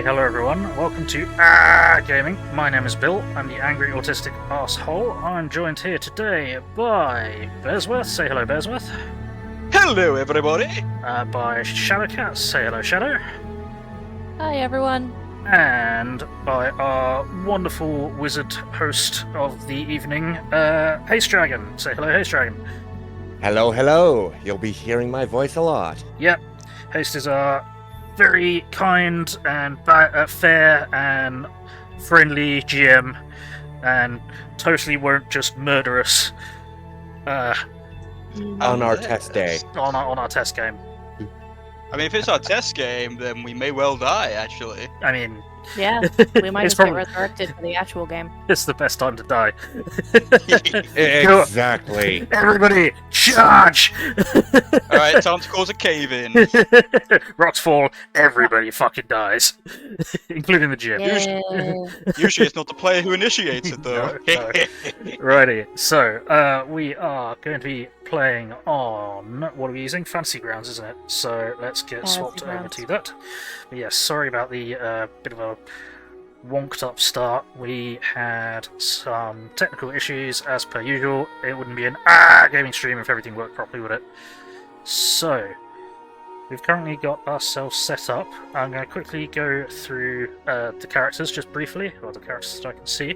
Hello everyone, welcome to Gaming. My name is Bill, I'm the angry autistic asshole. I'm joined here today by Bearsworth. Say hello, Bearsworth. Hello everybody! By ShadowCat. Say hello, Shadow. Hi everyone. And by our wonderful wizard host of the evening, HasteDragon. Say hello, HasteDragon. Hello, hello. You'll be hearing my voice a lot. Yep, Haste is our very kind and fair and friendly GM, and totally won't just murder us On our test day. on our test game. I mean, if it's our test game, then we may well die, actually. I mean, Yeah, we might It's just get probably- resurrected for the actual game. it's the best time to die. Exactly. Everybody, charge! Alright, time to cause a cave-in. Rocks fall, everybody fucking dies, including the GM. Yeah. Usually it's not the player who initiates it, though. No. Righty, so we are going to be playing on, what are we using? Fantasy Grounds, isn't it? So let's get Fantasy swapped over Grounds. to that. But yes, sorry about the bit of a wonked up start. We had some technical issues as per usual. It wouldn't be an gaming stream if everything worked properly, would it? So, we've currently got ourselves set up. I'm going to quickly go through the characters just briefly, or the characters that I can see,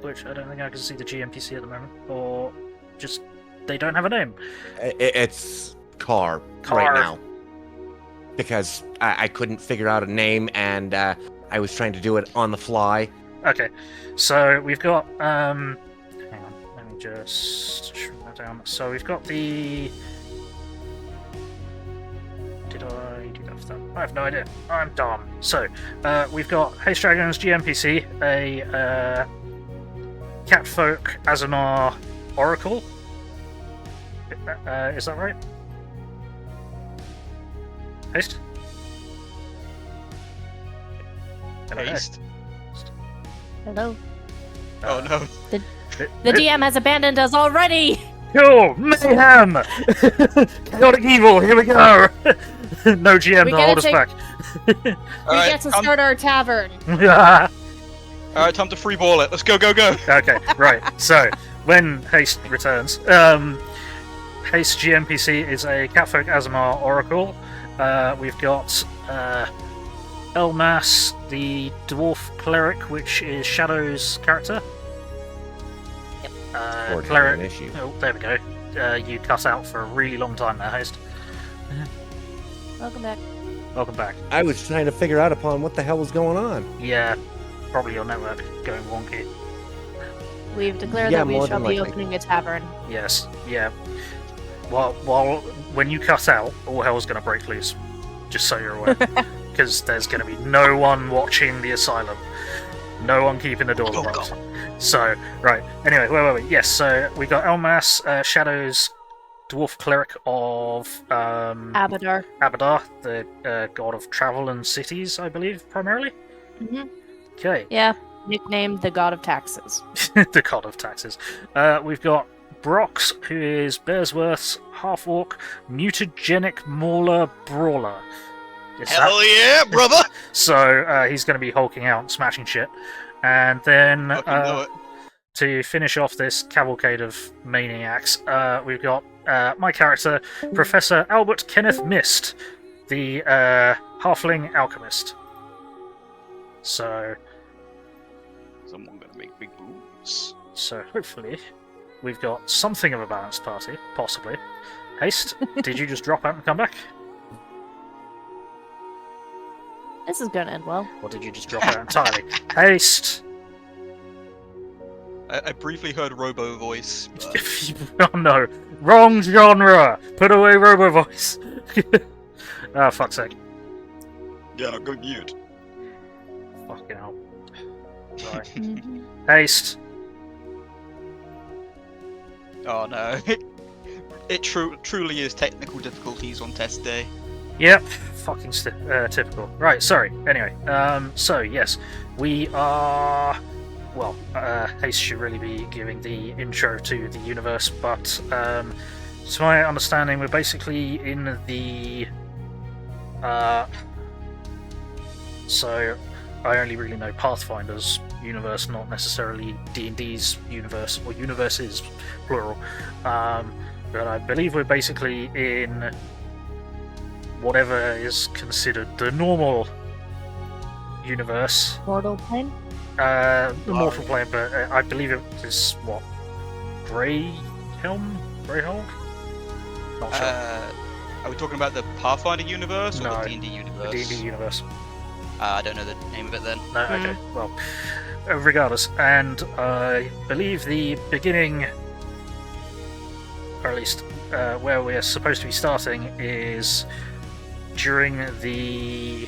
which I don't think I can see the GMPC at the moment, or just they don't have a name. It's Car right now. Because I couldn't figure out a name, and I was trying to do it on the fly. Okay, so we've got, hang on, let me just shrink that down. So we've got the, did I do that for that? I have no idea, I'm dumb. So, we've got HasteDragon's GMPC, a Catfolk Azanar Oracle. Is that right? Haste? Hello, Haste? Hello. Oh no. The DM has abandoned us already! Cool! Mayhem! Chaotic evil, here we go! No GM We to gotta hold us take- back. We get to start our tavern. Alright, time to freeball it. Let's go, go, go! Okay, right. So, when Haste returns, Haste GMPC is a Catfolk Azanar Oracle. We've got Elmas, the Dwarf Cleric, which is Shadow's character. Yep. Or having Cleric. an issue. Oh, there we go. You cut out for a really long time there, Haste. Welcome back. Welcome back. I was trying to figure out upon what the hell was going on. Yeah, probably your network going wonky. We've declared Yeah, that we more shall than be likely. opening a tavern. Yes, yeah. While when you cut out, all hell's going to break loose. Just so you're aware. Because there's going to be no one watching the asylum. No one keeping the doors Oh, locked. God. So, right. Anyway, wait. Yes, so we got Elmas, Shadow's Dwarf Cleric of Abadar. Abadar, the god of travel and cities, I believe, primarily. hmm Okay. Yeah, nicknamed the God of Taxes. The god of taxes. We've got Brox, who is Bearsworth's half-orc mutagenic mauler brawler. Is that- Hell yeah, brother! So he's going to be hulking out and smashing shit. And then Fucking know it. to finish off this cavalcade of maniacs, we've got my character, Professor Albert Kenneth Mist, the halfling alchemist. So Someone gonna make big boobs. hopefully we've got something of a balanced party, possibly. Haste, did you just drop out and come back? This is gonna end well. Or did you just drop out entirely? Haste! I briefly heard Robo voice. Oh no, wrong genre! Put away Robo Voice! Ah, fuck's sake. Yeah, go mute. Fucking hell. Right. Mhm. Haste! Oh no. It truly is technical difficulties on test day. Yep, fucking typical. Right, sorry. Anyway, so yes, we are. Well, Haste should really be giving the intro to the universe, but to my understanding, we're basically in the so I only really know Pathfinder's universe, not necessarily D&D's universe, or universes, plural. But I believe we're basically in whatever is considered the normal universe. Mortal plane? The mortal plane, but I believe it is, what, Greyhelm? Greyhold? Not sure. Are we talking about the Pathfinder universe or No, the D&D universe? The D&D universe. I don't know the name of it then. No, okay, well, regardless, and I believe the beginning, or at least where we're supposed to be starting, is during the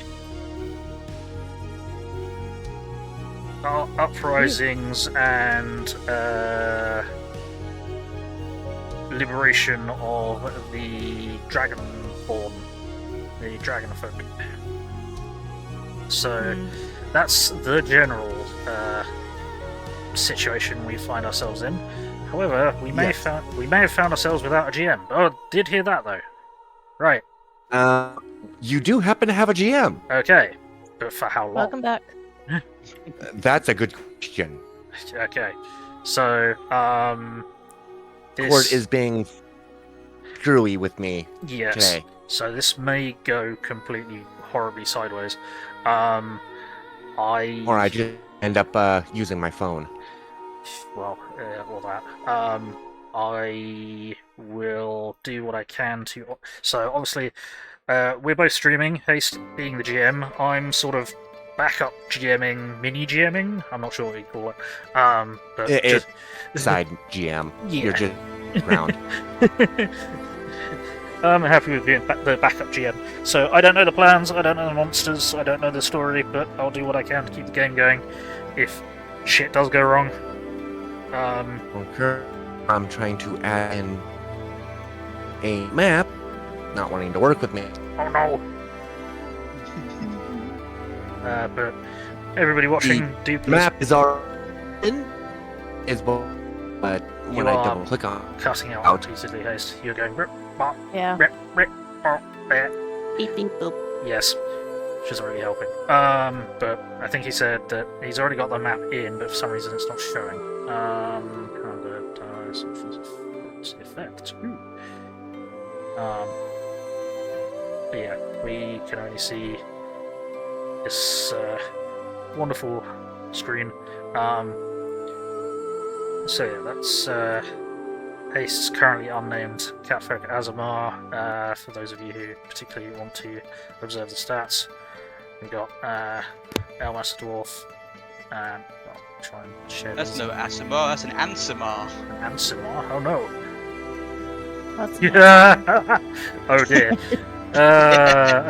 uprisings and liberation of the Dragonborn, the Dragon folk. So that's the general situation we find ourselves in. However, we may have found ourselves without a GM. Oh, did hear that though. Right. You do happen to have a GM. Okay, but for how long? Welcome back. That's a good question. Okay, so this Court is being screwy with me yes. today. So this may go completely horribly sideways. Or I just end up using my phone. Well, all that. I will do what I can to. So obviously, we're both streaming. Haste being the GM, I'm sort of backup GMing, mini GMing. I'm not sure what you call it. But It's side GM. Yeah. You're just ground. I'm happy with being the backup GM. So I don't know the plans, I don't know the monsters, I don't know the story, but I'll do what I can to keep the game going. If shit does go wrong. Okay. I'm trying to add in a map. Not wanting to work with me. Oh no! But everybody watching, do please. Map is already in. But when I are double click on cutting out out. repeatedly, Haste. You're going rip, bop, Yeah. rip, bop, eh. Beep beep boop. Yes, which is already helping. But I think he said that he's already got the map in, but for some reason it's not showing. Effect. But yeah, we can only see this wonderful screen. So yeah, that's Haste's currently unnamed Catfolk Azamar. For those of you who particularly want to observe the stats, we've got Elmas Dwarf, and well, try and share. That's these. no Asimar, that's an Ansimar. Ansimar? Oh no! That's Yeah. Oh dear.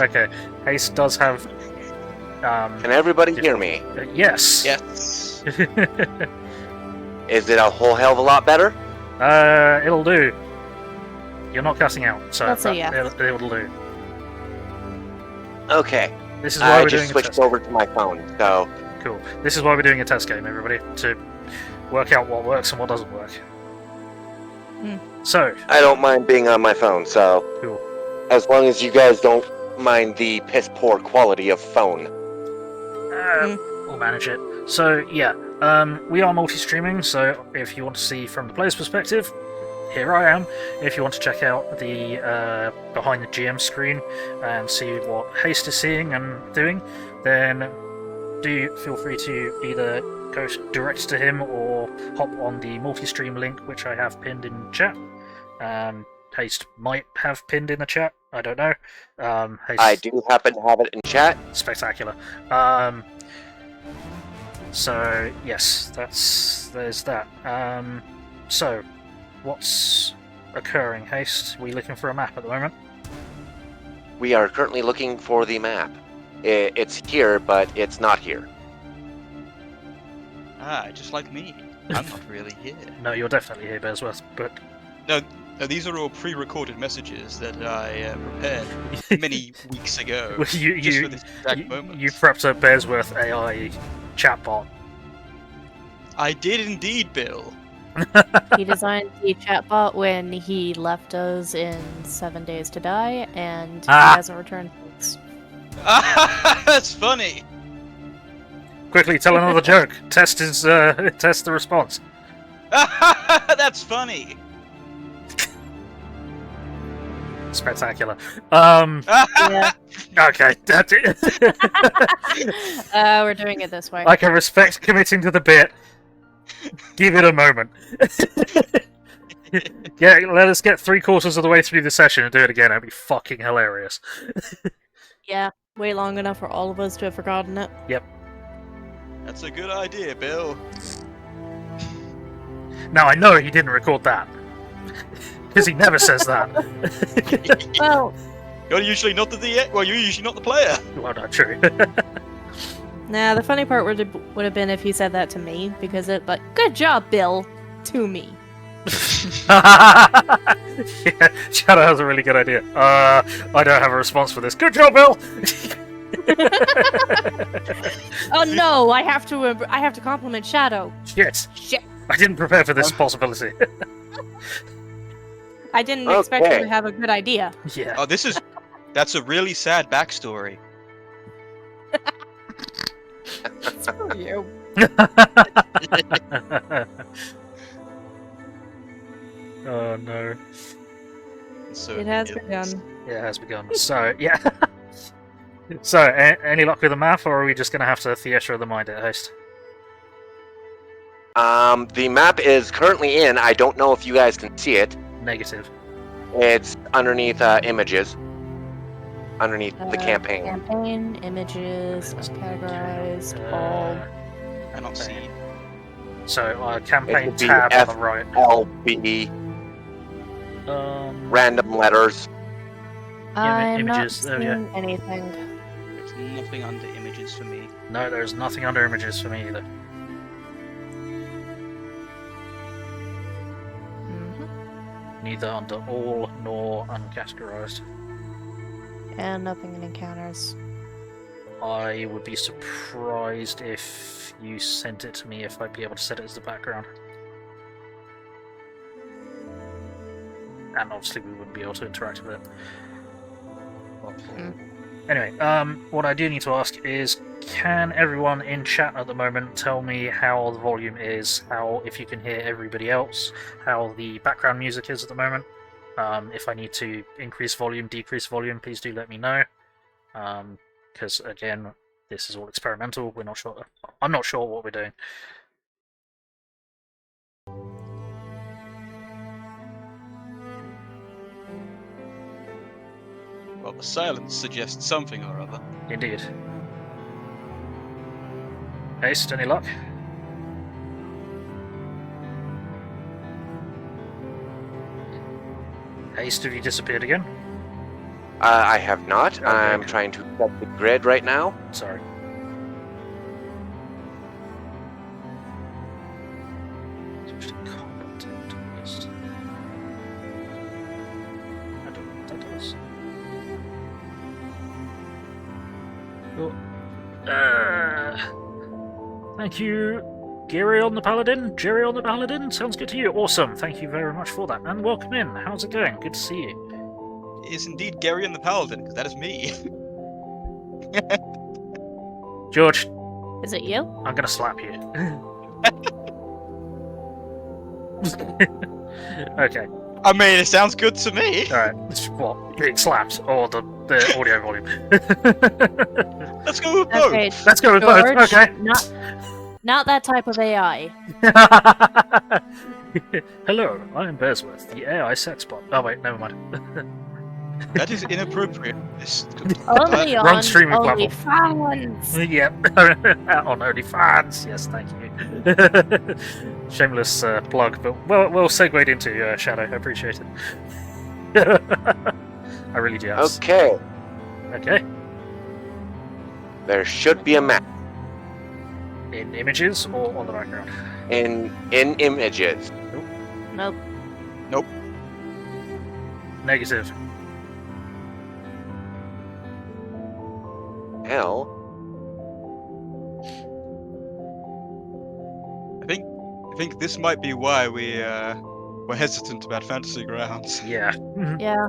Okay. Haste does have. Can everybody hear me? Yes. Yes. Is it a whole hell of a lot better? It'll do. You're not cutting out, so Let's say yes. it'll do. Okay. This is why I we're just doing a switched test. over to my phone, so Cool. This is why we're doing a test game, everybody, to work out what works and what doesn't work. So, I don't mind being on my phone, so cool. as long as you guys don't mind the piss poor quality of phone. We'll manage it. So, yeah, we are multi-streaming, so if you want to see from the player's perspective, here I am. If you want to check out the behind the GM screen and see what Haste is seeing and doing, then do feel free to either go direct to him or hop on the multi-stream link, which I have pinned in chat. Haste might have pinned in the chat, I don't know. Haste... I do happen to have it in chat. Spectacular. So yes, there's that. So what's occurring, Haste? We looking for a map at the moment? We are currently looking for the map. It's here, but it's not here. Just like me. I'm not really here. No, you're definitely here, Bearsworth, but No, these are all pre-recorded messages that I prepared many weeks ago. Well, just for this exact moment. you prepped a Bearsworth AI chatbot. I did indeed, Bill. He designed the chatbot when he left us in 7 Days to Die, and he hasn't returned since. That's funny. Quickly, tell another joke. Test the response. That's funny. Spectacular. Yeah. Okay, that's it. We're doing it this way. I can respect committing to the bit. Give it a moment. Yeah, let us get 3/4 of the way through the session and do it again. That'd be fucking hilarious. Yeah, wait long enough for all of us to have forgotten it. That's a good idea, Bill. Now I know he didn't record that. Because he never says that. Well, You're usually not you're usually not the player. Well, not true. nah, the funny part would have been if he said that to me, because good job, Bill, to me. Yeah, Shadow has a really good idea. I don't have a response for this. Good job, Bill! Oh no, I have to compliment Shadow. Shit. Shit. I didn't prepare for this possibility. I didn't expect Okay. him to have a good idea. Yeah. Oh, that's a really sad backstory. Screw you. Oh no. So It has begun. Yeah, it has begun. So, yeah. So, any luck with the map, or are we just going to have to theatre of the mind at Haste? The map is currently in. I don't know if you guys can see it. Negative. It's underneath images. Underneath the campaign. Campaign, images, categorized, all. I don't see. So, It campaign would be tab on the right. FLB, random letters. I'm images, not there we go. seeing anything. There's nothing under images for me. No, there's nothing under images for me either. Mhm. Neither under all nor uncategorized. And nothing in encounters. I would be surprised if you sent it to me if I'd be able to set it as the background. And obviously we wouldn't be able to interact with it. Anyway, what I do need to ask is, can everyone in chat at the moment tell me how the volume is, if you can hear everybody else, how the background music is at the moment? If I need to increase volume, decrease volume, please do let me know. Because again, this is all experimental. We're not sure. I'm not sure what we're doing. Well, the silence suggests something or other. Indeed. Haste, any luck? Haste, have you disappeared again? I have not. Okay. I'm trying to set the grid right now. Sorry. Content list. I don't know what that does. Thank you, Gary on the Paladin. Jerry on the Paladin. Sounds good to you. Awesome. Thank you very much for that. And welcome in. How's it going? Good to see you. It is indeed Gary and the Paladin, because that is me. George, Is it you? I'm gonna slap you. Okay. I mean, it sounds good to me. Alright. What? Being slapped or the audio volume? Let's go with both. Okay, Let's go with George, both. Okay. not that type of AI. Hello, I am Bearsworth, the AI sex bot. Oh wait, never mind. That is inappropriate. This Only Wrong on streaming platform. OnlyFans. Yep, on OnlyFans. Yes, thank you. Shameless plug, but well segued into Shadow. I appreciate it. I really do. Yes. Okay. Okay. There should be a map In images or on the background? in images. Nope. Negative. Hell. I think this might be why we're hesitant about Fantasy Grounds. Yeah. Yeah,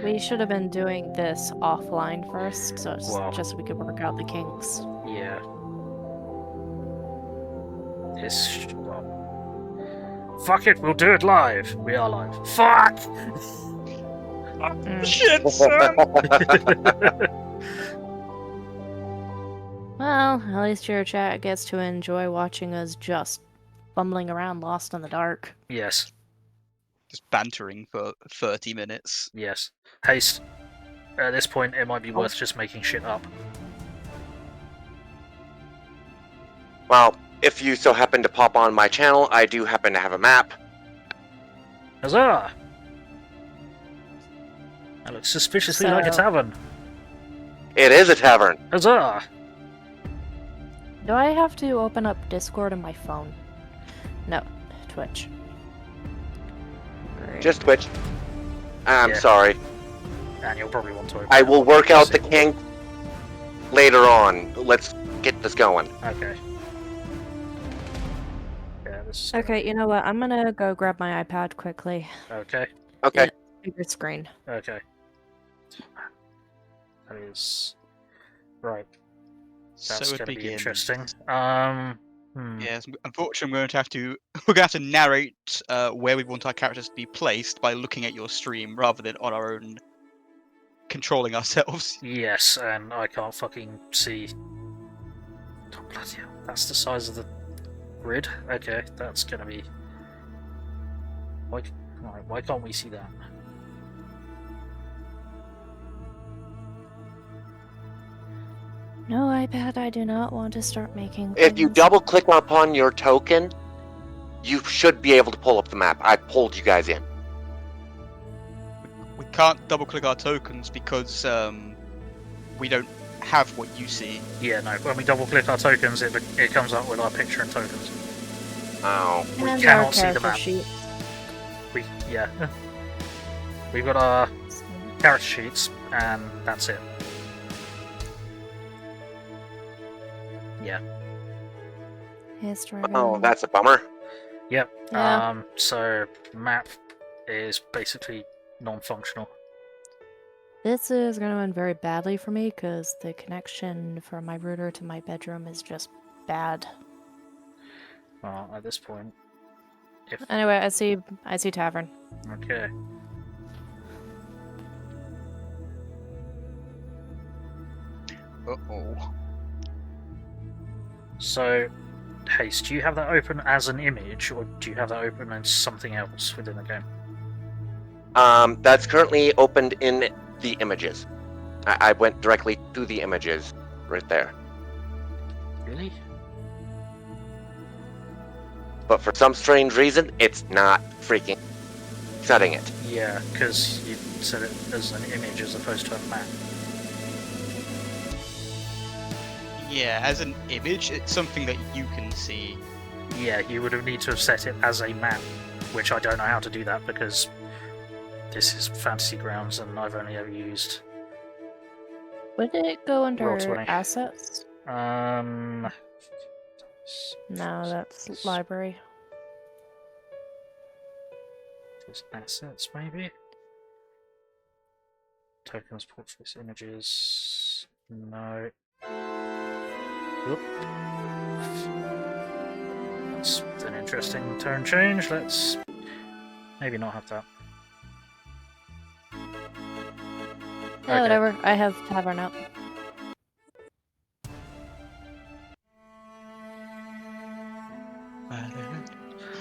we should have been doing this offline first, so it's Wow. just so we could work out the kinks. Yeah. This. Well, fuck it, we'll do it live. We are live. Fuck! Shit, son! Well, at least your chat gets to enjoy watching us just fumbling around lost in the dark. Yes, Just bantering for 30 minutes. yes. Haste. At this point, it might be worth just making shit up. Well, if you so happen to pop on my channel, I do happen to have a map. Huzzah! That looks suspiciously like a So- tavern. It is a tavern. Huzzah! Do I have to open up Discord on my phone? No, Twitch. Great. Just Twitch. I'm Yeah. sorry. And you'll probably want to open I it. will work out the kink later on. Let's get this going. Okay. Yeah, this is... Okay, you know what? I'm gonna go grab my iPad quickly. Okay, Okay. Bigger screen. okay. That is... Right, that's So it gonna be begins. interesting. Yes, unfortunately, we're going to have to narrate where we want our characters to be placed by looking at your stream rather than on our own controlling ourselves. Yes, and I can't fucking see... Oh, bloody hell. That's the size of the grid? Okay, that's gonna be... Why can't we see that? No, iPad, I do not want to start making If you things. double click upon your token, you should be able to pull up the map. I pulled you guys in. We can't double click our tokens because we don't have what you see. Yeah, no, when we double click our tokens, it comes up with our picture and tokens. Oh. We And cannot our see the character map. sheet. Yeah. We've got our character sheets, and that's it. Yeah. HasteDragon. Oh, that's a bummer. Yep. Yeah. So map is basically non-functional. This is going to end very badly for me because the connection from my router to my bedroom is just bad. Well, at this point, if Anyway, I see tavern. okay. Uh-oh. So, Haste, do you have that open as an image, or do you have that open as something else within the game? That's currently opened in the images. I went directly to the images right there. Really? But for some strange reason, it's not freaking setting it. Yeah, because you set it as an image as opposed to a map. Yeah, as an image, it's something that you can see. Yeah, you would have need to have set it as a map, which I don't know how to do that because this is Fantasy Grounds and I've only ever used. Would it go under Roll20. assets? No, that's library. Just assets, maybe? Tokens, portraits, images. No. Oop. That's an interesting turn change. Let's maybe not have that. Yeah, whatever. I have tavern up.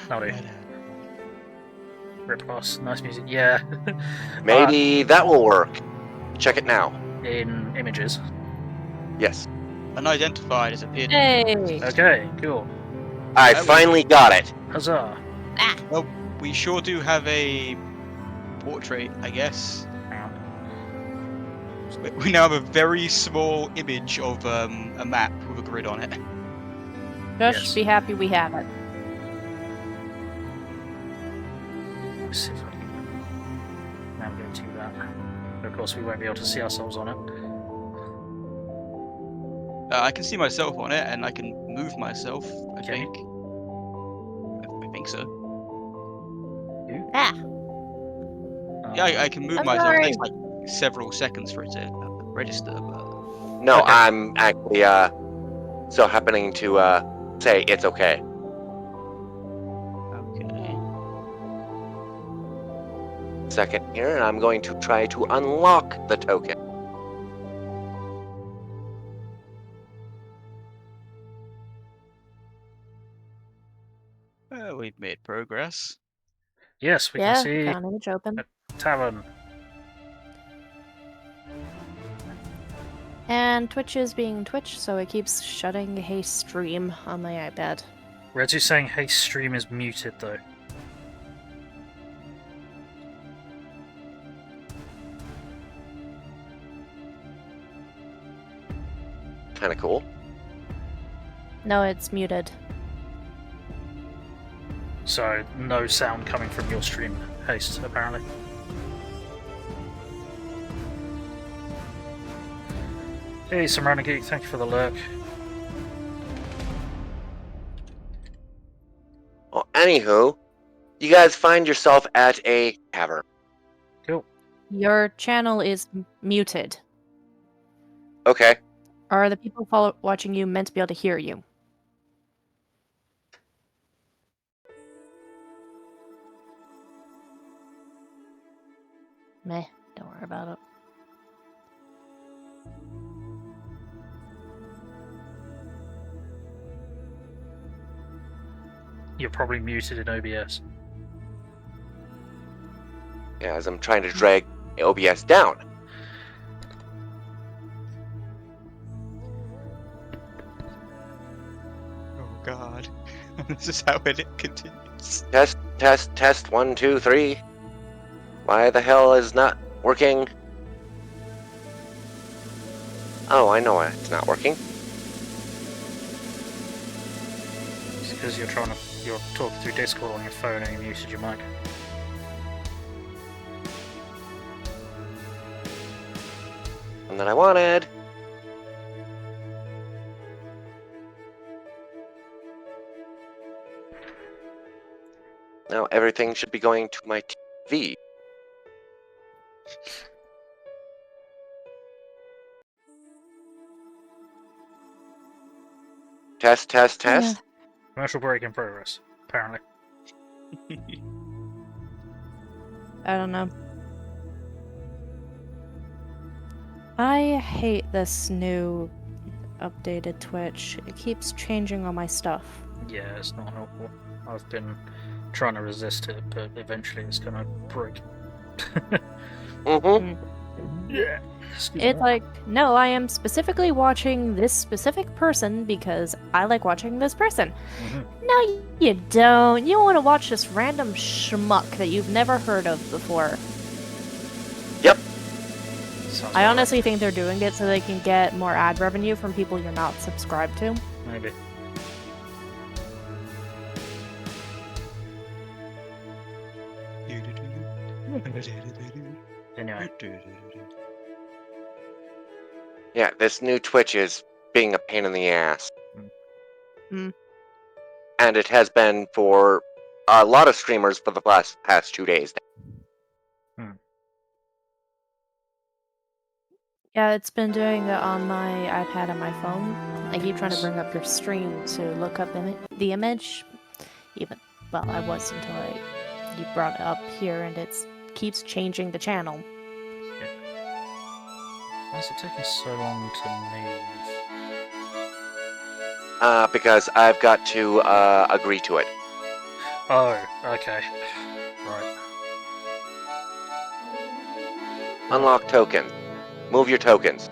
Howdy. Rip Boss, nice music. Yeah. Maybe that will work. Check it now. In images. Yes. Unidentified has appeared. Hey! Okay, cool. I That was- finally got it. Huzzah. We sure do have a portrait, I guess. We now have a very small image of a map with a grid on it. Just Yes. be happy we have it. Let's see if I can navigate to that. Of course, we won't be able to see ourselves on it. I can see myself on it, and I can move myself. I Okay. think. I think so. Ah! Yeah, I can move I'm myself. It sorry. takes like several seconds for it to register. But No, Okay. I'm actually so happening to say it's okay. second here, and I'm going to try to unlock the token. We've made progress. Yes, we Yeah, can see found image open. a tavern. And Twitch is being Twitch, so it keeps shutting Haste stream on my iPad. Red's saying Haste stream is muted though. Kind of cool. No, it's muted. So no sound coming from your stream, Haste, apparently. Hey, Samrana Geek, thank you for the lurk. Well, anywho, you guys find yourself at a tavern. Cool. Your channel is muted. Okay. Are the people watching you meant to be able to hear you? Meh, don't worry about it. You're probably muted in OBS. Yeah, as I'm trying to drag OBS down. Oh god. This is how it continues. Test, test, test, 1, 2, 3. Why the hell is not working? Oh, I know why it's not working. It's because you're talking through Discord on your phone and you muted your mic. One that I wanted. Now everything should be going to my TV. Test, test, test. Commercial break in progress, apparently. I don't know. I hate this new updated Twitch. It keeps changing all my stuff. Yeah, it's not helpful. I've been trying to resist it, but eventually it's gonna break. Mm-hmm. Yeah. It's like, no, I am specifically watching this specific person because I like watching this person. No, you don't. You want to watch this random schmuck that you've never heard of before. Yep. I honestly think they're doing it so they can get more ad revenue from people you're not subscribed to. Maybe. Anyway. Yeah, this new Twitch is being a pain in the ass. Mm. And it has been for a lot of streamers for the past 2 days now. Yeah, it's been doing it on my iPad and my phone. I keep trying to bring up your stream to look up the image. Well, I was until you brought it up here, and it keeps changing the channel. Why is it taking so long to move? Because I've got to agree to it. Oh, okay. Right. Unlock tokens. Move your tokens.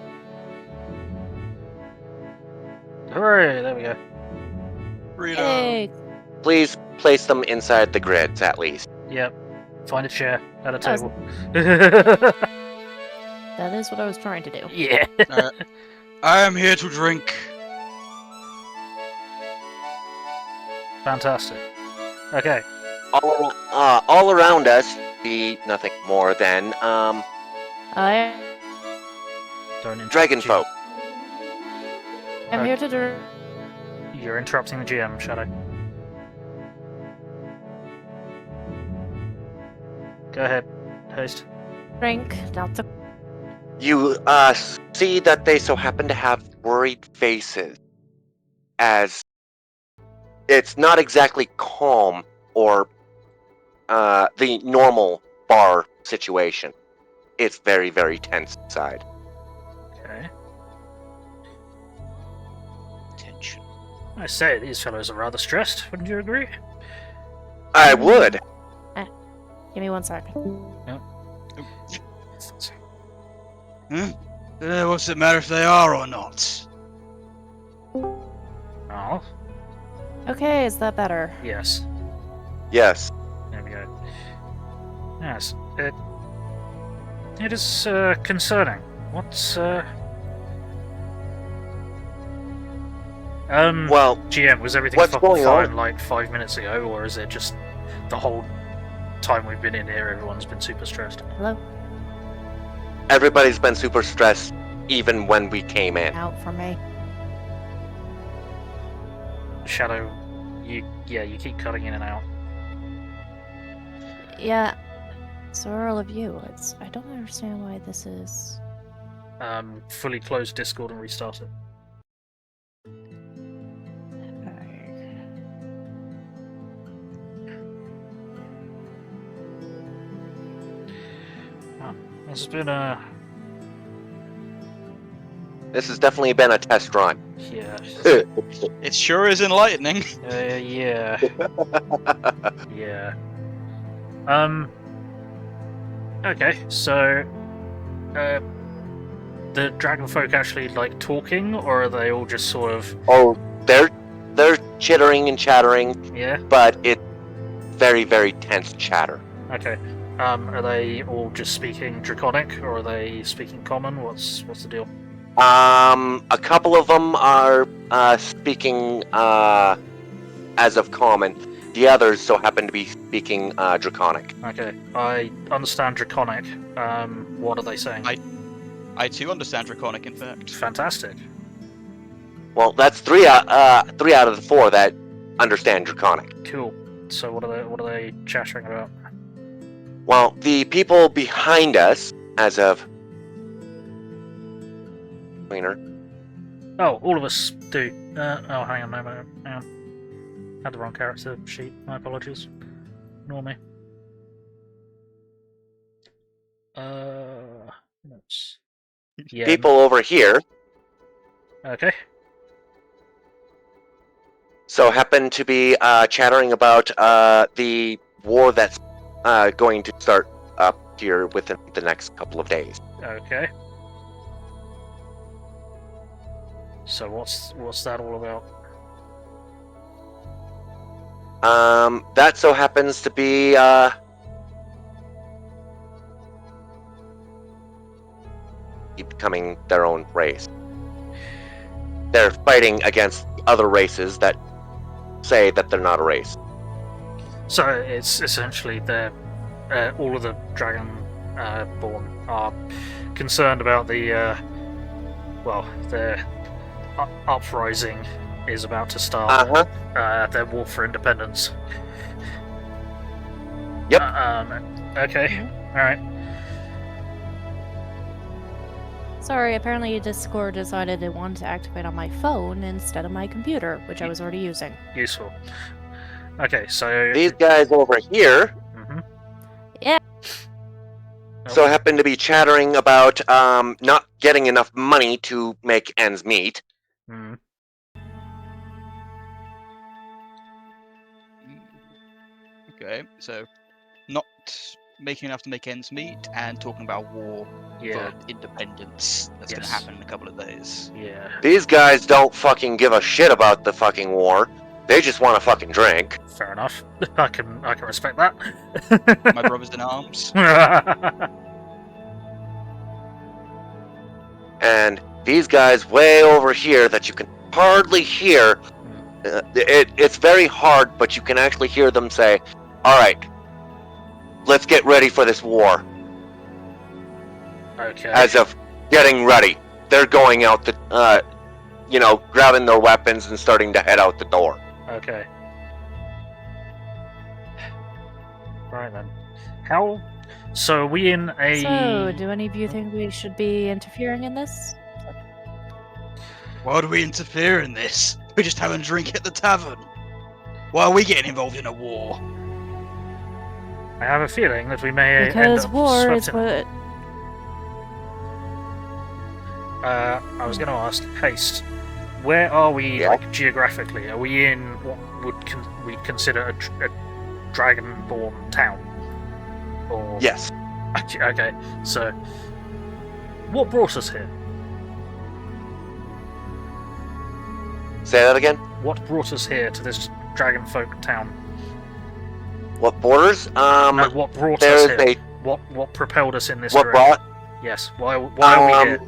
Hooray! There we go. Freedom. Hey! Please place them inside the grids, at least. Yep. Find a chair at a That was- table. That is what I was trying to do. Yeah. I am here to drink. Fantastic. Okay. All around us be nothing more than I Don't interrupt dragon the GM. folk. am here to drink. You're interrupting the GM, Shadow. Go ahead, Haste. Not to. You see that they so happen to have worried faces, as it's not exactly calm or the normal bar situation. It's very, very tense inside. Okay. Tension. I say, these fellows are rather stressed, wouldn't you agree? I would. Give me 1 second. What's it matter if they are or not? Oh, Okay, is that better? yes. Yes. There we go. Yes, it is concerning. What's Well, GM, was everything what's fucking going fine on? like 5 minutes ago, or is it just the whole time we've been in here, everyone's been super stressed? Hello? everybody's been super stressed, even when we came in. Out for me. Shadow, you keep cutting in and out. Yeah. So are all of you. I don't understand why this is. Fully close Discord and restart it. This has been This has definitely been a test run. yeah. It sure is enlightening. Yeah. Yeah. Okay, so the dragon folk actually like talking, or are they all just sort of Oh, they're chittering and chattering, yeah? but it's very, very tense chatter. Okay. Are they all just speaking Draconic, or are they speaking Common? What's the deal? A couple of them are speaking as of common. The others so happen to be speaking Draconic. Okay, I understand Draconic. What are they saying? I too understand Draconic, in fact. Fantastic. Well, that's three out of the 4 that understand Draconic. Cool. So what are they chattering about? Well, the people behind us, as of Cleaner. Oh, all of us do. Oh, hang on, no, hang on. Had the wrong character sheet. My apologies. Ignore me. Notes. Yeah. People over here Okay. so happen to be chattering about the war that's going to start up here within the next couple of days. Okay. So what's that all about? That so happens to be becoming their own race. They're fighting against other races that say that they're not a race. So it's essentially they're all of the dragon born are concerned about the their uprising is about to start. Their war for independence. Yep. Okay. All right. Sorry, apparently Discord decided it wanted to activate on my phone instead of my computer, which I was already using. Useful. Okay, so These guys over here Yeah. so happen to be chattering about not getting enough money to make ends meet. Hmm. Okay, so not making enough to make ends meet and talking about war Yeah. for independence that's going to Yes. happen in a couple of days. Yeah. These guys don't fucking give a shit about the fucking war. They just want to fucking drink. Fair enough. I can respect that. My brothers in arms. And these guys way over here that you can hardly hear. It's very hard, but you can actually hear them say, "All right, let's get ready for this war." Okay. As of getting ready, they're going out the, grabbing their weapons and starting to head out the door. Okay. Right then. How? So are we in a? So, do any of you think we should be interfering in this? Why do we interfere in this? We're just having a drink at the tavern. Why are we getting involved in a war? I have a feeling that we may Because end up war swept is in. what. I was going to ask, Haste, where are we, Yeah? like, geographically? Are we in what would we consider a dragonborn town? Or... Yes. Okay, so what brought us here? Say that again. What brought us here to this dragonfolk town? What borders? No, what brought There's us here? a What propelled us in this what direction? brought? Yes. Why are we here?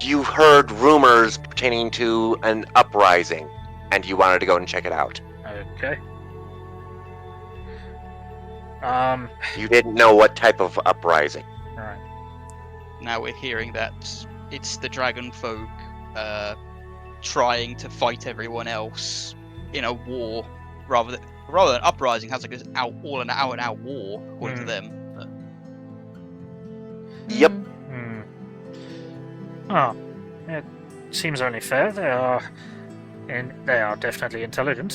You heard rumors pertaining to an uprising, and you wanted to go and check it out. Okay. You didn't know what type of uprising. Alright. Now we're hearing that it's the dragon folk trying to fight everyone else in a war, rather than uprising. Has like this out and out war according to them. But... Yep. Hmm. Oh, it seems only fair. They are definitely intelligent.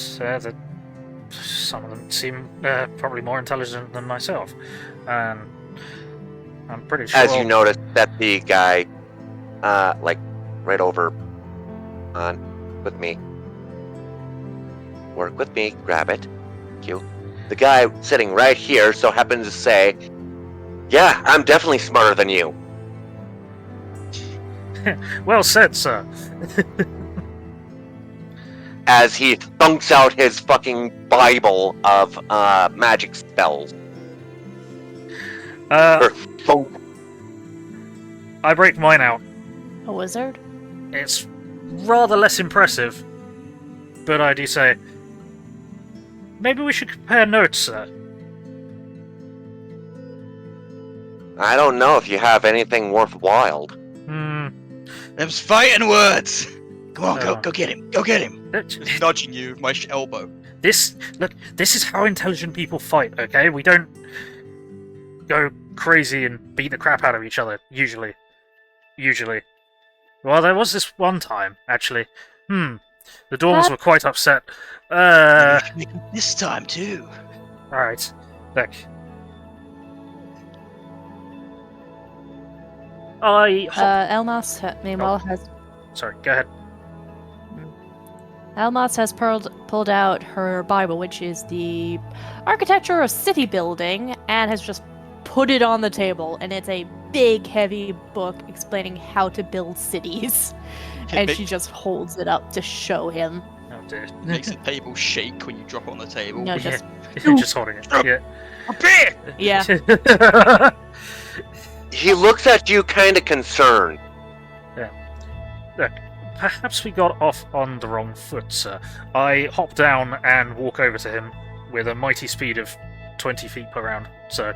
Some of them seem probably more intelligent than myself, and I'm pretty sure. As you noticed that the guy, like, right over on with me. Work with me, grab it. Thank you. The guy sitting right here so happens to say, "Yeah, I'm definitely smarter than you." Well said, sir. As he thunks out his fucking Bible of magic spells. Thunk. I break mine out. A wizard? It's rather less impressive, but I do say, maybe we should compare notes, sir. I don't know if you have anything worthwhile. Them's fighting words. Come on, Oh. go get him. Go get him. Just nudging you with my elbow. This is how intelligent people fight, okay? We don't go crazy and beat the crap out of each other, usually. Well, there was this one time, actually. The Dawns were quite upset. This time too. Alright. Look. Elmas, meanwhile, has Sorry, go ahead. Elmas has pulled out her Bible, which is the architecture of city building, and has just put it on the table. And it's a big, heavy book explaining how to build cities. And she just holds it up to show him. Oh dear. Makes the table shake when you drop it on the table. No, just Just holding it. Yeah. A beer! yeah. He looks at you kind of concerned. Look, perhaps we got off on the wrong foot, sir. I hop down and walk over to him with a mighty speed of 20 feet per round. So,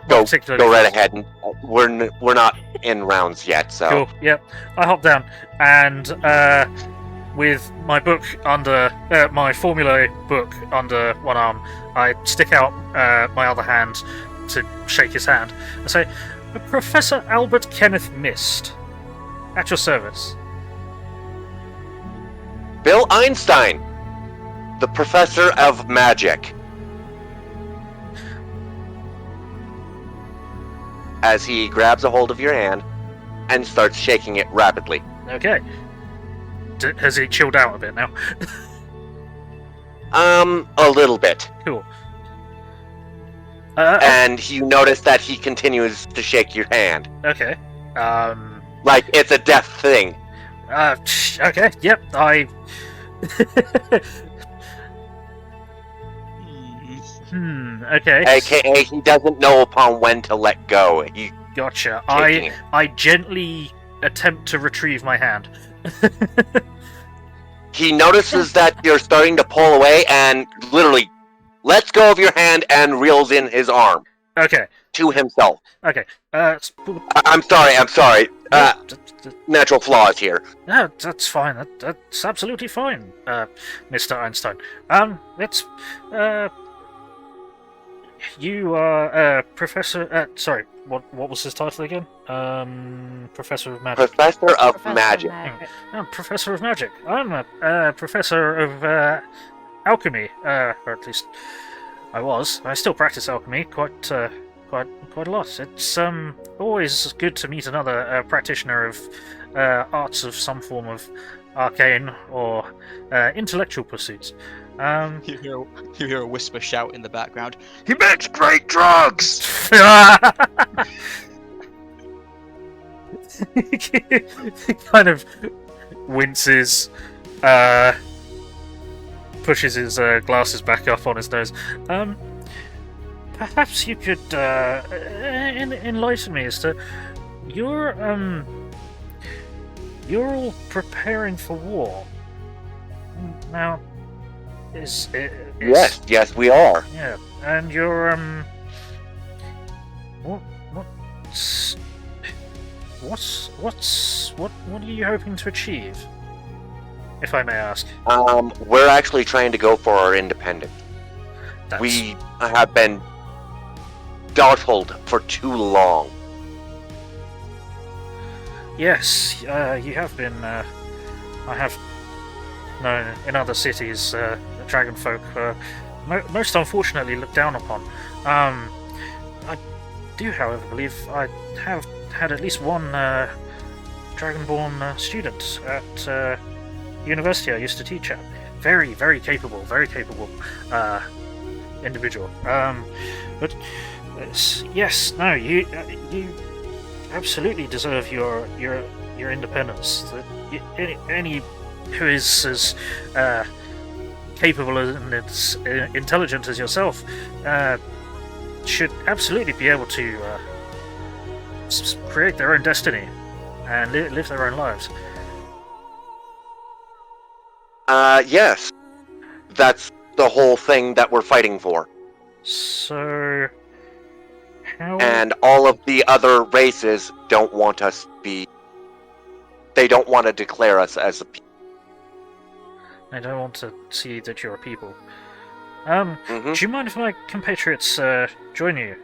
Go particularly right fast. ahead. And we're not in rounds yet, so. Cool. Yep. I hop down and with my book under my formula book under one arm, I stick out my other hand to shake his hand and say, "Professor Albert Kenneth Mist, at your service." Bill Einstein, the professor of magic. As he grabs a hold of your hand and starts shaking it rapidly. Okay. Has he chilled out a bit now? A little bit. Cool. And you notice that he continues to shake your hand. Okay. Like it's a death thing. Okay. Yep. I. Okay. AKA, he doesn't know upon when to let go. He Gotcha. shaking it. I gently attempt to retrieve my hand. He notices that you're starting to pull away and literally lets go of your hand and reels in his arm Okay. to himself. Okay. I'm sorry. Natural flaws here. No, that's fine. That's absolutely fine, Mr. Einstein. Let's. You are Professor. Sorry, what was his title again? Professor of Magic. Professor of Professor Magic. Magic. I'm Professor of Magic. I'm a Professor of alchemy, or at least I was. I still practice alchemy quite a lot. It's always good to meet another practitioner of arts of some form of arcane or intellectual pursuits. You hear a whisper shout in the background. He makes great drugs. He kind of winces, pushes his glasses back up on his nose. Perhaps you could enlighten me as to you're all preparing for war. Now, Yes, we are. yeah, and you're what are you hoping to achieve, if I may ask? We're actually trying to go for our independence. That's, We have been dawdled for too long. yes, you have been. I have known in other cities the dragon folk most unfortunately looked down upon. I do, however, believe I have had at least one dragonborn student at university I used to teach at. Very, very capable individual. But yes, no, you absolutely deserve your independence. Any who is as capable and as intelligent as yourself should absolutely be able to create their own destiny and live their own lives. Yes. That's the whole thing that we're fighting for. So, how? And all of the other races don't want us to be... They don't want to declare us as a people. I don't want to see that you're a people. Mhm. Do you mind if my compatriots join you?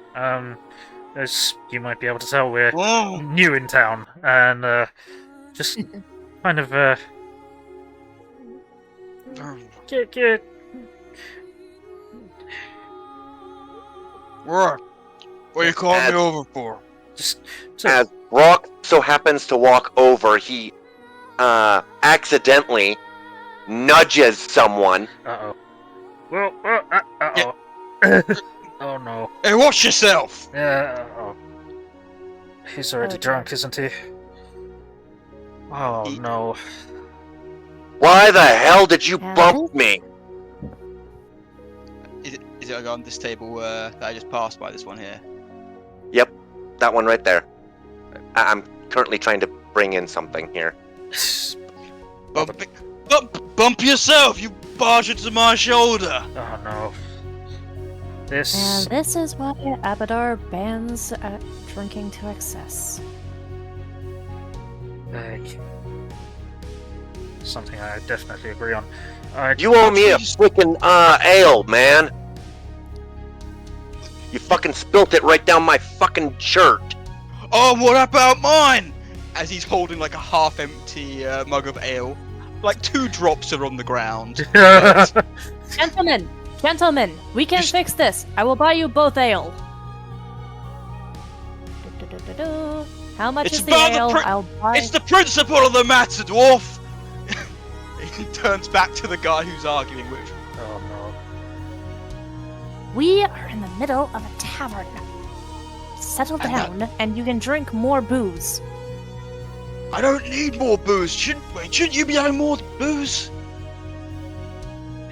As you might be able to tell, we're Whoa. new in town, and just kind of get What? What are you calling me over for? just As Brock so happens to walk over, he accidentally nudges someone. Uh-oh. Well, uh-oh. Oh no. Hey, watch yourself! Yeah, uh-oh. He's already Oh, drunk, isn't he? Oh no. Why the hell did you Yeah. bump me? Is it on this table that I just passed by, this one here? Yep, that one right there. I'm currently trying to bring in something here. Bump yourself! You barge into my shoulder! Oh no. And This... this is why Abadar bans drinking to excess. Something I definitely agree on. You owe me a freaking ale, man. You fucking spilt it right down my fucking shirt. Oh, what about mine? As he's holding like a half-empty mug of ale. Like 2 drops are on the ground. Gentlemen, we can fix this. I will buy you both ale. How much It's is the about the ale? pri- I'll buy. It's the principle of the matter, dwarf! He turns back to the guy who's arguing with. Oh no. We are in the middle of a tavern. Settle down, and you can drink more booze. I don't need more booze. Shouldn't you be having more booze?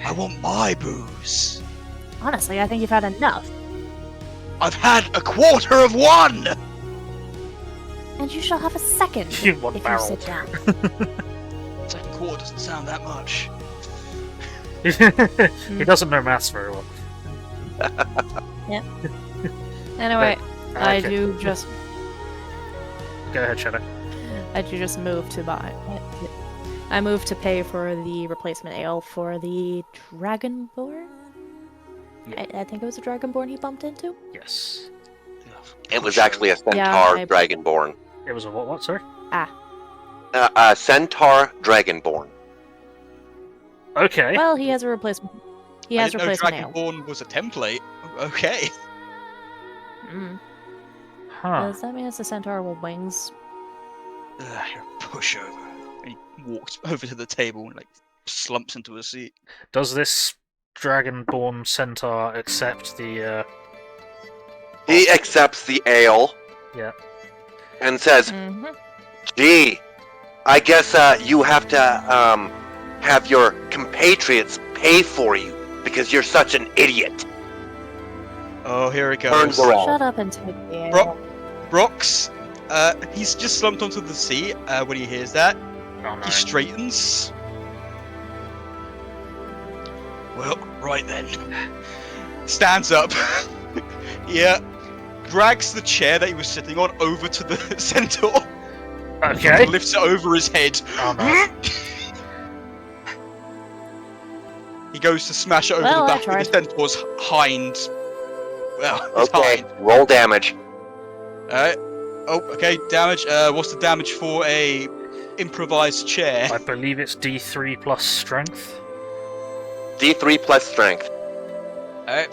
I want my booze. Honestly, I think you've had enough. I've had a quarter of one! And you shall have a second You want if barrel. you sit down. Second quarter doesn't sound that much. He doesn't know maths very well. Anyway, I Okay. do just Go ahead, Shadow. move to buy. I moved to pay for the replacement ale for the Dragonborn. Yeah. I think it was a Dragonborn he bumped into. Yes. It was actually a Centaur I- Dragonborn. It was a what, sorry? Centaur Dragonborn. Okay. Well, he has a replacement. He I has didn't know replaced my nail. Dragonborn was a template. Okay. Mm. Huh. Does that mean it's a centaur with wings? You're a pushover. And he walks over to the table and like slumps into a seat. Does this dragonborn centaur accept the? He accepts the ale Yeah. and says, Mm-hmm. "Gee, I guess you have to have your compatriots pay for you because you're such an idiot." Oh, here it Turns goes. around. Shut up and take the air. Brox, he's just slumped onto the seat when he hears that. Oh no. He straightens. Well, right then. Stands up. Yeah. Drags the chair that he was sitting on over to the centaur. Okay. Lifts it over his head. Oh no. He goes to smash it over Well, the I back of the tried. centaur's hind. Well, his Okay, hind. roll damage. Alright. Oh, okay, damage. What's the damage for a improvised chair? I believe it's D3 plus strength. D3 plus strength. Alright.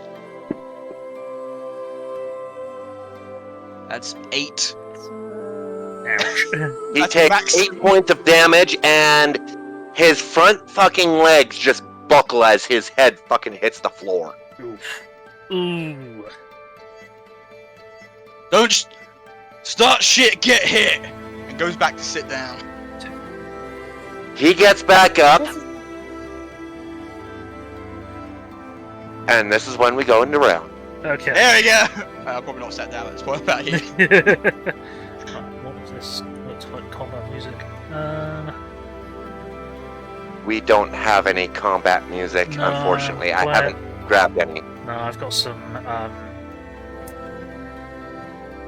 That's 8. Ouch. He That's takes max. 8 points of damage, and his front fucking legs just buckle as his head fucking hits the floor. Oof. Ooh. Don't start shit, get hit! And goes back to sit down. He gets back up, and this is when we go into round. Okay. There we go! Probably not sat down at this point, about here. Right, what was this? Looks like combat music. We don't have any combat music, No, unfortunately. I well- haven't grabbed any. No, I've got some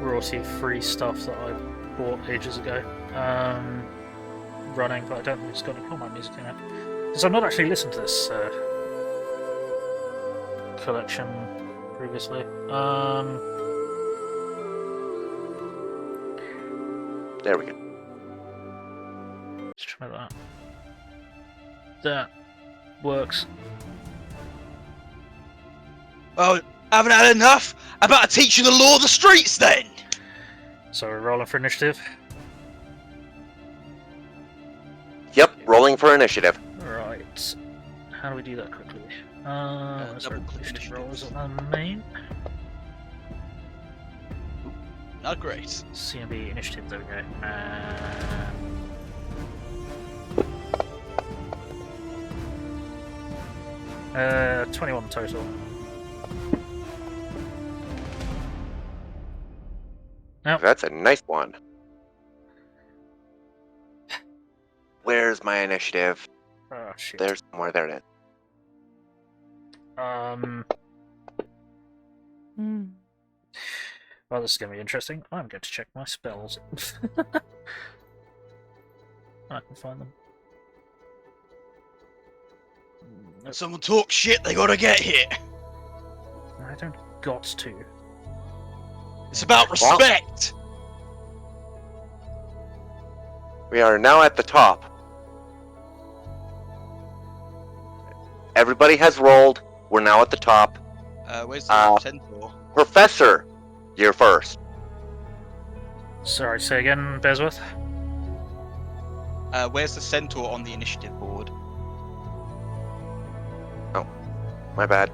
royalty-free stuff that I bought ages ago. Running, but I don't think it's got any combat music in it. Because I've not actually listened to this collection previously. There we go. Let's try that. That works. Oh, haven't had enough? How about I teach you the law of the streets then? So we're rolling for initiative. Yep, rolling for initiative. Right. How do we do that quickly? Let's double roll click initiative initiative. rolls on the main. Not great. CMB initiative, there we go. 21 total. Nope. That's a nice one. Where's my initiative? Oh shit. There's somewhere. There it is. Mm. Well, this is going to be interesting. I'm going to check my spells. I can find them. When someone talks shit, they gotta get hit. I don't got to. It's about respect. We are now at the top. Everybody has rolled. We're now at the top. Where's the centaur? Professor, you're first. Sorry, say again, Bearsworth? Where's the centaur on the initiative board? My bad.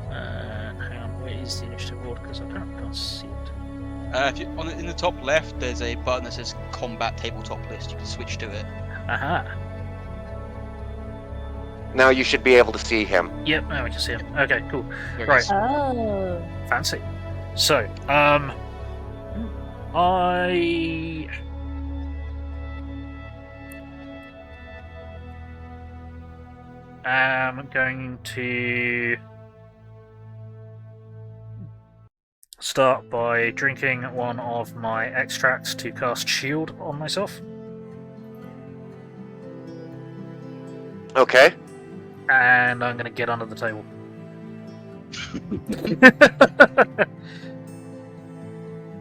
Hang on, where is the initiative board? Because I can't see it. If you, in the top left, there's a button that says Combat Tabletop List. You can switch to it. Aha! Now you should be able to see him. Yep, now we can see him. Okay, cool. There it Right. is. Oh. Fancy. So, I am going to start by drinking one of my extracts to cast Shield on myself. Okay. And I'm going to get under the table.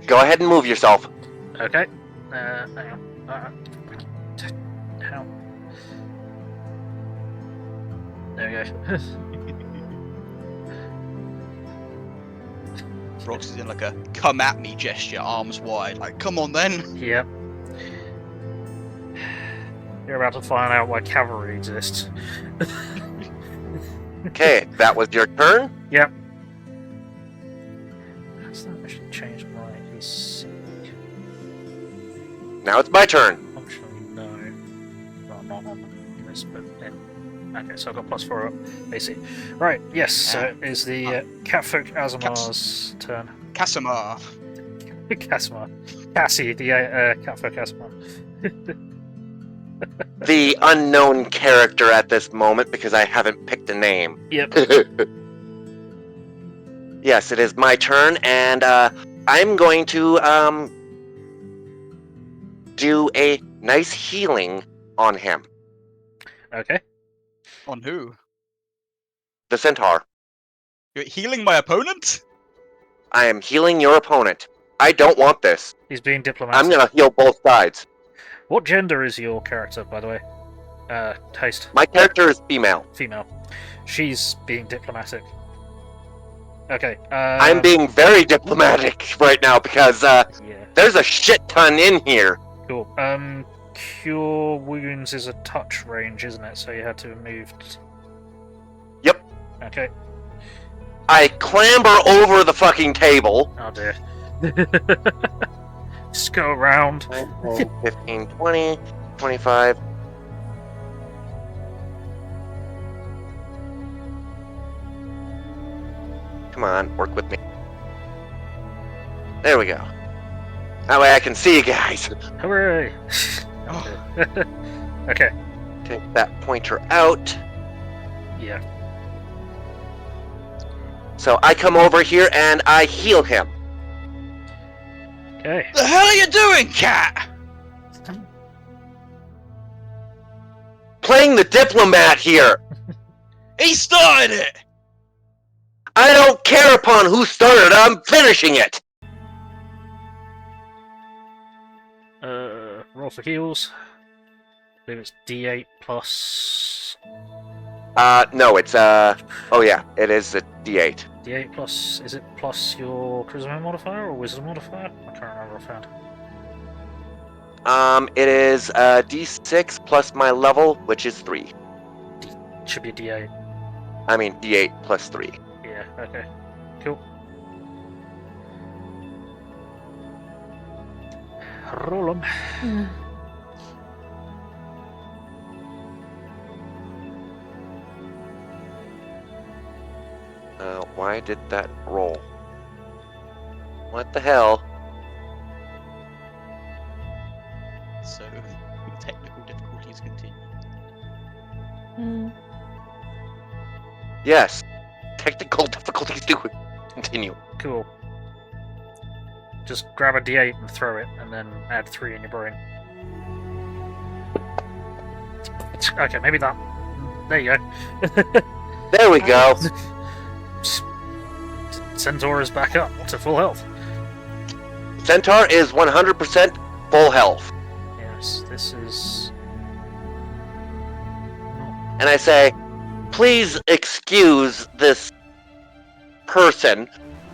Go ahead and move yourself. Okay. Hang on. How? There we go. Brox is in like a come at me gesture, arms wide, like come on then. Yep. You're about to find out why cavalry exists. Okay, that was your turn. Yep. Has that actually changed my AC? Now it's my turn. Functionally, no. Well, not on this, but yeah. Okay, so I've got +4 up AC. Right, yes, so it is the Catfolk Asimar's turn. Casimir. Casimir. Cassie, the Catfolk Asimar. The unknown character at this moment because I haven't picked a name. Yep. Yes, it is my turn, and I'm going to do a nice healing on him. Okay. On who? The centaur. You're healing my opponent? I am healing your opponent. I don't want this. He's being diplomatic. I'm gonna heal both sides. What gender is your character, by the way? Haste. My character is female. Female. She's being diplomatic. Okay, I'm being very diplomatic right now because yeah, there's a shit ton in here. cool. Cure Wounds is a touch range, isn't it? So you had to have moved... Yep. Okay. I clamber over the fucking table. Oh dear. Just go around. 15, 20, 25. Come on, work with me. There we go. That way I can see you guys. Hooray! Okay. Take that pointer out. Yeah. So I come over here and I heal him. Okay. The hell are you doing, cat? Playing the diplomat here. He started it! I don't care upon who started. I'm finishing it. Roll for heals. I believe it's D8 plus... No, it's, oh yeah, it is a D8. D8 plus... Is it plus your charisma modifier or wisdom modifier? I can't remember offhand. It is, D6 plus my level, which is 3. Should be a D8. I mean, D8 plus 3. Yeah, okay. Cool. Roll 'em. Why did that roll? What the hell? So, technical difficulties continue. Yes. Technical difficulties do continue. Cool. Just grab a D8 and throw it, and then add 3 in your brain. Okay, maybe that. There you go. There we go. Centaur is back up to full health. Centaur is 100% full health. Yes, this is... And I say, please excuse this person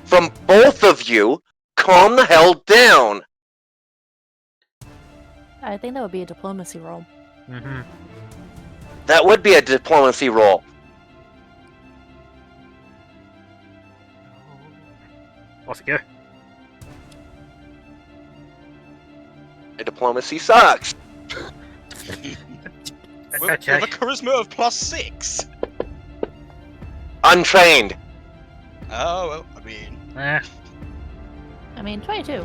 from both of you. Calm the hell down. I think that would be a diplomacy roll. Mm-hmm. That would be a diplomacy roll. Off you go. Diplomacy sucks. With a charisma of +6. Untrained. Oh, well, I mean... I mean, 22.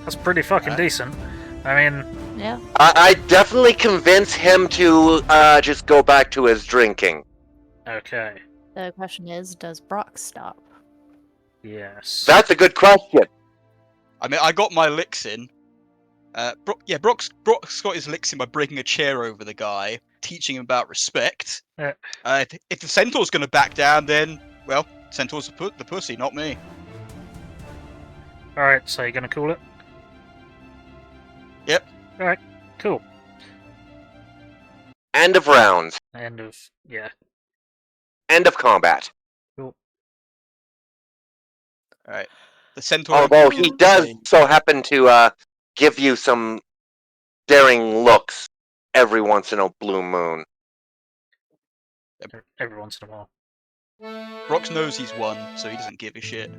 That's pretty fucking decent. I mean... Yeah. I definitely convince him to just go back to his drinking. Okay. The question is, does Brock stop? Yes. That's a good question. I mean, I got my licks in. Brock's got his licks in by breaking a chair over the guy, teaching him about respect. If the Centaur's going to back down, then, well, Centaur's the pussy, not me. Alright, so you're gonna call it? Yep. Alright, cool. End of rounds. End of... yeah. End of combat. Alright. The centaur. Although he does so happen to give you some daring looks every once in a blue moon. Every once in a while. Brox knows he's won, so he doesn't give a shit.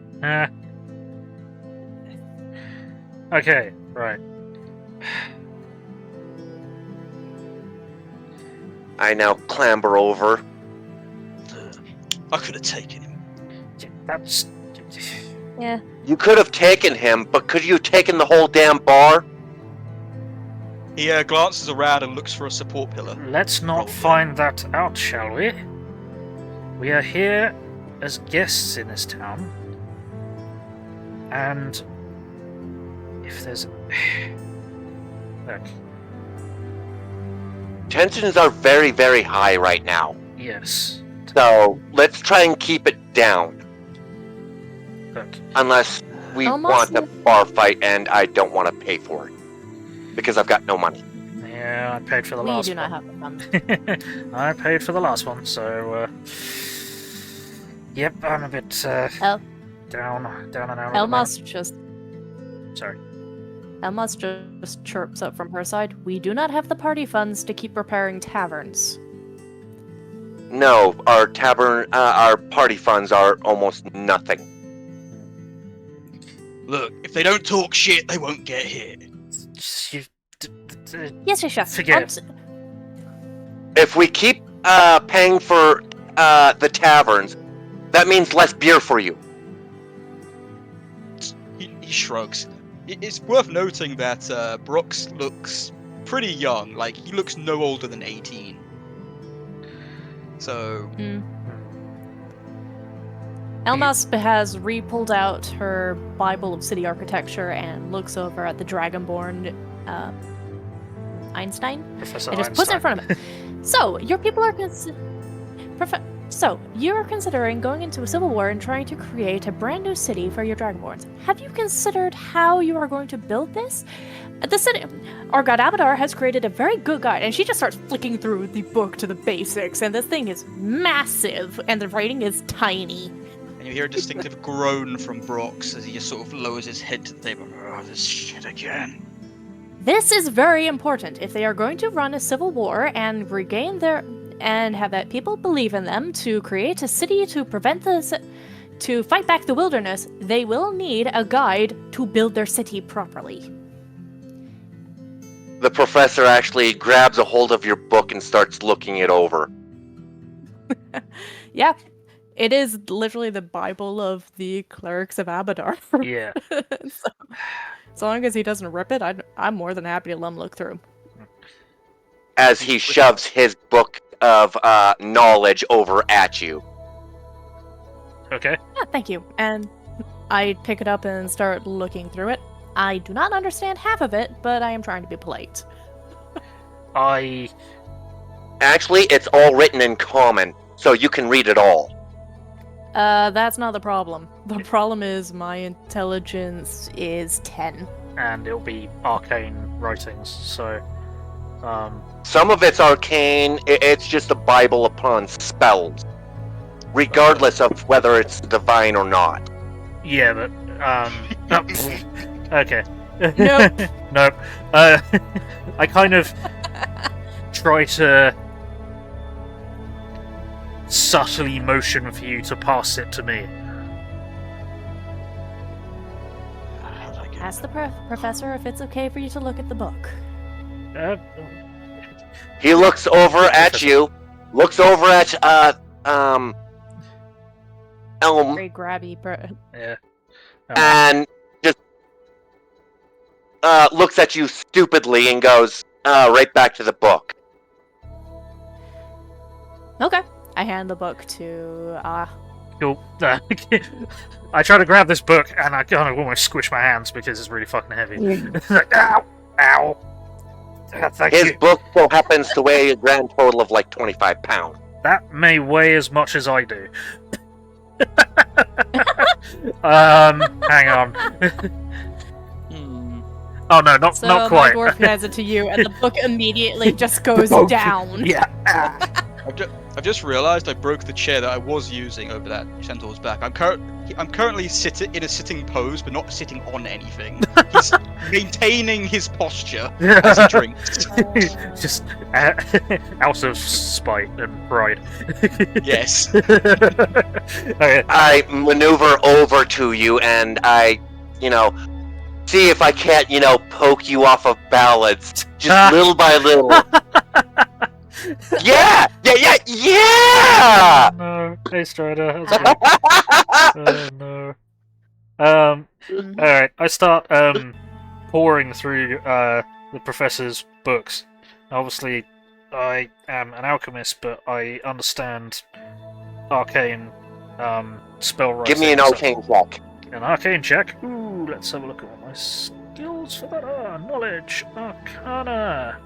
Okay, right. I now clamber over. I could have taken him. That's... Yeah. You could have taken him, but could you have taken the whole damn bar? He glances around and looks for a support pillar. Let's not Probably. find that out, shall we? We are here as guests in this town. And... if there's... Look, Tensions are very, very high right now. yes. So, let's try and keep it down. Look, Unless we Almost want a bar fight and I don't want to pay for it. Because I've got no money. yeah, I paid for the We last do not one. have the funds. I paid for the last one, so, yep, I'm a bit, down and out. Elmas just Sorry. Elmas just chirps up from her side. We do not have the party funds to keep repairing taverns. No, our our party funds are almost nothing. Look, if they don't talk shit, they won't get here. You, Yes, Chef. Forget. If we keep paying for the taverns, that means less beer for you. He shrugs. It's worth noting that Brox looks pretty young. Like, he looks no older than 18. So... Elmas has re-pulled out her Bible of City Architecture and looks over at the Dragonborn Einstein. Professor And just puts it in front of him. So, your people are So, you are considering going into a civil war and trying to create a brand new city for your Dragonborns. Have you considered how you are going to build this? The city, our god Abadar has created a very good guide, and she just starts flicking through the book to the basics, and this thing is massive, and the writing is tiny. And you hear a distinctive groan from Brox as he just sort of lowers his head to the table. Oh, this shit again. This is very important. If they are going to run a civil war and regain their... and have that people believe in them to create a city to prevent to fight back the wilderness, they will need a guide to build their city properly. The professor actually grabs a hold of your book and starts looking it over. Yeah, it is literally the Bible of the clerics of Abadar. Yeah. So, as long as he doesn't rip it, I'm more than happy to let him look through. As he shoves his book of knowledge over at you. Okay. Yeah, thank you. And I pick it up and start looking through it. I do not understand half of it, but I am trying to be polite. Actually, it's all written in common, so you can read it all. That's not the problem. The problem is my intelligence is 10. And it'll be arcane writings, so... Some of it's arcane, it's just a Bible upon spells. Regardless of whether it's divine or not. Yeah, but, okay. Nope. Nope. I kind of try to subtly motion for you to pass it to me. Ask the professor if it's okay for you to look at the book. He looks over at you, looks over at, Elm, Very grabby, Yeah. and just, looks at you stupidly and goes, right back to the book. Okay. I hand the book to, Cool. I try to grab this book and I kind of almost squish my hands because it's really fucking heavy. Like, ow! Ow! Thank His you. book so happens to weigh a grand total of like 25 pounds. That may weigh as much as I do. Hang on. Oh no, not so not quite. my dwarf hands it to you, and the book immediately just goes book. down. Yeah. I've just realised I broke the chair that I was using over that centaur's back. I'm currently sitting in a sitting pose, but not sitting on anything. He's maintaining his posture as he drinks. Just out of spite and pride. Yes. Okay. I maneuver over to you and I, see if I can't, poke you off of balance. Just little by little. Yeah! No, HasteDragon. Oh no. Alright, I start pouring through the professor's books. Obviously, I am an alchemist, but I understand arcane spell writing. Give me an arcane check. An arcane check? Ooh, let's have a look at what my skills for that are. Knowledge, Arcana.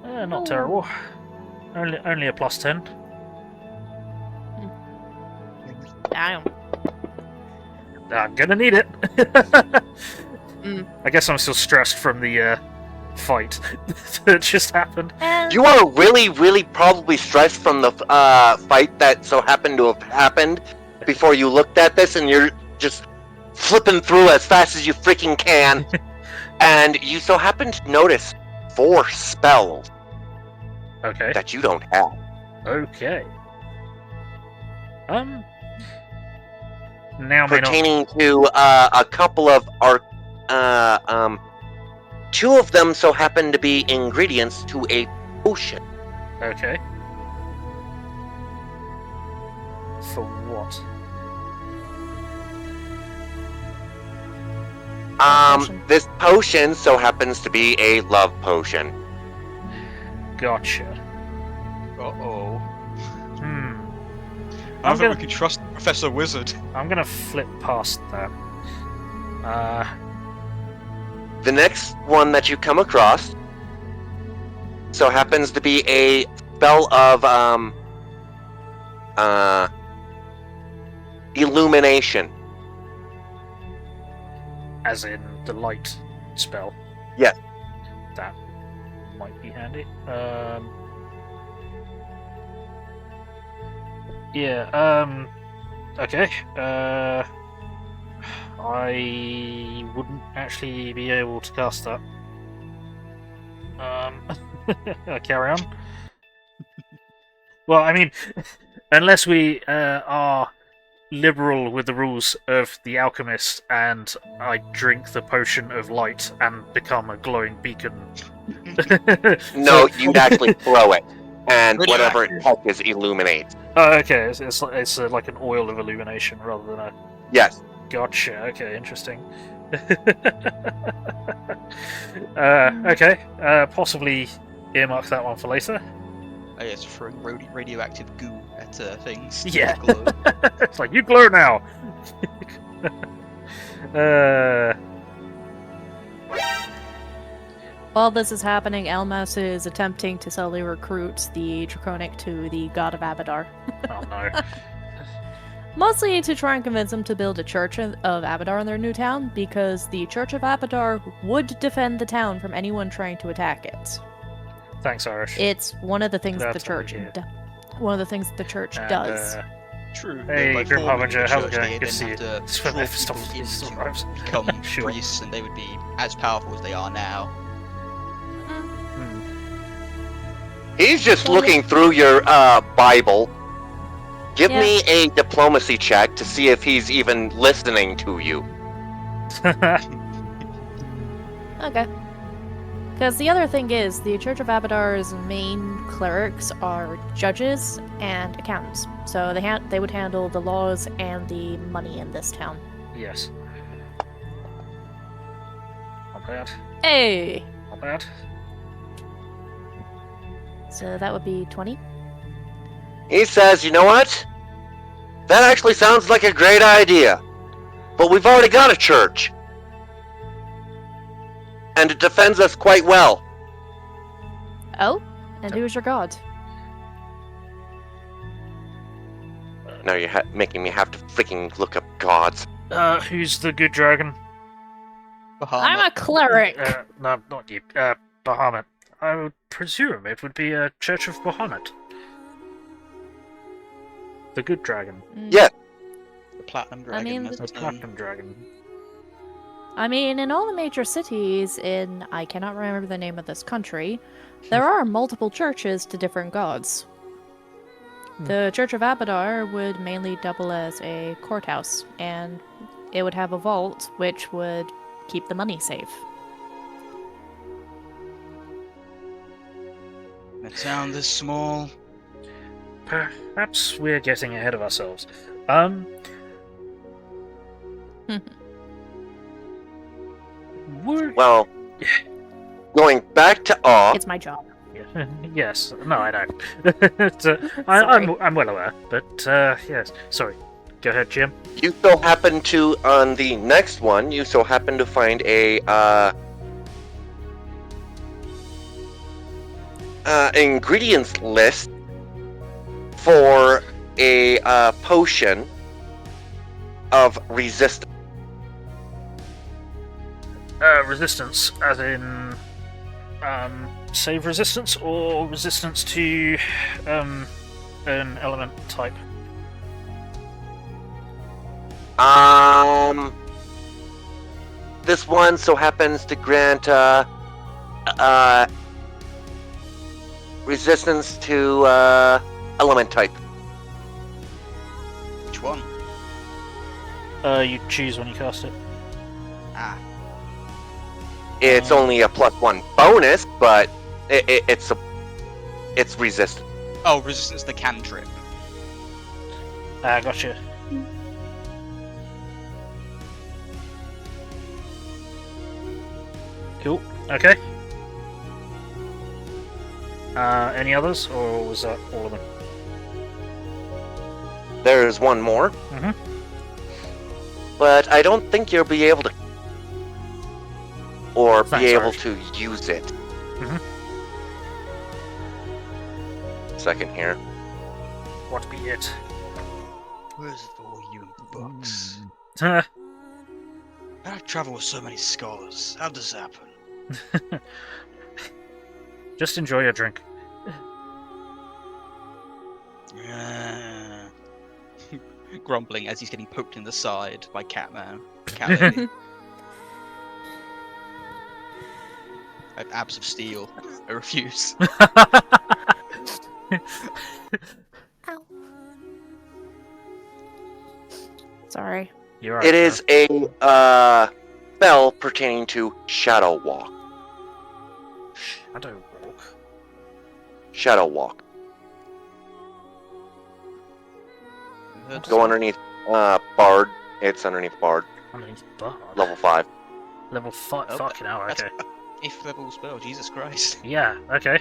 Not terrible. Only a +10. Damn. I'm gonna need it. I guess I'm still stressed from the fight that just happened. You are really, really probably stressed from the fight that so happened to have happened before you looked at this, and you're just flipping through as fast as you freaking can. And you so happen to notice 4 spells Okay. that you don't have. Okay. Now may not. Pertaining to a couple of two of them so happen to be ingredients to a potion. Okay. For what? This potion so happens to be a love potion. Gotcha. Uh-oh. I I'm don't think gonna- we can trust Professor Wizard. I'm gonna flip past that. The next one that you come across so happens to be a spell of illumination. As in the light spell. Yes. That might be handy. Yeah, okay. I wouldn't actually be able to cast that. Carry on. Well, I mean, unless we are liberal with the rules of the alchemist and I drink the potion of light and become a glowing beacon. No, you'd actually throw it, and Really? whatever it touches illuminates. Oh, okay, it's like an oil of illumination rather than a... Yes. Gotcha, okay, interesting. Okay, possibly earmark that one for later. Oh yes, throwing radioactive goo at things. Yeah. Glow. It's like, you glow now! While this is happening, Elmas is attempting to slowly recruit the Draconic to the God of Abadar. Oh no. Mostly to try and convince them to build a Church of Abadar in their new town, because the Church of Abadar would defend the town from anyone trying to attack it. Thanks, Irish. It's one of the things the That's church what we do. one of the things the church And, does. True. Hey, by Grim forming Harbinger, the how's it church, going? they Good to then see have you. to It's draw when people stuff in still to arrives. become Sure. priests, and they would be as powerful as they are now. He's just looking through your Bible. Give Yeah. me a diplomacy check to see if he's even listening to you. Okay. Because the other thing is, the Church of Abadar's main clerics are judges and accountants. So they would handle the laws and the money in this town. Yes. Not bad. Hey! Not bad. So that would be 20. He says, you know what? That actually sounds like a great idea. But we've already got a church. And it defends us quite well. Oh? And who's your god? Now you're making me have to freaking look up gods. Who's the good dragon? I'm a cleric! No, not you. Bahamut. I would presume it would be a Church of Bahamut. The good dragon. Yeah. The Platinum Dragon. mean, that's The its name. platinum dragon. I mean, in all the major cities in, I cannot remember the name of this country, there are multiple churches to different gods. The Church of Abadar would mainly double as a courthouse, and it would have a vault which would keep the money safe. A town this small. Perhaps we're getting ahead of ourselves. Well, going back to Awe, It's my job. Yes. No, I don't. Sorry. I'm well aware. But yes. Sorry. Go ahead, Jim. you so happen to, on the next one, you so happen to find a ingredients list for a potion of resistance. Resistance, as in save resistance, or resistance to an element type. This one so happens to grant resistance to element type. Which one? You choose when you cast it. Ah. It's only a +1 bonus, but it's resistant. Oh, resistance to the cantrip. Gotcha. Cool. Okay. Any others, or was that all of them? There's one more, but I don't think you'll be able to, or be Thanks, able Arch. to use it. Mhm. Second here. What be it? Where's the volume books? Uh, I travel with so many scholars. How does this happen? Just enjoy your drink. Grumbling as he's getting poked in the side by Catman. Cat Lady. I have abs of steel. I refuse. Ow. Sorry. You're right. It is a spell pertaining to Shadow Walk. Shadow walk. Shadow Walk. Go underneath Bard. It's underneath Bard. Underneath Bard. Level 5. Level 5. Oh, Fucking hell. that's- Okay. If level spell, Jesus Christ. Yeah. Okay.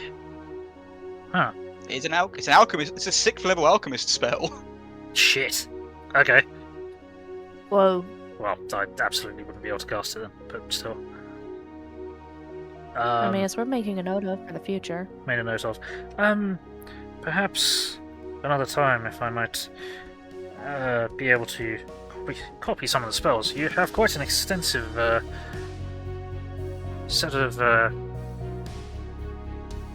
Huh. It's an alchemist. It's a 6th level alchemist spell. Shit. Okay. Whoa. Well, I absolutely wouldn't be able to cast it then, but still. I mean, it's worth making a note of for the future. Made a note of. Perhaps another time, if I might be able to copy some of the spells. You have quite an extensive set of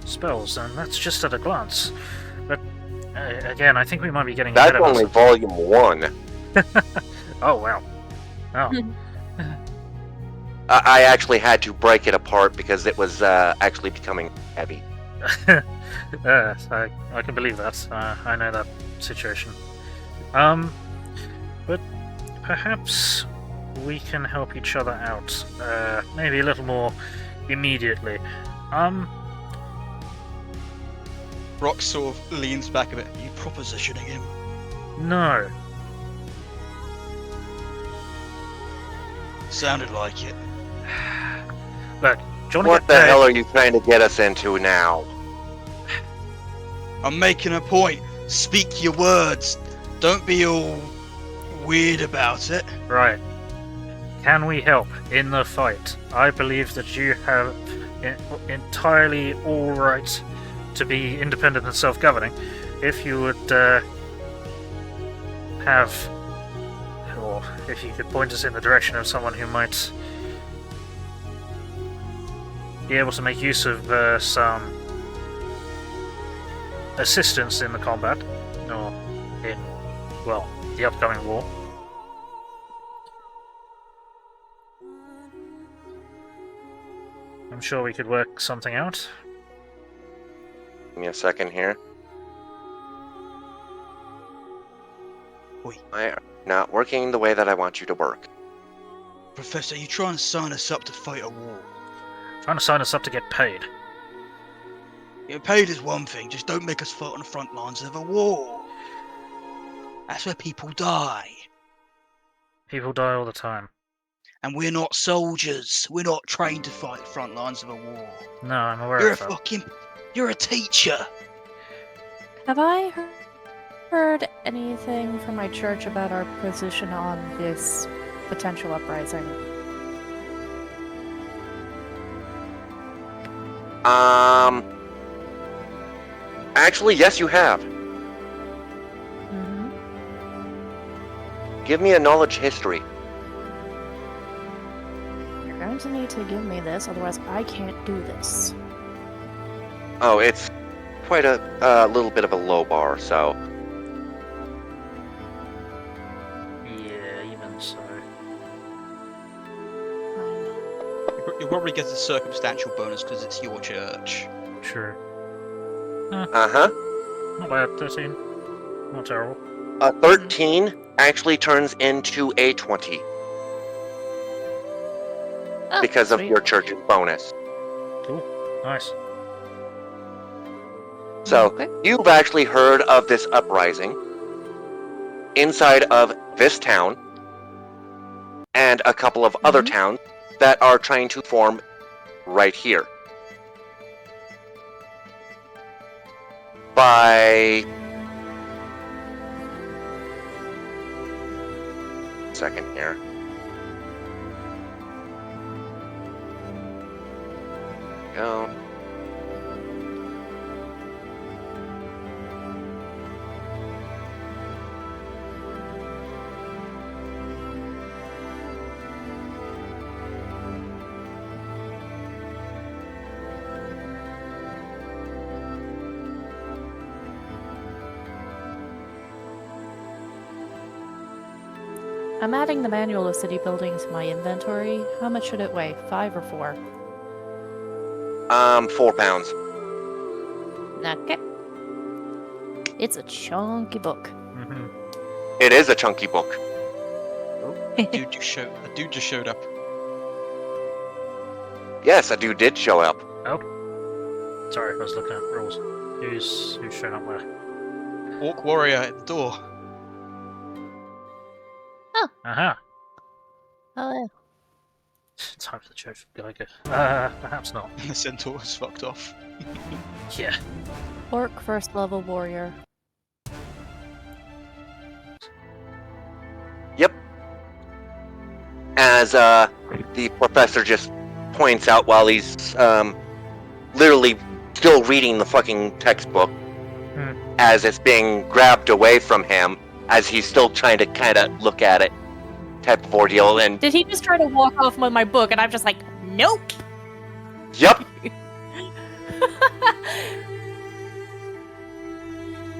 spells, and that's just at a glance. But again, I think we might be getting ahead That's of only ourselves. volume 1. Oh wow. Oh. I actually had to break it apart because it was actually becoming heavy. Yes, I can believe that. I know that situation. But perhaps we can help each other out. Maybe a little more immediately. Rock sort of leans back a bit. Are you propositioning him? No. Sounded like it. Look, do you want to What get the paid? hell are you trying to get us into now? I'm making a point. Speak your words. Don't be all weird about it. Right. Can we help in the fight? I believe that you have entirely all right to be independent and self-governing. If you would have, or if you could point us in the direction of someone who might be able to make use of some assistance in the combat, or in, well, the upcoming war. I'm sure we could work something out. Give me a second here. Oi. I are not working the way that I want you to work. Professor, you trying to sign us up to fight a war? Trying to sign us up to get paid. Getting paid is one thing, just don't make us fight on the front lines of a war. That's where people die. People die all the time. And we're not soldiers. We're not trained to fight the front lines of a war. No, I'm aware You're a of that. You're a teacher. Have I heard anything from my church about our position on this potential uprising? Actually, yes, you have. Mm-hmm. Give me a knowledge history. You're going to need to give me this, otherwise I can't do this. Oh, it's quite a little bit of a low bar, so. Yeah, even so. You'll probably get a circumstantial bonus because it's your church. True. Uh-huh. Not bad, 13. Not terrible. 13 actually turns into a 20 Oh, because of sweet. your church's bonus. Cool. Nice. So, Okay. you've actually heard of this uprising inside of this town and a couple of other towns that are trying to form right here. By... second here. Go. I'm adding the manual of city buildings to my inventory. How much should it weigh? 5 or 4? 4 pounds. Okay. It's a chunky book. Mm-hmm. It is a chunky book. A dude just showed up. Yes, a dude did show up. Oh. Sorry, I was looking at rules. Who's showing up where? Orc warrior at the door. Aha. Oh, yeah. Time for the church Geiger. Perhaps not. The centaur is fucked off. Yeah. Orc first level warrior. Yep. As the professor just points out while he's literally still reading the fucking textbook as it's being grabbed away from him as he's still trying to kind of look at it type of ordeal. And Did he just try to walk off with my book and I'm just like, nope! yep.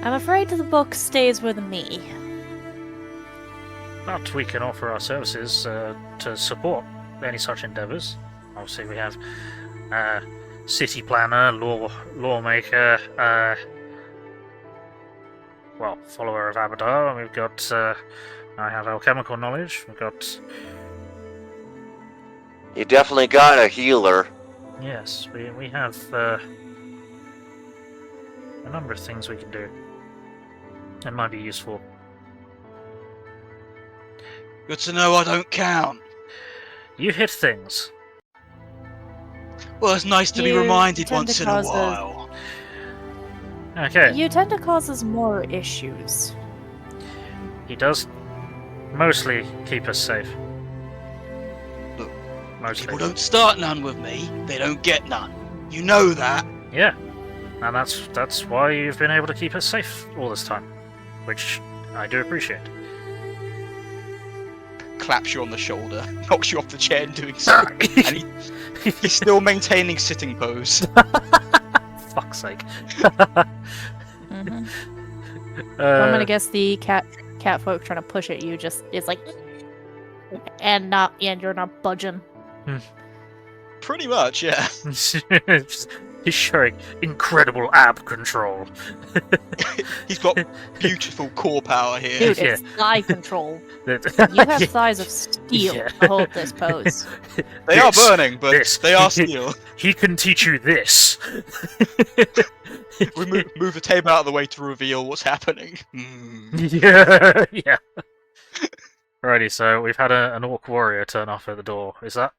I'm afraid the book stays with me. But we can offer our services to support any such endeavours. Obviously, we have city planner, lawmaker, well, follower of Abadar, and we've got. I have alchemical knowledge. We've got. You definitely got a healer. Yes, we have a number of things we can do. That might be useful. Good to know I don't count. You hit things. Well, it's nice to be You reminded tend once to in a cause a- while. Okay. You tend to cause us more issues. He does mostly keep us safe. Look, Mostly. People don't start none with me, they don't get none. You know that. Yeah. And that's why you've been able to keep us safe all this time. Which I do appreciate. claps you on the shoulder, knocks you off the chair in doing so, and he's still maintaining sitting pose. Fuck's sake. Mm-hmm. I'm gonna guess the cat folk trying to push at you just is like, and you're not budging. Pretty much, yeah. He's showing incredible ab control. He's got beautiful core power here. Dude, Yeah. it's thigh control. That- You have Yeah. thighs of steel Yeah. to hold this pose. They are This- burning, but this. they are steel. He can teach you this. We move the table out of the way to reveal what's happening. Yeah, yeah. Alrighty, so we've had an orc warrior turn up at the door. Is that?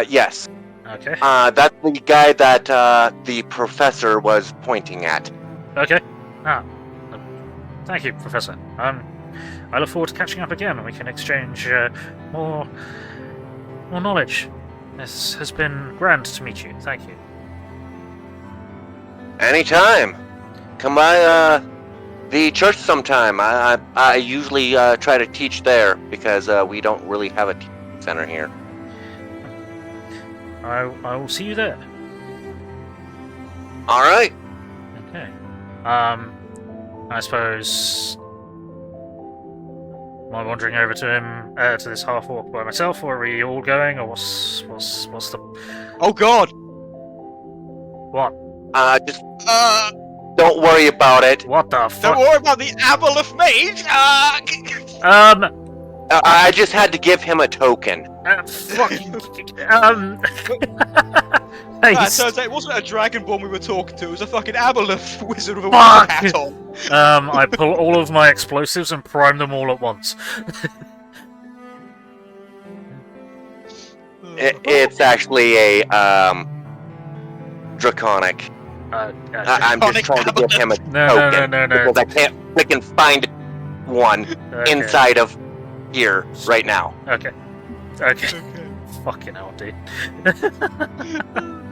Yes. Okay. That's the guy that the professor was pointing at. Okay. Thank you, Professor. I look forward to catching up again, and we can exchange more knowledge. This has been grand to meet you. Thank you. Anytime. Come by the church sometime. I usually try to teach there because we don't really have a teaching center here. I will see you there. All right. Okay. I suppose. Am I wandering over to him to this half orc by myself, or are we all going, or what's the Oh god! what? Just don't worry about it. What the Don't fuck? worry about the Aboleth mage! I just had to give him a token. Fucking Hey, Turns out it wasn't a Dragonborn we were talking to, it was a fucking Aboleth wizard with a Fuck! hat on. I pull all of my explosives and prime them all at once. It's actually a draconic. I'm just Draconic trying to give him a No, token no. because I can't freaking find one Okay. inside of here right now. Okay. Okay. Fucking hell, dude.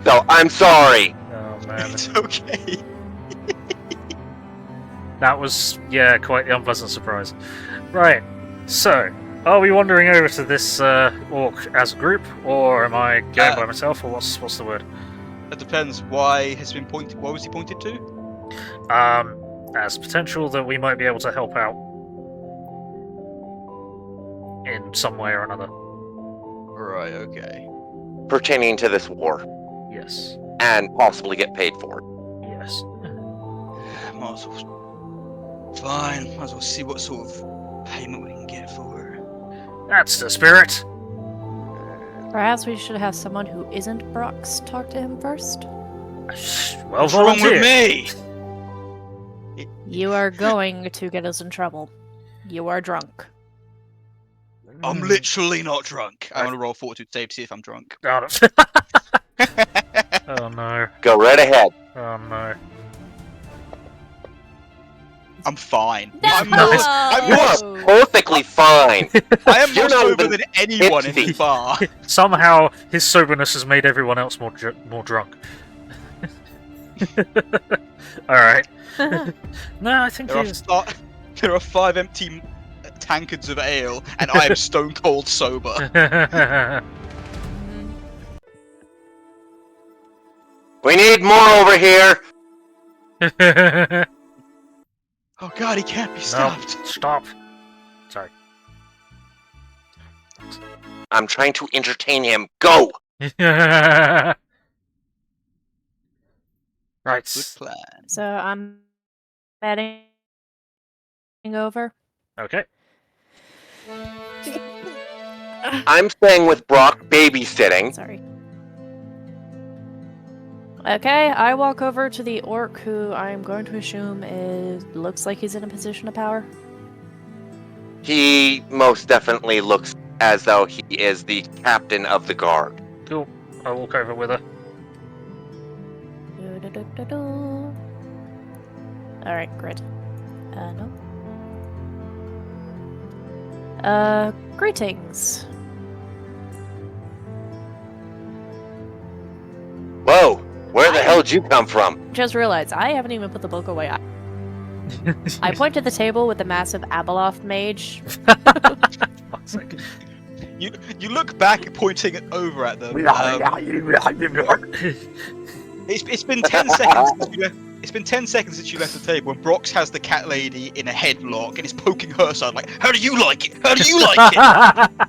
So I'm sorry. Oh man. It's okay. That was, yeah, quite the unpleasant surprise. Right, so, are we wandering over to this orc as a group, or am I going by myself, or what's the word? That depends. Why was he pointed to? As potential that we might be able to help out in some way or another. Right, okay. Pertaining to this war Yes. and possibly get paid for it. Yes. Might as well. Fine, might as well see what sort of payment we can get for her. That's the spirit! Perhaps we should have someone who isn't Brox talk to him first. Well, What's wrong with volunteer. me? You are going to get us in trouble. You are drunk. I'm literally not drunk. I'm gonna roll fortitude save to see if I'm drunk. Oh, oh no. Go right ahead. Oh no. I'm fine. No! I'm You more, are perfectly fine. I am more You're not sober even than anyone in tipsy. this bar. Somehow his soberness has made everyone else more drunk. Alright. No, I think There he's... are 5 empty tankards of ale, and I am stone cold sober. We need more over here. Oh god, he can't be No, stopped. stop. Sorry. I'm trying to entertain him. Go. Right. Good plan. So I'm heading over. Okay. I'm staying with Brock babysitting. Sorry. Okay, I walk over to the orc who I'm going to assume looks like he's in a position of power. He most definitely looks as though he is the captain of the guard. Cool. I'll walk over with her. Alright, great. No. Greetings. Whoa, where the hell did you come from? Just realized I haven't even put the book away. I point to the table with the massive Abeloth mage. Fuck's sake. You look back, pointing it over at them. It's been 10 seconds since you left. It's been 10 seconds since you left the table, and Brox has the cat lady in a headlock and is poking her side like, "How do you like it? How do you like it?"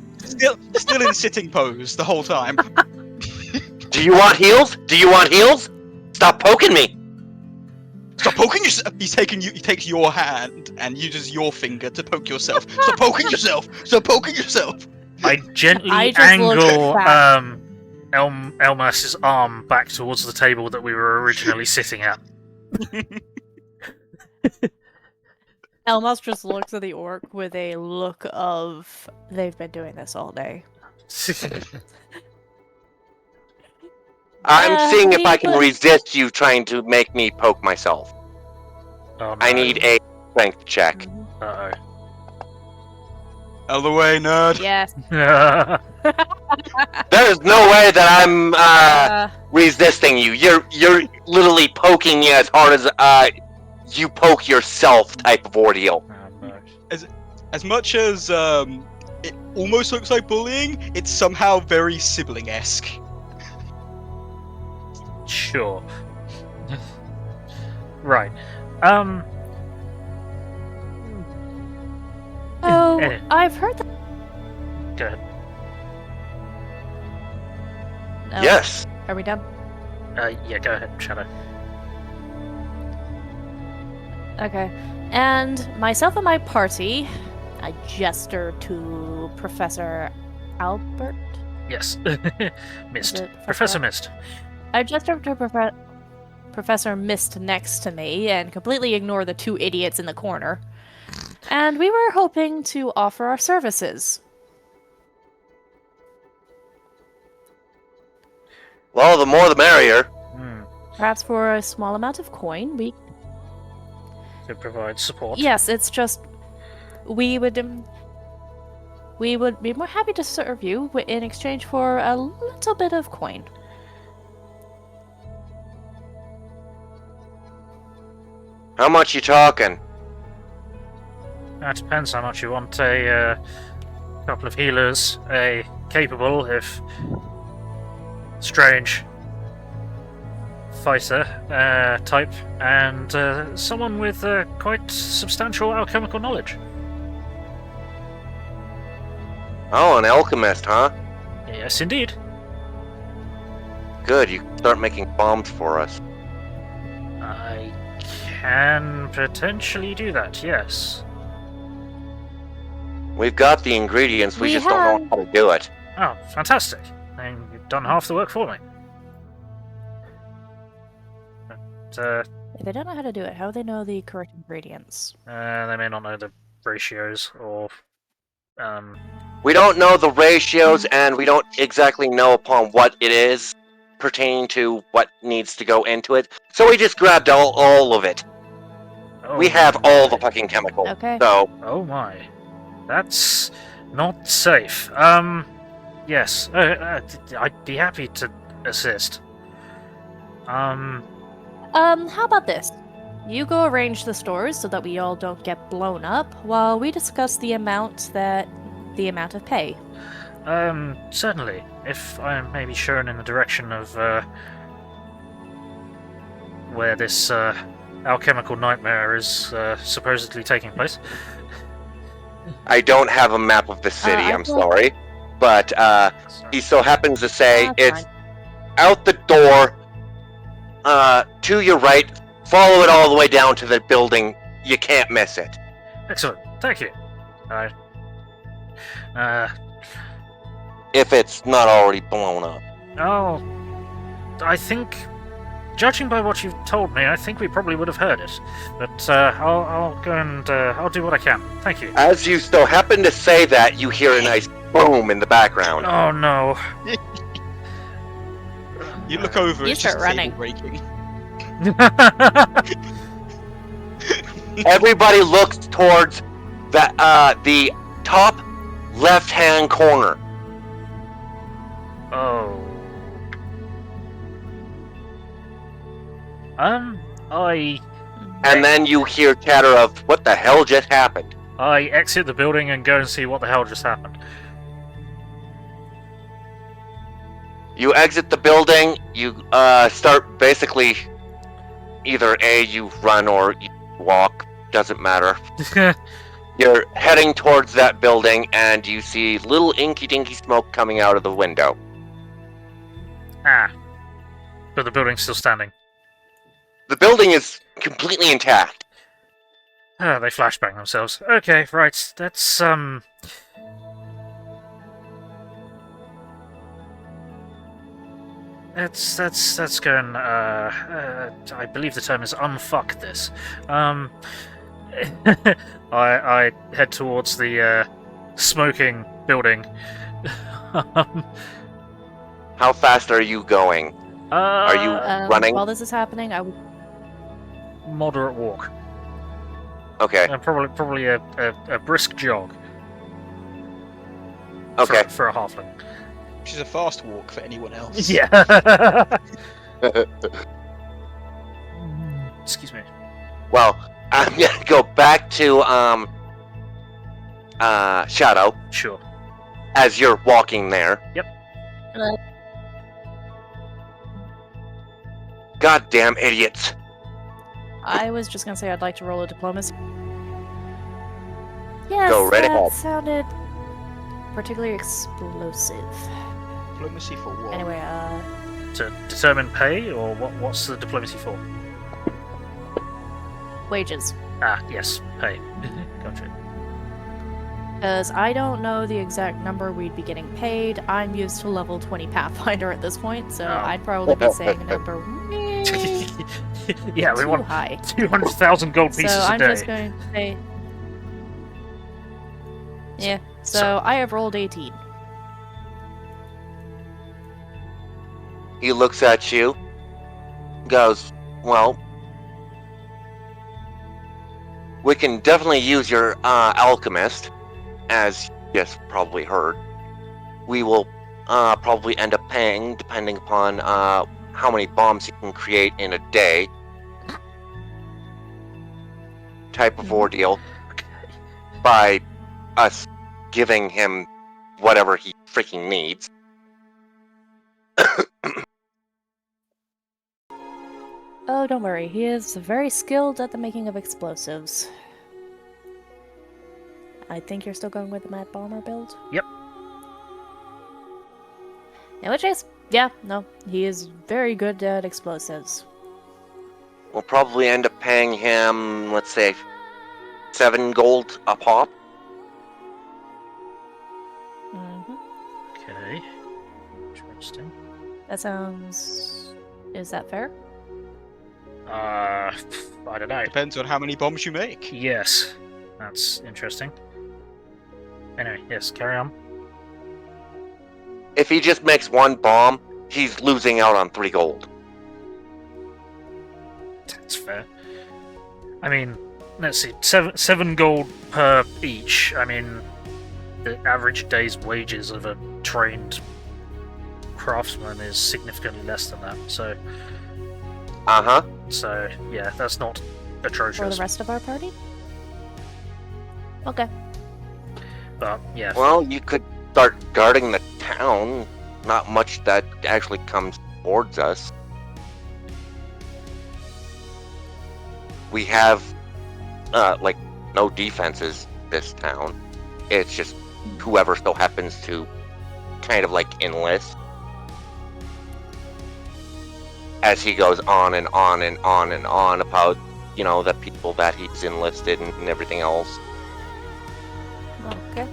Still in sitting pose the whole time. Do you want heals? Do you want heals? Stop poking me! Stop poking yourself. He takes your hand and uses your finger to poke yourself. Stop poking yourself. Stop poking yourself. I gently I just looked angle back. Elmas's arm back towards the table that we were originally sitting at. Elmas just looks at the orc with a look of, they've been doing this all day. I'm seeing if I can Cleveland. resist you trying to make me poke myself. Oh, no. I need a strength check. Uh Out of the way, nerd. Yes. oh. There is no way that I'm resisting you. You're literally poking me as hard as you poke yourself type of ordeal. As much as it almost looks like bullying, it's somehow very sibling-esque. Sure. Right. Oh, Eh. I've heard that. Go ahead. No. Yes. Are we done? Yeah, go ahead, Shadow. Okay. And myself and my party, I gesture to Professor Albert. Yes. Mist. Is it Professor Mist. I gesture to Professor Mist next to me and completely ignore the two idiots in the corner. And we were hoping to offer our services. Well, the more the merrier. Hmm. Perhaps for a small amount of coin, we... Could provide support. Yes, it's just... We would be more happy to serve you in exchange for a little bit of coin. How much you talking? That depends how much you want. A couple of healers, a capable, if strange, fighter type, and someone with quite substantial alchemical knowledge. Oh, an alchemist, huh? Yes, indeed. Good, you can start making bombs for us. I can potentially do that, yes. We've got the ingredients, we just don't know how to do it. Oh, fantastic. Then you've done half the work for me. But, If they don't know how to do it, how do they know the correct ingredients? they may not know the ratios or... We don't know the ratios, and we don't exactly know upon what it is pertaining to what needs to go into it. So we just grabbed all of it. oh We have my. all the fucking chemicals. Okay. So, Oh my. That's not safe. Yes. I'd be happy to assist. How about this? You go arrange the stores so that we all don't get blown up, while we discuss the amount of pay. Certainly. If I may be shown in the direction of, where this, alchemical nightmare is, supposedly taking place. I don't have a map of the city, I I'm thought- sorry. But, he so happens to say That's it's fine. out the door, to your right, follow it all the way down to the building. You can't miss it. Excellent. Thank you. If it's not already blown up. Oh, I think, judging by what you've told me, I think we probably would have heard it. But I'll go and I'll do what I can. Thank you. As you so happen to say that, you hear a nice boom in the background. Oh no. You look over, You it's just start table running. breaking. Everybody looks towards the top left-hand corner. Oh. And then you hear chatter of, what the hell just happened? I exit the building and go and see what the hell just happened. You exit the building, you start basically, either A, you run or you walk, doesn't matter. You're heading towards that building and you see little inky-dinky smoke coming out of the window. Ah. But the building's still standing. The building is completely intact. Ah, they flashbang themselves. Okay, right, that's, Let's go and, I believe the term is unfuck this. I head towards the, smoking building. How fast are you going? Are you running? While this is happening, I would... Moderate walk. Okay. Probably a brisk jog. Okay. For a halfling. Which is a fast walk for anyone else. Yeah. Excuse me. Well, I'm gonna go back to Shadow Sure. as you're walking there. Yep. Goddamn idiots. I was just gonna say I'd like to roll a diplomacy. Yes, Go right that ahead. sounded particularly explosive. Diplomacy for what? Anyway, To determine pay, or what's the diplomacy for? wages. Ah, yes, pay. Gotcha. Because I don't know the exact number we'd be getting paid. I'm used to level 20 Pathfinder at this point, so Oh. I'd probably be saying a number way Yeah, we too want high. 200,000 gold pieces So a I'm day. just going to say... Yeah, so I have rolled 18. He looks at you, goes, well, we can definitely use your alchemist, as you just probably heard. We will probably end up paying, depending upon how many bombs you can create in a day, type of ordeal, by us giving him whatever he freaking needs. Oh, don't worry. He is very skilled at the making of explosives. I think you're still going with the Mad Bomber build? Yep. In which case, yeah, no, he is very good at explosives. We'll probably end up paying him, let's say, 7 gold a pop. Okay. Interesting. That sounds... Is that fair? I don't know. Depends on how many bombs you make. Yes. That's interesting. Anyway, yes, carry on. If he just makes 1 bomb, he's losing out on 3 gold. That's fair. I mean, let's see, 7 gold per each. I mean, the average day's wages of a trained craftsman is significantly less than that, so... Uh-huh. So, yeah, that's not atrocious. For the rest of our party? Okay. But, yeah. Well, you could start guarding the town. Not much that actually comes towards us. We have, like, no defenses this town. It's just whoever still happens to kind of, like, enlist. As he goes on and on and on and on about, you know, the people that he's enlisted and everything else. Okay.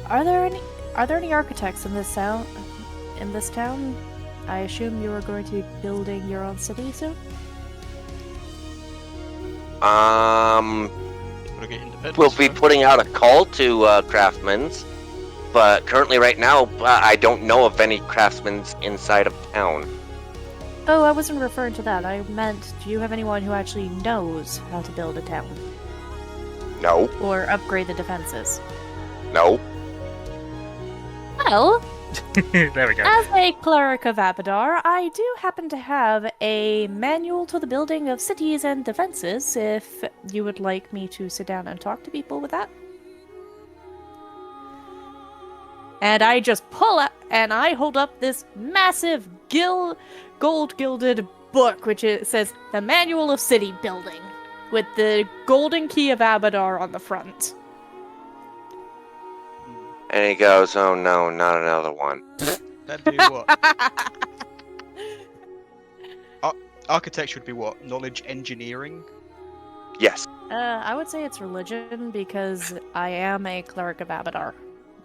Are there any architects in this town? I assume you are going to be building your own city soon? We'll be putting out a call to craftsmen's, but currently right now, I don't know of any craftsmen's inside of town. Oh, I wasn't referring to that. I meant, do you have anyone who actually knows how to build a town? No. Or upgrade the defenses? No. Well, There we go. As a cleric of Abadar, I do happen to have a manual to the building of cities and defenses, if you would like me to sit down and talk to people with that. And I just pull up, and I hold up this massive gold-gilded book, which says, The Manual of City Building, with the golden key of Abadar on the front. And he goes, "Oh no, not another one." That'd be what? Architecture would be what? Knowledge engineering? Yes. I would say it's religion, because I am a cleric of Abadar.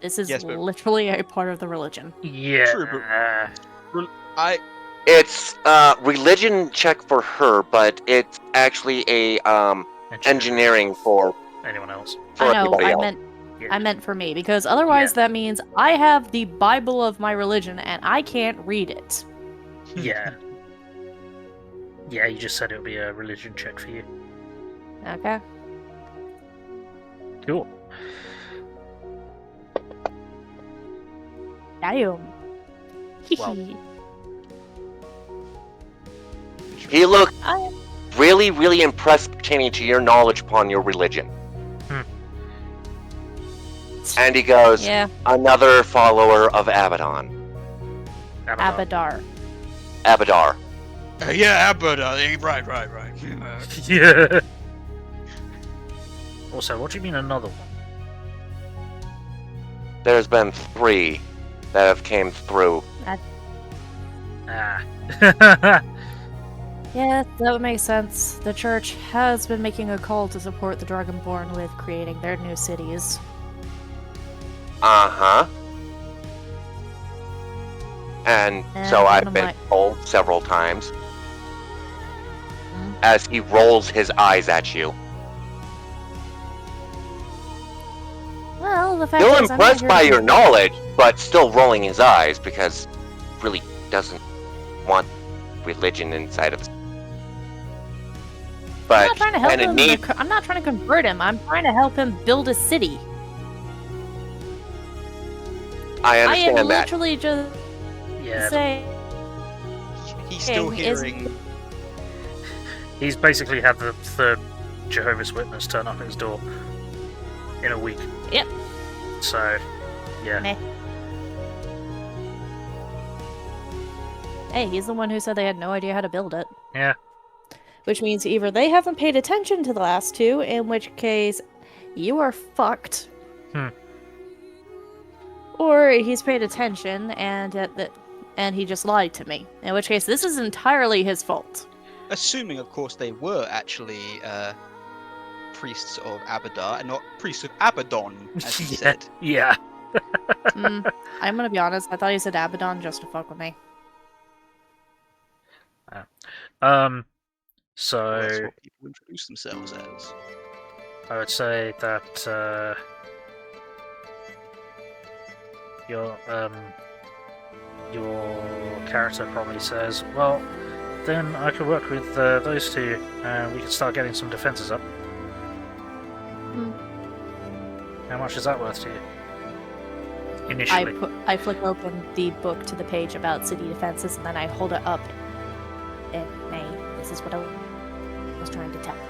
This is Yes, but- literally a part of the religion. Yeah. True, but It's religion check for her, but it's actually a engineering for anyone else. for I know, everybody else. I meant for me, because otherwise that means I have the Bible of my religion, and I can't read it. Yeah. Yeah, you just said it would be a religion check for you. Okay. Cool. Damn. Well. He looked I really, really impressed pertaining to your knowledge upon your religion. And he goes, Yeah, "Another follower of Abaddon. Abadar. Abadar." yeah, but right. Yeah. Also, what do you mean another one? There's been 3 that have came through. Ah. Yeah, that would make sense. The church has been making a call to support the Dragonborn with creating their new cities. Uh-huh. And so one I've of been my- told several times as he rolls his eyes at you. Well, the fact Still is, I'm not impressed here by to your be- knowledge, but still rolling his eyes because really doesn't want religion inside of. I'm But not trying to help kinda him. need. I'm not trying to convert him. I'm trying to help him build a city. I I am understand that. literally just Yeah. saying. He's still Is- hearing. He's basically had the third Jehovah's Witness turn up at his door in a week. Yep. So, yeah. Meh. Hey, he's the one who said they had no idea how to build it. Yeah. Which means either they haven't paid attention to the last 2, in which case you are fucked. Or he's paid attention and he just lied to me. In which case this is entirely his fault. Assuming, of course, they were actually priests of Abadar and not priests of Abaddon, as he said. Yeah. I'm gonna be honest, I thought he said Abaddon just to fuck with me. So That's what people introduce themselves as. I would say that your character probably says, "Well, then I could work with those 2, and we could start getting some defenses up." How much is that worth to you? Initially. I flick open the book to the page about city defenses, and then I hold it up. And hey, this is what I was trying to tell you.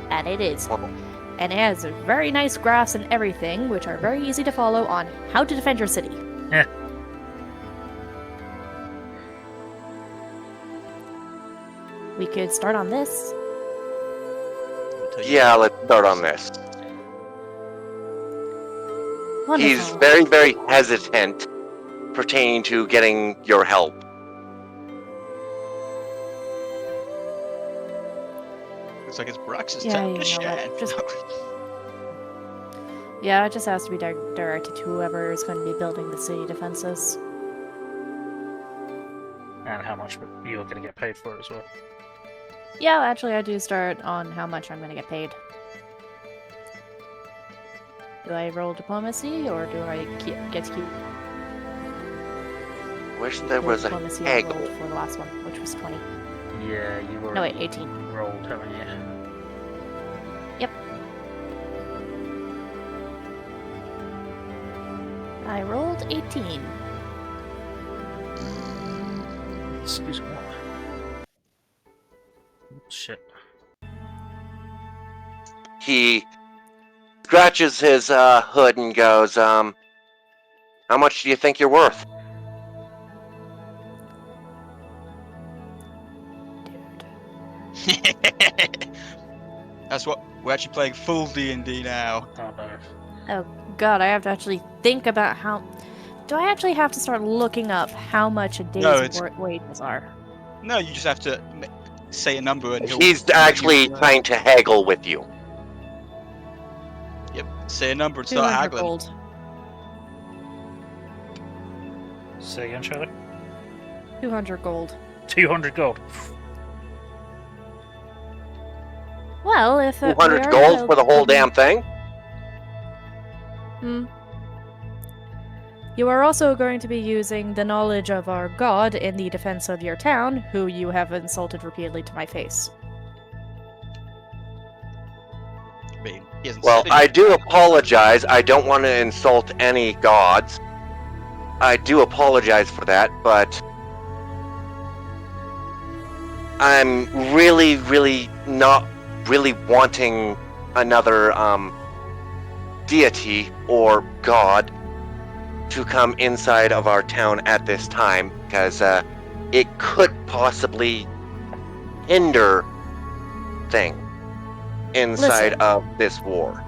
And it is. And it has very nice graphs and everything, which are very easy to follow on how to defend your city. Yeah. We could start on this. Yeah, let's start on this. Wonderful. He's very, very hesitant pertaining to getting your help. Looks like it's Brax's Yeah, turn you to know what, share. just- Yeah, it just has to be directed to whoever is going to be building the city defenses. And how much you're going to get paid for it as well. Yeah, actually, I do start on how much I'm going to get paid. Do I roll diplomacy, or do I get to keep Wish the there was a diplomacy I haggle. rolled for the last one, which was 20. Yeah, you were No, wait, 18. rolled, haven't you? Yep. I rolled 18. Excuse me. Shit. He scratches his hood and goes, how much do you think you're worth? Dude. That's what we're actually playing full D&D now. Oh no. Oh god, I have to actually think about how... Do I actually have to start looking up how much a day's it's- wages are? No, you just have to say a number and he'll... He's let actually you, trying to haggle with you. Yep, say a number and start 200 haggling. gold. Say again, Shadow. 200 gold. 200 gold. Well, if... 200 gold for the whole damn thing? Hmm. You are also going to be using the knowledge of our god in the defense of your town, who you have insulted repeatedly to my face. I mean, he hasn't Well, said I anything. do apologize. I don't want to insult any gods. I do apologize for that, but I'm really not really wanting another deity or god to come inside of our town at this time, because it could possibly hinder thing inside Listen. of this war.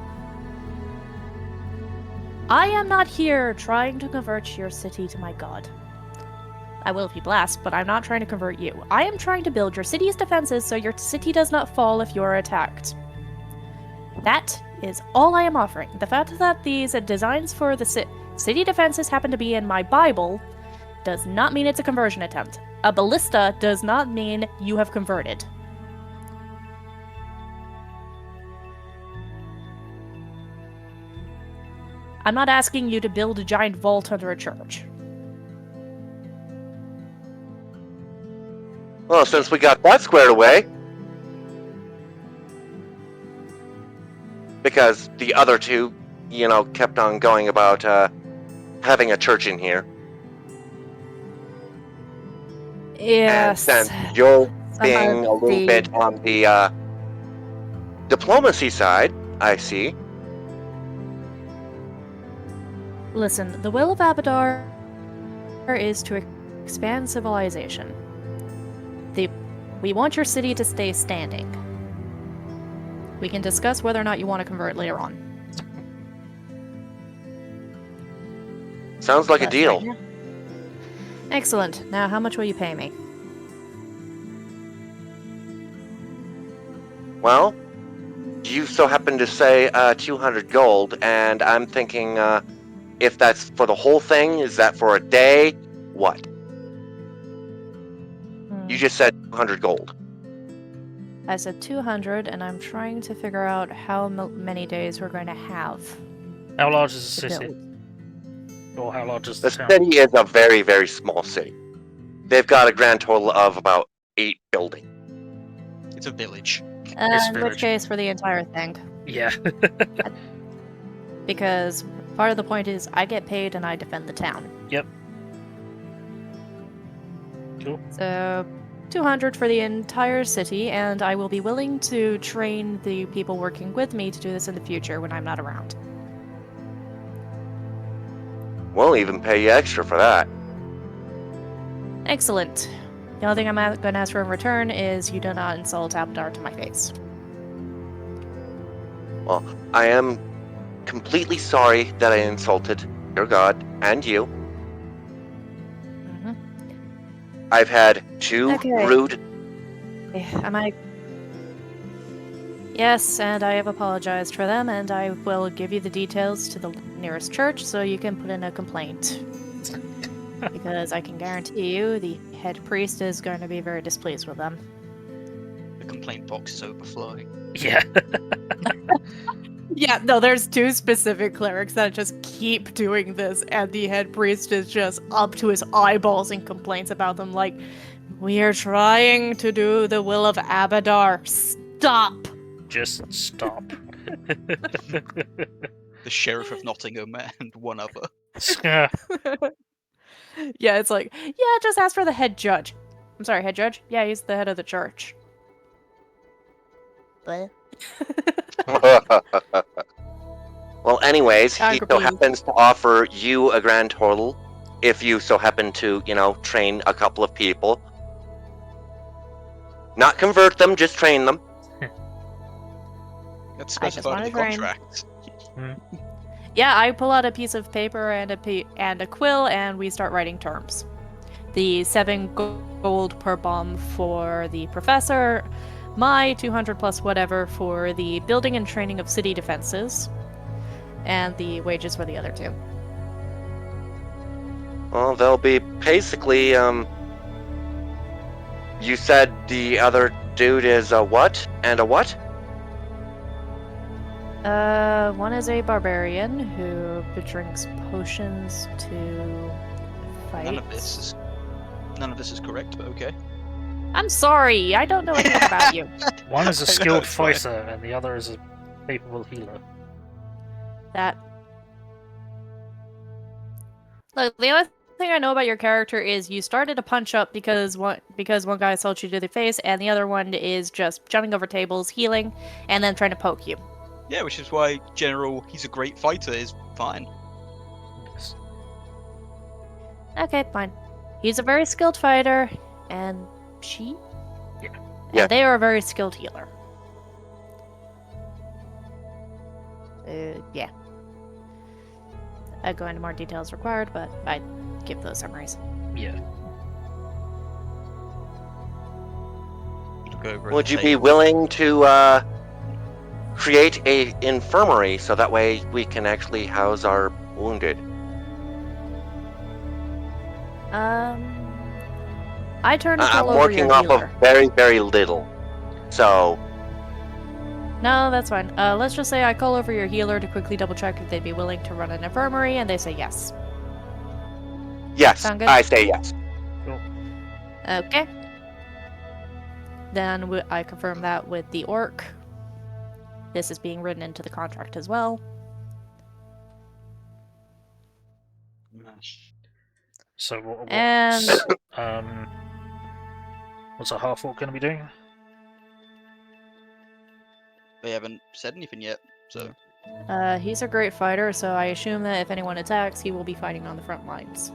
I am not here trying to convert your city to my god. I will if you blast, but I'm not trying to convert you. I am trying to build your city's defenses so your city does not fall if you are attacked. That is all I am offering. The fact that these designs for the city defenses happen to be in my Bible does not mean it's a conversion attempt. A ballista does not mean you have converted. I'm not asking you to build a giant vault under a church. Well, since we got that squared away, because the other two, kept on going about having a church in here. Yes. And since you're Some being of a little the- bit on the diplomacy side, I see. Listen, the will of Abadar is to expand civilization. We want your city to stay standing. We can discuss whether or not you want to convert later on. Sounds like a But deal. right now- Excellent. Now, how much will you pay me? Well, you so happen to say 200 gold, and I'm thinking if that's for the whole thing, is that for a day? What? You just said 200 gold. I said 200, and I'm trying to figure out how many days we're going to have. How large is the to city? build. Or how large is The the town? city is a very, very small city. They've got a grand total of about 8 buildings. It's a village. It's In which village. case, for the entire thing. Yeah. Because part of the point is I get paid and I defend the town. Yep. Cool. So, 200 for the entire city, and I will be willing to train the people working with me to do this in the future when I'm not around. We'll even pay you extra for that. Excellent. The only thing I'm going to ask for in return is you do not insult Abadar to my face. Well, I am completely sorry that I insulted your god and you. Mm-hmm. I've had two Okay. rude... Am I... Yes, and I have apologized for them, and I will give you the details to the nearest church so you can put in a complaint. Because I can guarantee you the head priest is going to be very displeased with them. The complaint box is overflowing. Yeah. Yeah, no, there's two specific clerics that just keep doing this, and the head priest is just up to his eyeballs in complaints about them, like, we are trying to do the will of Abadar. Stop! Just stop. The Sheriff of Nottingham and one other. Yeah. Yeah, it's like, yeah, just ask for the head judge. I'm sorry, head judge? Yeah, he's the head of the church. What? Well, anyways, he so Agreed. happens to offer you a grand total if you so happen to, train a couple of people. Not convert them, just train them. That's I just specified in the wanna train. contract. Yeah, I pull out a piece of paper and a quill, and we start writing terms. The 7 gold per bomb for the professor, my 200 plus whatever for the building and training of city defenses, and the wages for the other 2. Well, they'll be basically, you said the other dude is a what? And a what? One is a barbarian who drinks potions to fight. None of this is correct, but okay. I'm sorry, I don't know anything about you. One is a I know, skilled it's fine. fighter, and the other is a capable healer. That. Look, the only thing I know about your character is you started a punch up because one guy assaulted you to the face, and the other one is just jumping over tables, healing, and then trying to poke you. Yeah, which is why he's a great fighter is fine. Yes. Okay, fine. He's a very skilled fighter, and she? Yeah. And Yeah. they are a very skilled healer. Yeah. I'd go into more details required, but I'd give those summaries. Yeah. Look over at Would the you be table. willing to create a infirmary so that way we can actually house our wounded? I turn to I'm call over working your off healer. of very, very little. So, No, that's fine. Let's just say I call over your healer to quickly double check if they'd be willing to run an infirmary, and they say yes. yes, Sound good? I say yes. Okay. Then I confirm that with the orc. This is being written into the contract as well. So And what's a half orc going to be doing? They haven't said anything yet, so he's a great fighter, so I assume that if anyone attacks, he will be fighting on the front lines.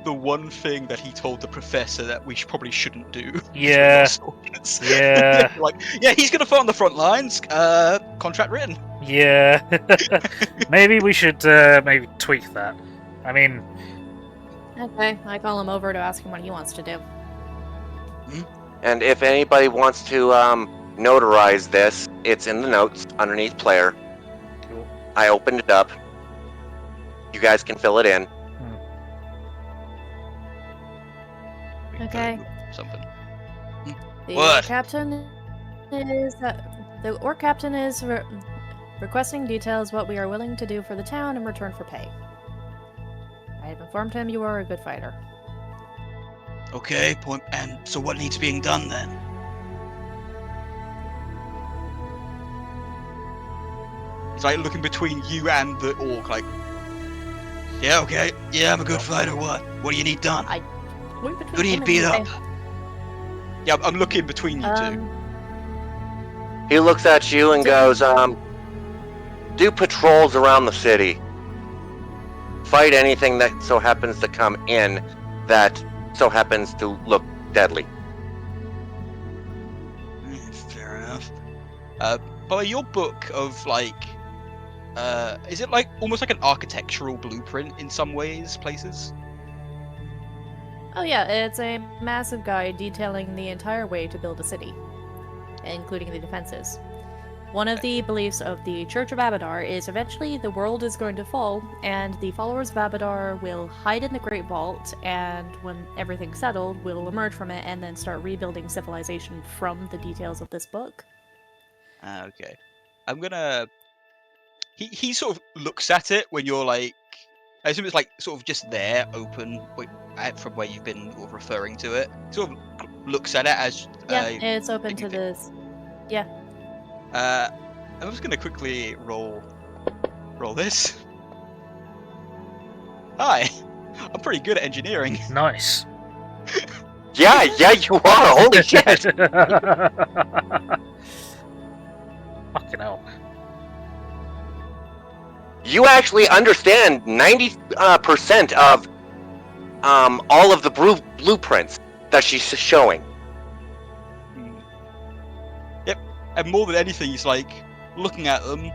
the one thing that he told the professor that we probably shouldn't do. is Yeah. we're not soldiers. Yeah. yeah, he's gonna fight on the front lines. Contract written. Yeah. Maybe we should maybe tweak that. I mean, Okay, I call him over to ask him what he wants to do. And if anybody wants to notarize this, it's in the notes underneath player. Cool. I opened it up. You guys can fill it in. We can Okay. move something. The What? captain is the orc captain is requesting details what we are willing to do for the town in return for pay. I have informed him you are a good fighter. Okay, point. And so, what needs being done then? He's like looking between you and the orc, like, yeah, okay, yeah, I'm a good fighter. What do you need done? Who do you need beat up? Yeah, I'm looking between you two. He looks at you and goes, do patrols around the city. Fight anything that so happens to come in that so happens to look deadly. Fair enough. By your book of like, is it like almost like an architectural blueprint in some places? Oh yeah, it's a massive guide detailing the entire way to build a city, including the defenses. One of the beliefs of the Church of Abadar is eventually the world is going to fall, and the followers of Abadar will hide in the Great Vault, and when everything's settled, will emerge from it and then start rebuilding civilization from the details of this book. Okay. I'm gonna... He sort of looks at it when you're like... I assume it's like sort of just there, open, from where you've been referring to it. Sort of looks at it as... Yeah, it's open to thinking- this. Yeah. I'm just gonna quickly roll Roll this. Hi. I'm pretty good at engineering. Nice. Yeah, you are. Holy shit! Fucking hell. You actually understand 90% of all of the blueprints that she's showing. Yep. And more than anything, he's like looking at them.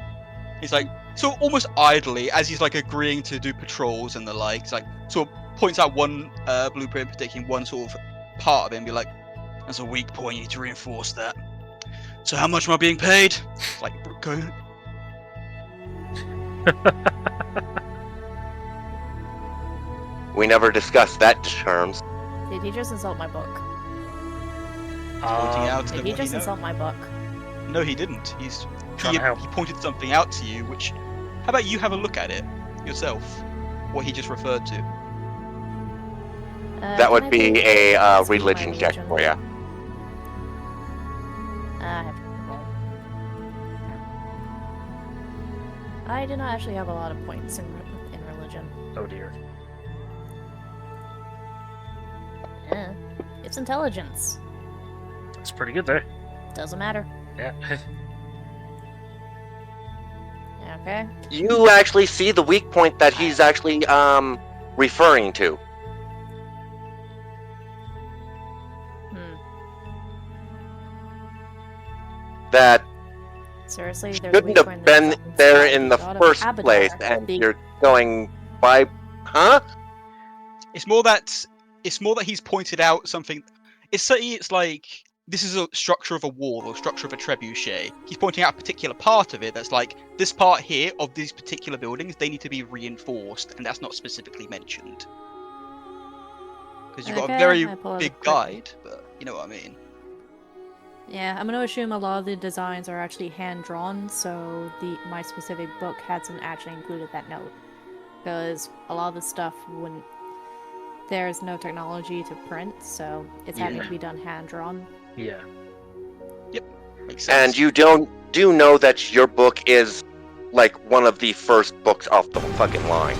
He's like, so almost idly, as he's like agreeing to do patrols and the like, he's like sort of points out one blueprint, particularly one sort of part of it, and be like, "That's a weak point. You need to reinforce that." So how much am I being paid? It's like, go. We never discussed that terms. Did he just insult my book? Pointing out Did that he what just he insult my book? No, he didn't. He's Trying to help. he pointed something out to you, which. How about you have a look at it yourself? What he just referred to. That would be a religion check for you. I have to roll. I do not actually have a lot of points in religion. Oh dear. It's intelligence. It's pretty good though. Doesn't matter. Yeah. Okay. You actually see the weak point that he's actually referring to. That Seriously, there's a shouldn't weak have point been that's there in the God of first Abadar. place, and The- you're going by, huh? It's more that he's pointed out something. It's like this is a structure of a wall or structure of a trebuchet. He's pointing out a particular part of it that's like this part here of these particular buildings. They need to be reinforced, and that's not specifically mentioned because you've got a Okay, very I pull out a big quick- guide, but you know what I mean. Yeah, I'm gonna assume a lot of the designs are actually hand-drawn, so my specific book hasn't actually included that note. Because a lot of the stuff wouldn't... There's no technology to print, so it's having to be done hand-drawn. Yeah. Makes sense. And you do know that your book is like one of the first books off the fucking line.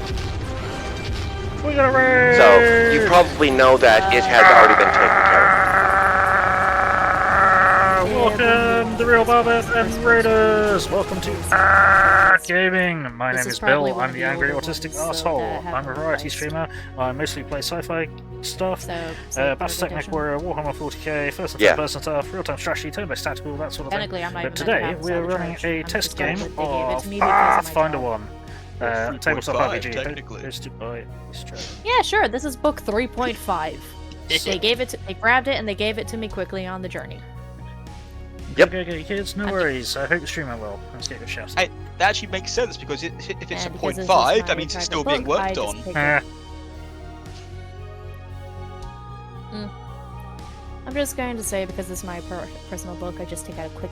We got a raid! So you probably know that it has already been taken care of. Welcome, the real Barbeth and Raiders! Welcome to Gaming! My This name is is probably Bill, one I'm of the the angry older autistic ones, so asshole. that I'm a haven't variety replaced. streamer, I mostly play sci-fi stuff. So, Battle Tech Warrior, Warhammer 40k, first and Yeah. third person stuff, real-time strategy, turn-based tactical, that sort of thing. technically, I'm not But even today, meant to we're have running cybercharge. a I'm test just game glad that they gave it of to me because of my Pathfinder job. 1. Tabletop 3.5 RPG, technically. hosted by HasteDragon. Yeah, sure, this is book 3.5. They grabbed it and they gave it to me quickly on the journey. Yep. Okay, kids, no worries. I hope the stream went well. Let's get a good shout. That actually makes sense because if it's And a because point this is 5, my that means it's private still being book, I worked just on. picked Eh, it. I'm just going to say, because this is my personal book, I just take out a quick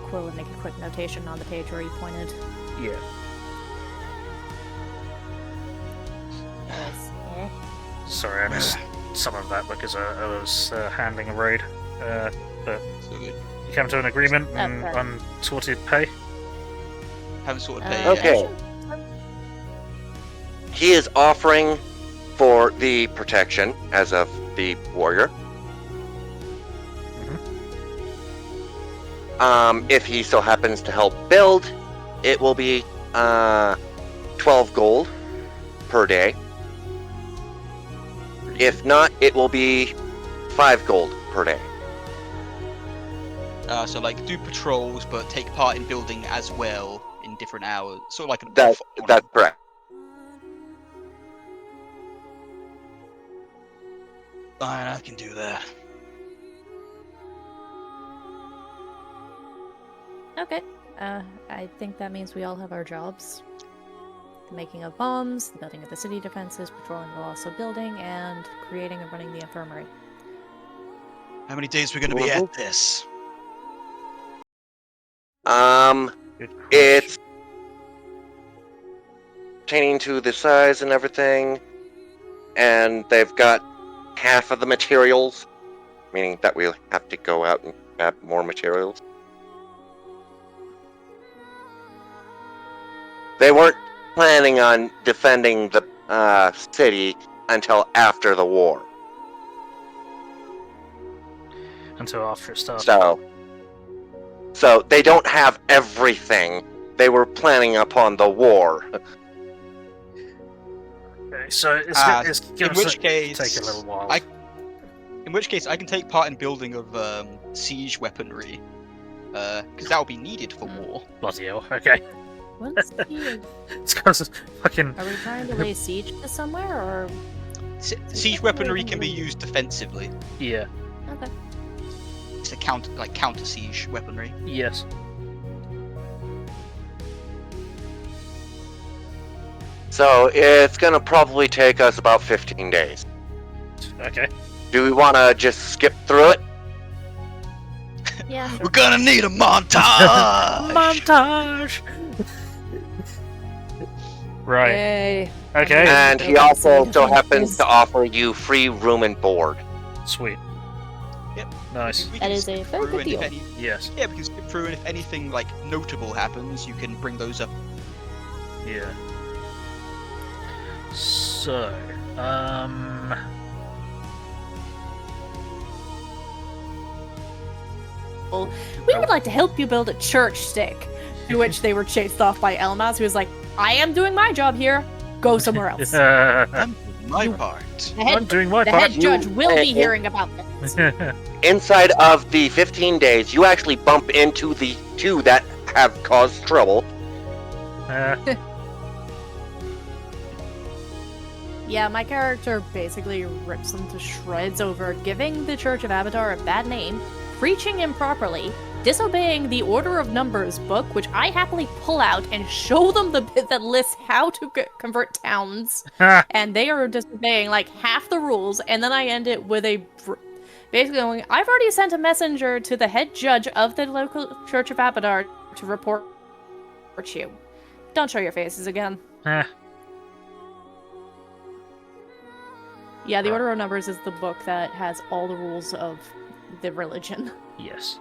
quill and make a quick notation on the page where he pointed. yeah. Yes. Sorry, I missed some of that because I was handling a raid. But So good. you came to an agreement and fair. unsorted pay. Haven't sorted Uh, pay Okay. yet. He is offering for the protection as of the warrior. If he so happens to help build, it will be 12 gold per day. If not, it will be 5 gold per day. So like do patrols, but take part in building as well in different hours. Sort of like That's correct. Fine, I can do that. Okay. I think that means we all have our jobs. The making of bombs, the building of the city defenses, patrolling while also building, and creating and running the infirmary. How many days are we going to be at this? Good It's pertaining to the size and everything, and they've got half of the materials, meaning that we'll have to go out and grab more materials. They weren't planning on defending the city until after the war. Until after it started. So they don't have everything. They were planning upon the war. Okay, so it's in which case, take a little while. In which case, I can take part in building of siege weaponry, because that will be needed for war. Bloody hell. Okay. What's the... It's because fucking. Are we trying to lay siege to somewhere, or...? Siege weaponry can be used defensively. Yeah. Okay. It's a counter siege weaponry. Yes. So it's gonna probably take us about 15 days. Okay. Do we want to just skip through it? Yeah. We're gonna need a montage. Montage. Right. Yay. Okay. And he also so happens to offer you free room and board. Sweet. Yep. Nice. That is a very good deal. Yes. Yeah, because skip through, and if anything like notable happens, you can bring those up. Yeah. So, We would like to help you build a church stick. To which they were chased off by Elmas, who was like, I am doing my job here. Go somewhere else. I'm doing my part. I'm doing my The part. head judge will be hearing about this. Inside of the 15 days, you actually bump into the two that have caused trouble. Yeah, my character basically rips them to shreds over giving the Church of Avatar a bad name, preaching improperly, disobeying the Order of Numbers book, which I happily pull out and show them the bit that lists how to convert towns, and they are disobeying like half the rules, and then I end it with a basically going, I've already sent a messenger to the head judge of the local Church of Avatar to report you. Don't show your faces again. Yeah, the Order of Numbers is the book that has all the rules of the religion. Yes.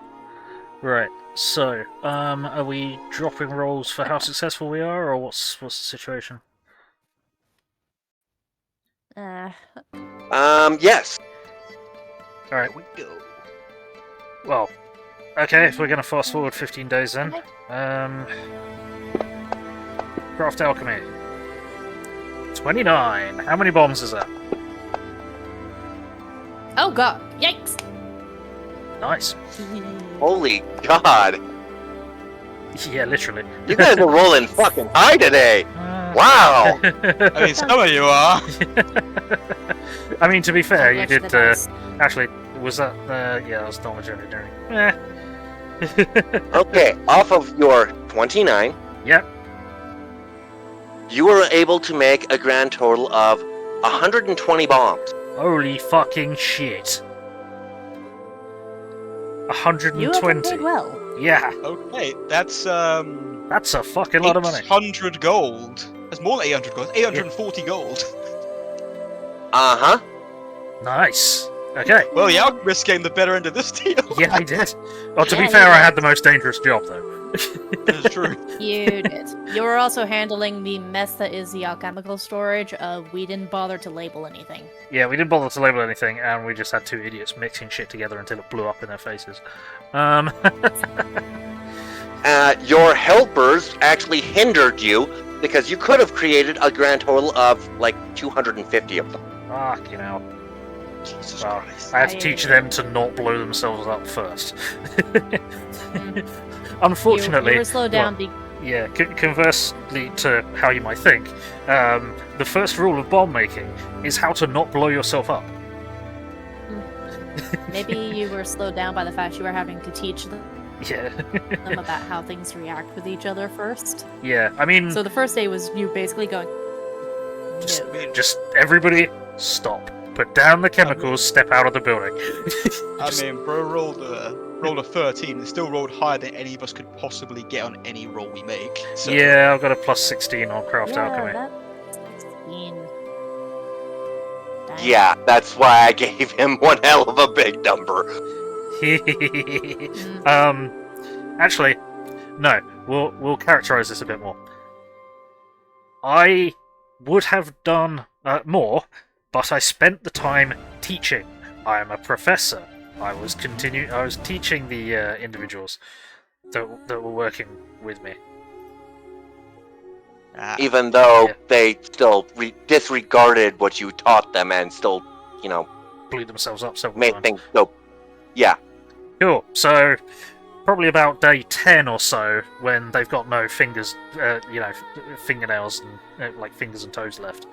Right. So, are we dropping rolls for how successful we are, or what's the situation? Yes. All right. We go. Well, okay. If we're gonna fast forward 15 days, then, craft alchemy. 29. How many bombs is that? Oh god, yikes! Nice. Holy God. Yeah, literally. You guys are rolling fucking high today. Wow. I mean, some of you are. I mean, to be fair, you did. Best. Actually, was that? Yeah, that was knowledge engineering. Okay, off of your 29, Yep. you were able to make a grand total of 120 bombs. Holy fucking shit. You 120. did well. Yeah, Okay, that's that's a fucking lot of money. 800 gold. That's more than 800 gold. 840 gold. Uh-huh. Nice. Okay. Well, the alchemist getting the better end of this deal. Yeah, I did. Well, to be Yeah, fair, you I did. had the most dangerous job, though. That's true. You did. You were also handling the mess that is the alchemical storage of we didn't bother to label anything. Yeah, we didn't bother to label anything, and we just had two idiots mixing shit together until it blew up in their faces. Your helpers actually hindered you because you could have created a grand total of like 250 of them. Fuck, you know. Jesus Well, Christ. I had to teach them to not blow themselves up first. You Unfortunately, were slowed down. yeah, conversely to how you might think, the first rule of bomb making is how to not blow yourself up. Maybe you were slowed down by the fact you were having to teach them Yeah. about how things react with each other first. Yeah, I mean, So the first day was you basically going, no. just everybody stop. Put down the chemicals, step out of the building. I mean, bro rolled a 13. It still rolled higher than any of us could possibly get on any roll we make. So. Yeah, I've got a plus 16 on craft Yeah, alchemy. that's 16. Dang. Yeah, that's why I gave him one hell of a big number. Actually, no. We'll characterize this a bit more. I would have done more, but I spent the time teaching. I am a professor. I was teaching the individuals that were working with me. Even though Yeah. they still disregarded what you taught them and still, Blew themselves up several made times. things go. Yeah. Cool. So, probably about day 10 or so, when they've got no fingers, fingernails and like fingers and toes left,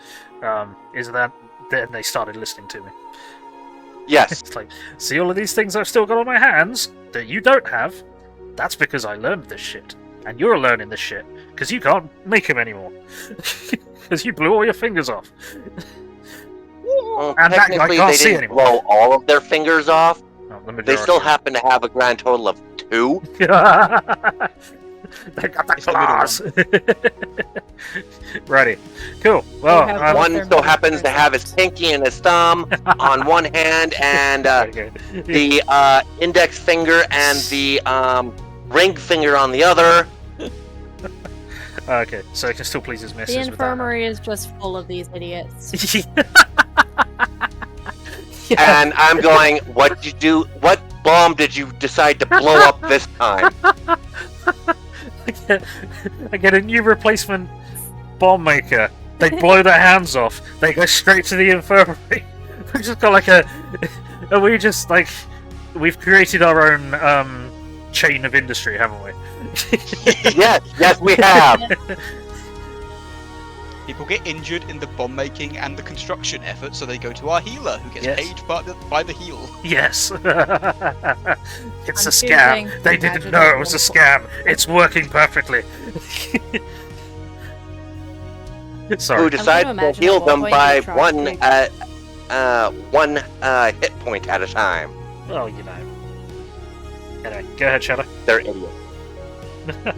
is that then they started listening to me. Yes. It's like, see all of these things I've still got on my hands that you don't have? That's because I learned this shit. And you're learning this shit because you can't make them anymore. Because you blew all your fingers off. Well, And that guy technically, can't they see didn't anymore. blow all of their fingers off. Oh, the They still majority. happen to have a grand total of 2. They got the It's the middle claws. Righty. Cool. Well, They have One their still middle happens to fingers. have his pinky and his thumb on one hand, and the index finger and the ring finger on the other. okay, so he can still please his missus The with that. infirmary is just full of these idiots. And I'm going, what did you do? What bomb did you decide to blow up this time? I get a new replacement bomb maker. They blow their hands off. They go straight to the infirmary. We've just got we've created our own chain of industry, haven't we? Yes, we have. People get injured in the bomb making and the construction effort, so they go to our healer, who gets Yes. paid by the heal. Yes. It's a I'm scam. choosing They didn't Imagine know it it was a was- scam. It's working perfectly. Sorry. Who decided to imagine heal at one them point by they tried one hit point at a time. Well, Anyway, go ahead, Shadow. They're idiots.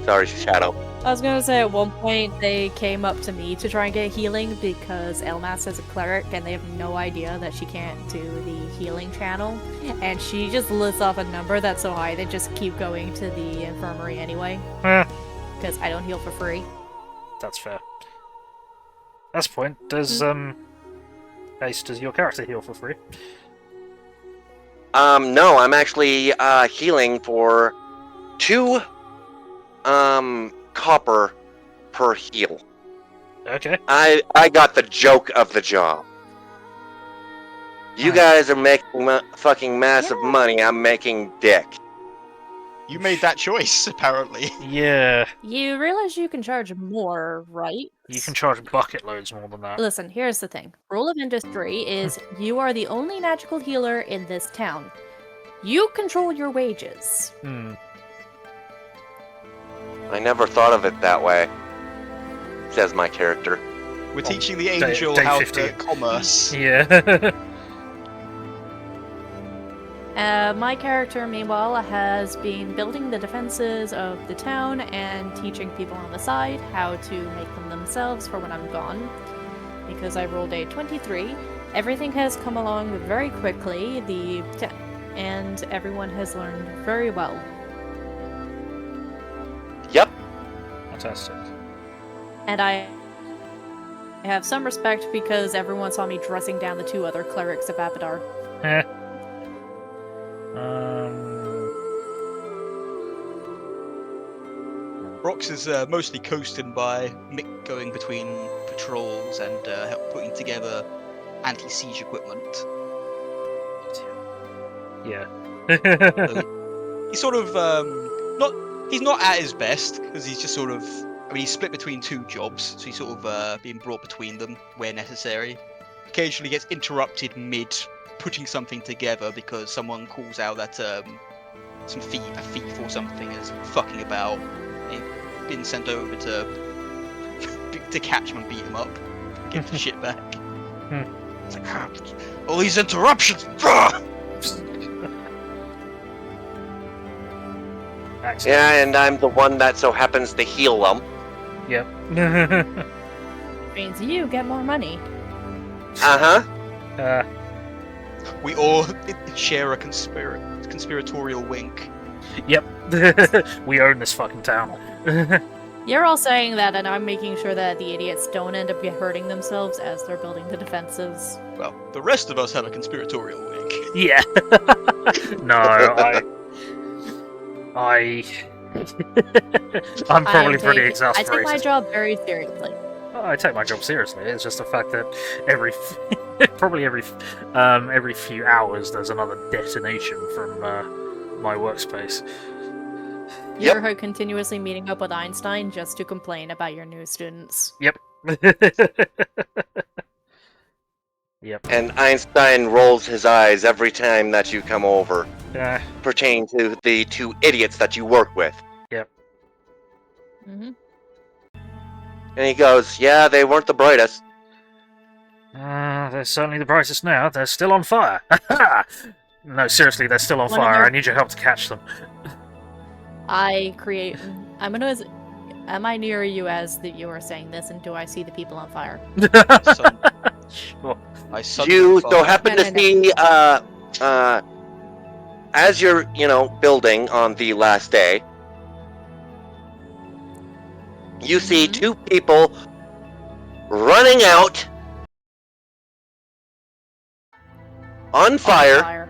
Sorry, Shadow. I was gonna say at one point they came up to me to try and get healing because Elmas is a cleric and they have no idea that she can't do the healing channel. And she just lists off a number that's so high they just keep going to the infirmary anyway. Because I don't heal for free. That's fair. That's the point. Does Haste, does your character heal for free? No, I'm actually healing for 2 copper per heal. Okay. I got the joke of the job. You guys are making fucking massive money. I'm making dick. You made that choice, apparently. Yeah, You realize you can charge more, right? you can charge bucket loads more than that. Listen, here's the thing. Rule of industry is you are the only magical healer in this town. You control your wages. I never thought of it that way, says my character. We're teaching the day- angel day how 50. to commerce. Yeah. My character, meanwhile, has been building the defenses of the town and teaching people on the side how to make them themselves for when I'm gone. Because I rolled a 23, everything has come along very quickly, and everyone has learned very well. Yep. Fantastic. And I have some respect because everyone saw me dressing down the 2 other clerics of Abadar. Brox is mostly coasting by Mick going between patrols and putting together anti-siege equipment. Yeah. He's sort of he's not at his best because he's just sort of, he's split between 2 jobs, so he's sort of being brought between them where necessary. Occasionally gets interrupted mid putting something together because someone calls out that a thief or something is fucking about. He's been sent over to catch him and beat him up, get the shit back. It's like, all these interruptions. Excellent. Yeah, and I'm the one that so happens to heal them. Yep. Means you get more money. Uh-huh. We all share a conspiratorial wink. Yep. We own this fucking town. You're all saying that, and I'm making sure that the idiots don't end up hurting themselves as they're building the defenses. Well, the rest of us have a conspiratorial week. Yeah. No, I'm probably pretty I exasperated. take my job very seriously. Oh, I take my job seriously. It's just the fact that probably every few hours there's another detonation from my workspace. You're continuously meeting up with Einstein just to complain about your new students. Yep. Yep. And Einstein rolls his eyes every time that you come over, pertaining to the two idiots that you work with. Yep. Mm-hmm. And he goes, yeah, they weren't the brightest. They're certainly the brightest now. They're still on fire. No, seriously, they're still on One of fire. their- I need your help to catch them. Am I near you as you are saying this, and do I see the people on fire? Sure. My son You fire. so happen No, to no, see, as you're, building on the last day, you see Mhm. two people running out on fire.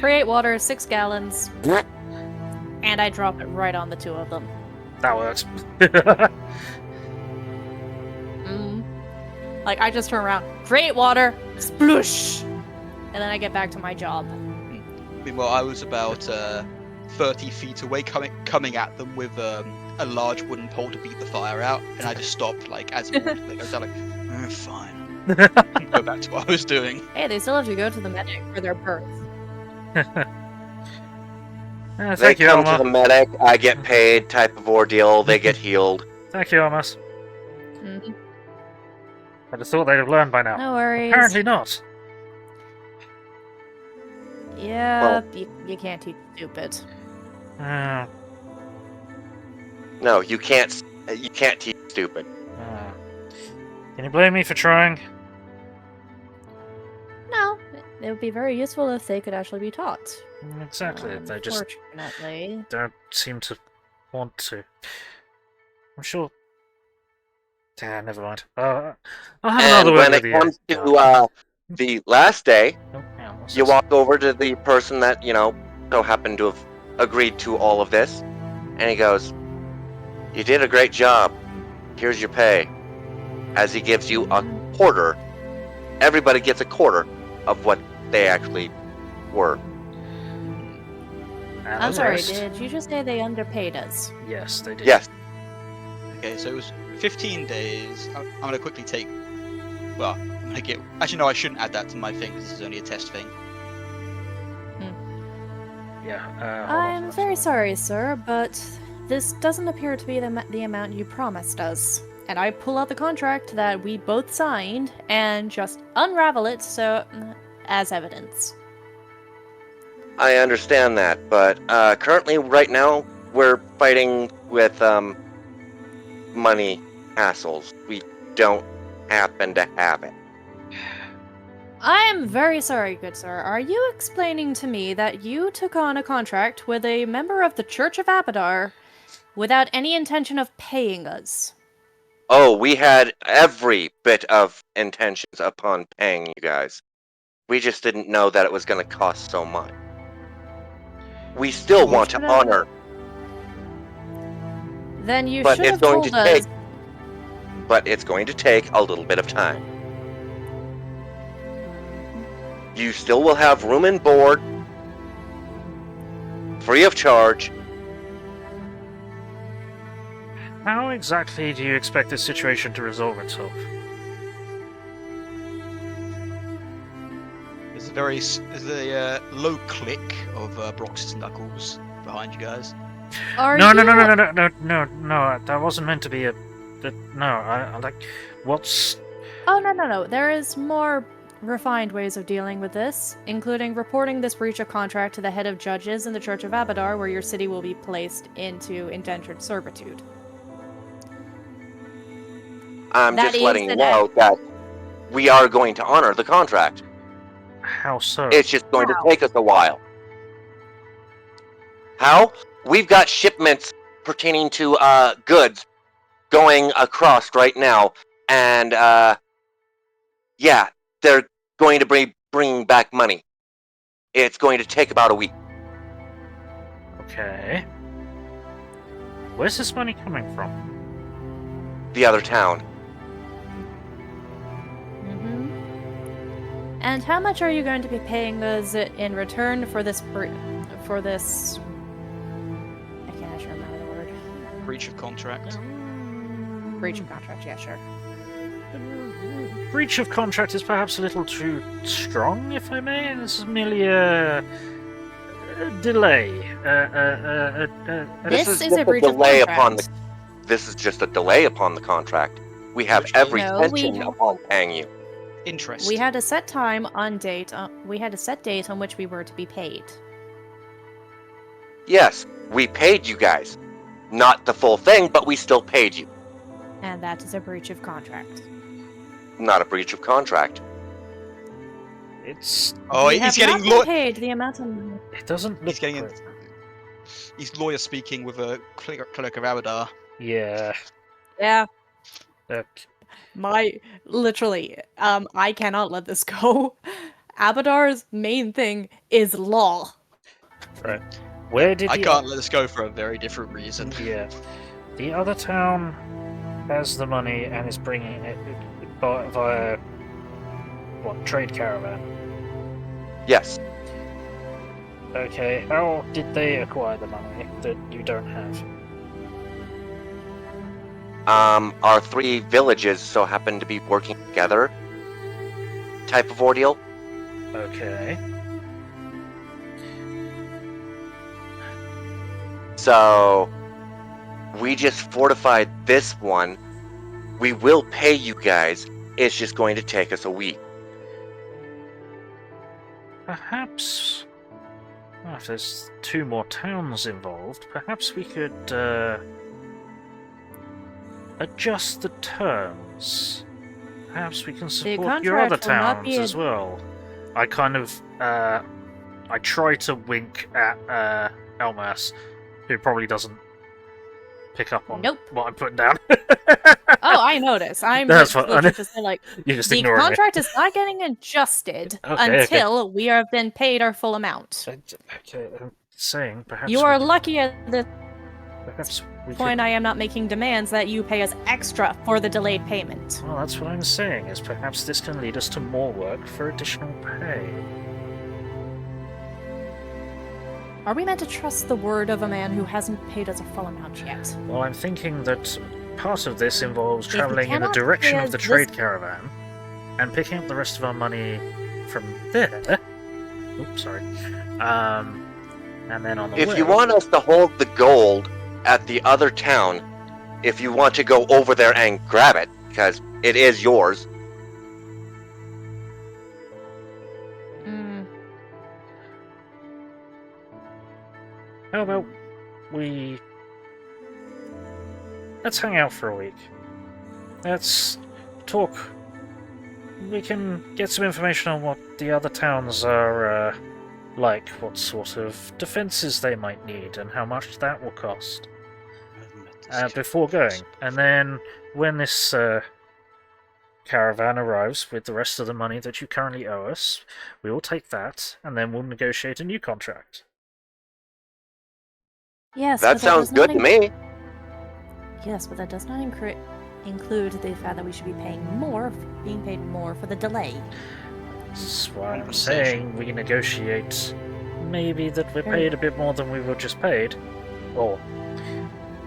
Create water, 6 gallons, and I drop it right on the two of them. That works. Like, I just turn around, create water, sploosh, and then I get back to my job. Meanwhile, I was about 30 feet away, coming at them with a large wooden pole to beat the fire out, and I just stopped, like, as it walked. I was like, fine. Go back to what I was doing. Hey, they still have to go to the medic for their birth. They Thank you, come to Alma. the medic, I get paid type of ordeal, they get healed. Thank you, Almas. Mhm. I'd have thought they'd have learned by now. No worries. Apparently not. Yeah, you can't teach stupid. No, you can't teach stupid. Can you blame me for trying? No, it would be very useful if they could actually be taught. Exactly. They just Unfortunately. don't seem to want to. I'm sure. Never mind. I'll have And another word when with it you. comes to the last day, Oh, hang on, what's you this? walk over to the person that, so happened to have agreed to all of this, and he goes, you did a great job. Here's your pay. As he gives you a quarter. Everybody gets a quarter of what they actually were. And I'm the sorry, rest- did you just say they underpaid us? Yes, they did. Yes. Okay, so it was 15 days. I'm gonna quickly take. Well, I'm gonna get. Actually, no, I shouldn't add that to my thing. This is only a test thing. Yeah. Hold on. I'm very sorry, sir, but this doesn't appear to be the amount you promised us. And I pull out the contract that we both signed and just unravel it as evidence. I understand that, but currently, right now, we're fighting with money hassles. We don't happen to have it. I am very sorry, good sir. Are you explaining to me that you took on a contract with a member of the Church of Abadar without any intention of paying us? Oh, we had every bit of intentions upon paying you guys. We just didn't know that it was going to cost so much. We still You want to should've- honor, Then you but should it's have going told to us. take. But it's going to take a little bit of time. You still will have room and board, free of charge. How exactly do you expect this situation to resolve itself? There's a low click of Brox's knuckles behind you guys. No, that wasn't meant to be a. I like. What's. Oh, no. There is more refined ways of dealing with this, including reporting this breach of contract to the head of judges in the Church of Abadar, where your city will be placed into indentured servitude. I'm That just is letting you an know that we are going to honor the contract. How so? It's just going How? to take us a while. How? We've got shipments pertaining to goods going across right now, and yeah, they're going to be bringing back money. It's going to take about a week. Okay. Where's this money coming from? The other town. And how much are you going to be paying us in return for this? I can't actually remember the word. Breach of contract. Breach of contract. Yeah, sure. Breach of contract is perhaps a little too strong, if I may. This is merely a delay. This is just a breach of contract. This is just a delay upon the contract. We have every intention upon paying you. Interest. We had a set time on date. We had a set date on which we were to be paid. Yes, we paid you guys. Not the full thing, but we still paid you. And that is a breach of contract. Not a breach of contract. It's. Oh, We he's have getting not been paid the amount of. It doesn't look He's getting great. He's lawyer speaking with a clerk of Abadar. Yeah. Yeah. Look. Literally, I cannot let this go. Abadar's main thing is law. Right. Where did I the can't let this go for a very different reason. Yeah. The other town has the money and is bringing it via what, trade caravan? Yes. Okay, how did they acquire the money that you don't have? Our 3 villages so happen to be working together. Type of ordeal. Okay. So, we just fortified this one. We will pay you guys. It's just going to take us a week. Perhaps. Well, if there's 2 more towns involved, perhaps we could adjust the terms. Perhaps we can support your other contract will not towns be as well. I kind of I try to wink at Elmas, who probably doesn't pick up on Nope. what I'm putting down. Oh, I notice. I'm That's just, what- literally just like, You're just the ignoring contract is not getting adjusted Okay, until we have been paid our full amount. me. Okay, I'm saying perhaps You we are could- lucky at this Perhaps we point could... I am not making demands that you pay us extra for the delayed payment. Well, that's what I'm saying, is perhaps this can lead us to more work for additional pay. Are we meant to trust the word of a man who hasn't paid us a full amount yet? Well, I'm thinking that part of this involves If we travelling in the cannot direction pay of us the this- trade caravan, and picking up the rest of our money from there. Oops, sorry. And then on the If way... you want us to hold the gold at the other town, if you want to go over there and grab it, because it is yours, How about we... Let's hang out for a week. Let's talk. We can get some information on what the other towns are like, what sort of defences they might need, and how much that will cost before going. And then, when this caravan arrives with the rest of the money that you currently owe us, we will take that, and then we'll negotiate a new contract. Yes, that but sounds does not good to me. Yes, but that does not include the fact that we should be being paid more for the delay. That's why I'm saying we negotiate maybe that we're paid a bit more than we were just paid, or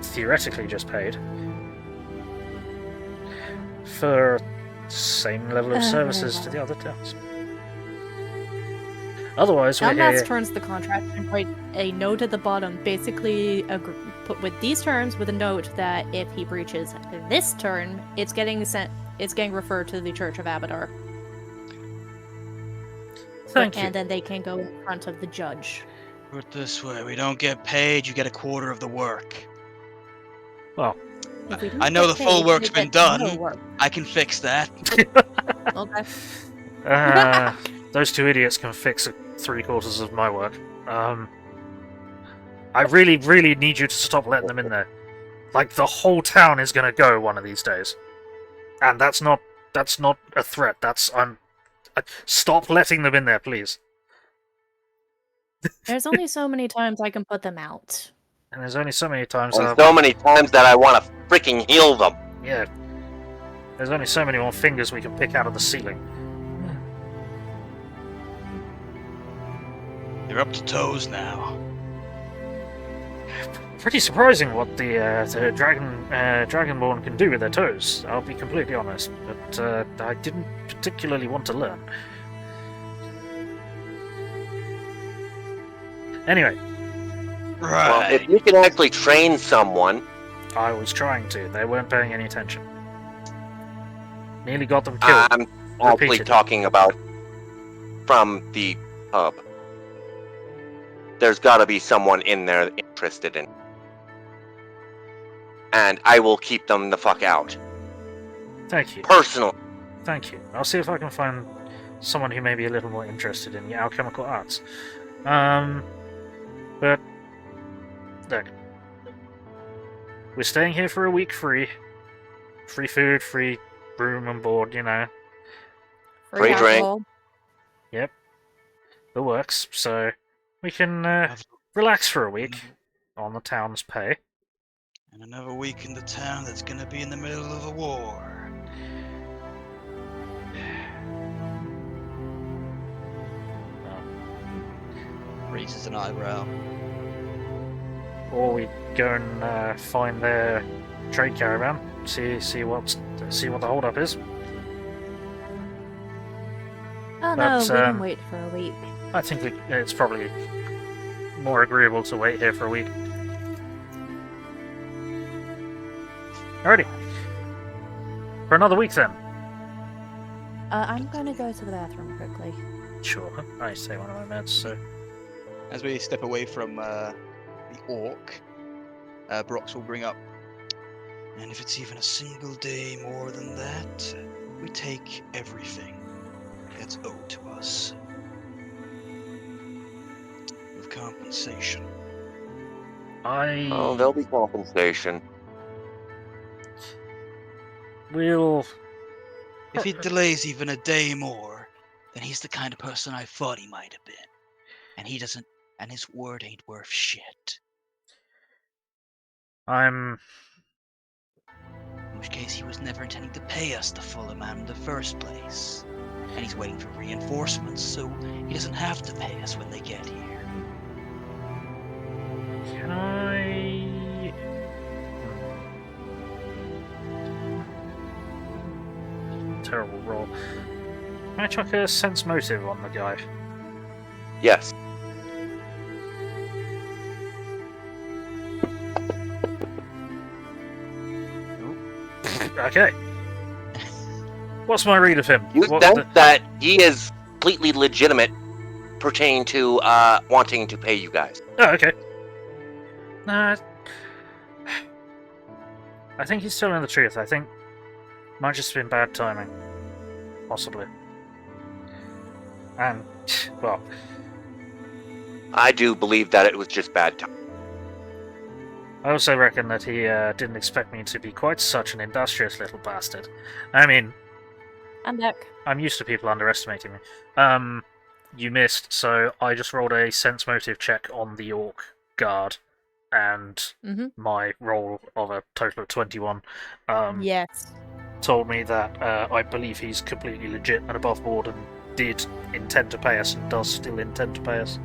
theoretically just paid, for same level of services to the other towns. Otherwise, we're Elmas here... turns the contract and write a note at the bottom, basically put with these terms with a note that if he breaches this term, it's getting referred to the Church of Abadar. Thank you. And then they can go in front of the judge. Put it this way, we don't get paid, you get a quarter of the work. Well, If we don't I know get the full paid, work's we been get no done. work. I can fix that. Okay. those 2 idiots can fix 3/4 of my work. I really, really need you to stop letting them in there. Like, the whole town is gonna go one of these days. And that's not a threat, stop letting them in there, please. There's only so many times I can put them out. And there's only so many times And so many times that I want to freaking heal them. Yeah. There's only so many more fingers we can pick out of the ceiling. They're up to toes now. Pretty surprising what the Dragonborn can do with their toes, I'll be completely honest. But I didn't particularly want to learn. Anyway. Right. Well, if you can actually train someone... I was trying to. They weren't paying any attention. Nearly got them killed. I'm actually talking about from the hub. There's gotta be someone in there interested in. And I will keep them the fuck out. Thank you. Personal. Thank you. I'll see if I can find someone who may be a little more interested in the alchemical arts. But look, we're staying here for a week free. Free food, free room and board, you know. Free drink. alcohol. Yep. The works. So we can relax for a week on the town's pay. And another week in the town that's gonna be in the middle of a war. Raises an eyebrow. Or we go and find their trade caravan, see what the holdup is. Oh no, But, we can wait for a week. I think it's probably more agreeable to wait here for a week. Alrighty. For another week then. I'm gonna go to the bathroom quickly. Sure. I say one of my meds, so. As we step away from the orc, Brox will bring up, and if it's even a single day more than that, we take everything that's owed to us. With compensation. Oh, there'll be compensation. We'll... If he delays even a day more, then he's the kind of person I thought he might have been. And he doesn't, and his word ain't worth shit. I'm... In which case he was never intending to pay us the full amount in the first place. And he's waiting for reinforcements, so he doesn't have to pay us when they get here. Can I... Terrible roll. Can I chuck a sense motive on the guy? Yes. Okay. What's my read of him? You What sense the- that he is completely legitimate pertaining to wanting to pay you guys. Oh, okay. Nah. I think he's telling the truth. I think might just been bad timing. Possibly. And, well, I do believe that it was just bad time. I also reckon that he didn't expect me to be quite such an industrious little bastard. I mean, I'm back. I'm used to people underestimating me. You missed, so I just rolled a sense motive check on the orc guard, and my roll of a total of 21 Yes. told me that I believe he's completely legit and above board and did intend to pay us and does still intend to pay us.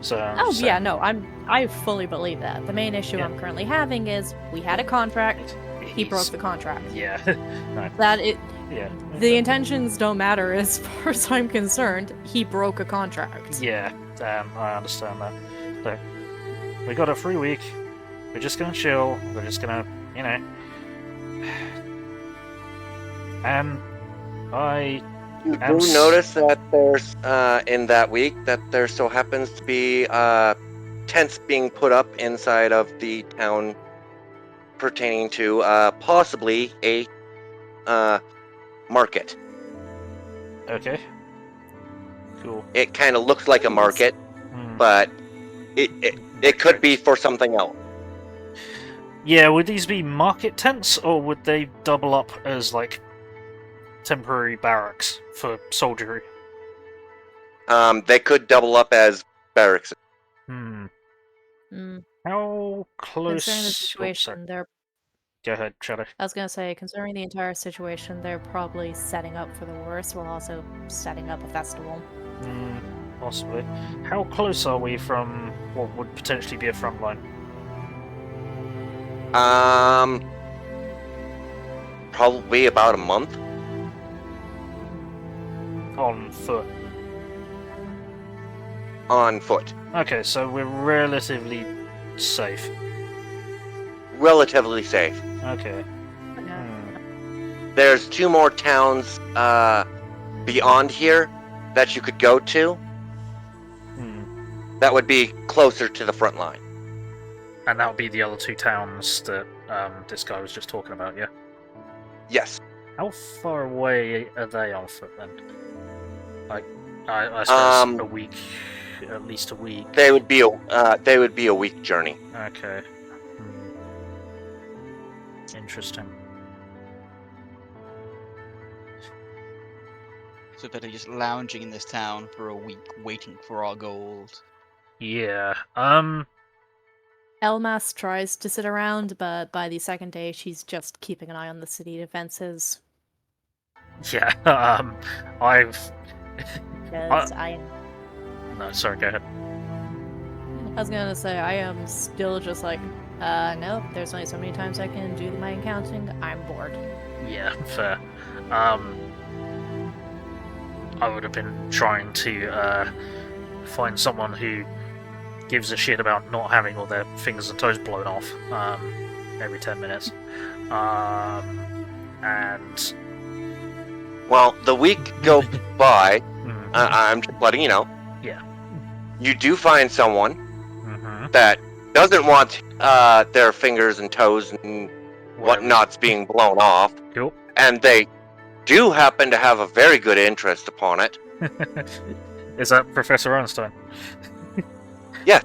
So, Yeah, no, I fully believe that. The main issue I'm currently having is we had a contract, he broke the contract. Yeah. No, That it yeah. the intentions don't matter as far as I'm concerned. He broke a contract. Yeah, I understand that. Look, we got a free week. We're just gonna chill. We're just gonna, you know. And You do notice that there's, in that week, that there so happens to be tents being put up inside of the town pertaining to possibly a market. Okay. Cool. It kind of looks like a market, but It could be for something else. Yeah, would these be market tents, or would they double up as, like, temporary barracks for soldiery? They could double up as barracks. Hmm. Mm. How close... Considering the Oh, situation, sorry. they're. Go ahead, Shadow. I was gonna say, considering the entire situation, they're probably setting up for the worst while also setting up a festival. Possibly. How close are we from what would potentially be a front line? Probably about a month. On foot. On foot. Okay, so we're relatively safe. Relatively safe. Okay. There's 2 more towns beyond here that you could go to. That would be closer to the front line. And that would be the other 2 towns that this guy was just talking about, yeah? Yes. How far away are they on foot then? Like, I suppose a week, at least a week. They would be a week journey. Okay. Interesting. So they're just lounging in this town for a week, waiting for our gold. Yeah. Elmas tries to sit around, but by the second day, she's just keeping an eye on the city defenses. Yeah. I've. Because I am. No, sorry. Go ahead. I was gonna say, I am still just like, nope, there's only so many times I can do my accounting. I'm bored. Yeah, fair. I would have been trying to find someone who gives a shit about not having all their fingers and toes blown off every 10 minutes. And... Well, the week goes by. I'm just letting you know. Yeah. You do find someone that doesn't want their fingers and toes and whatnots being blown off. Cool. And they do happen to have a very good interest upon it. Is that Professor Einstein? Yeah.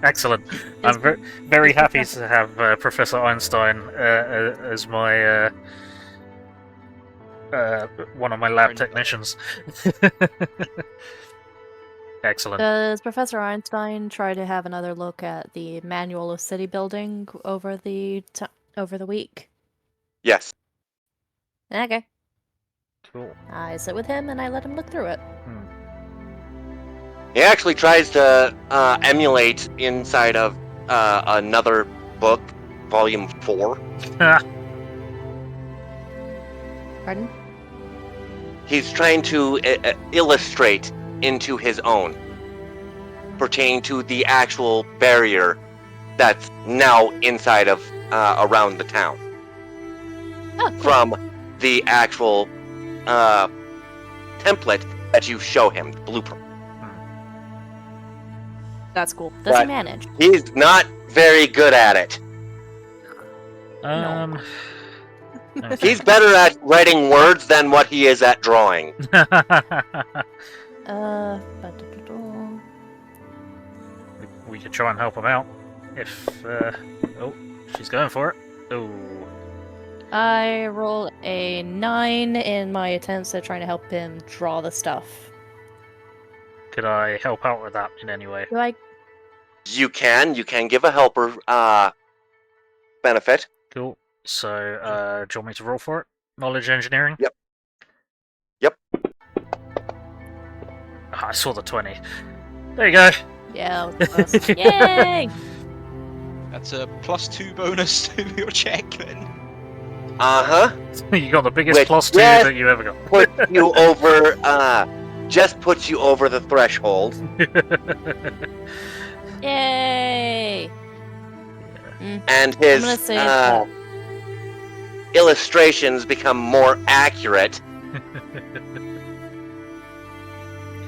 Excellent. I'm very happy to have Professor Einstein as my one of my lab technicians. Excellent. Does Professor Einstein try to have another look at the manual of city building over the week? Yes. Okay. Cool. I sit with him and I let him look through it. He actually tries to emulate inside of another book, Volume 4. Pardon? He's trying to illustrate into his own, pertaining to the actual barrier that's now inside of around the town. Oh, cool. From the actual template that you show him, the blueprint. That's cool. Does he manage? He's not very good at it. Okay. He's better at writing words than what he is at drawing. We could try and help him out. If, oh, she's going for it. Oh. I roll a 9 in my attempts at trying to help him draw the stuff. Could I help out with that in any way? Do I? You can give a helper benefit. Cool. So, do you want me to roll for it? Knowledge engineering? Yep. I saw the 20. There you go. Yeah. Yay! That's a +2 bonus to your check then. You got the biggest Which +2 that you ever got. Puts you over. Just puts you over the threshold. Yay! And I'm his gonna say illustrations become more accurate.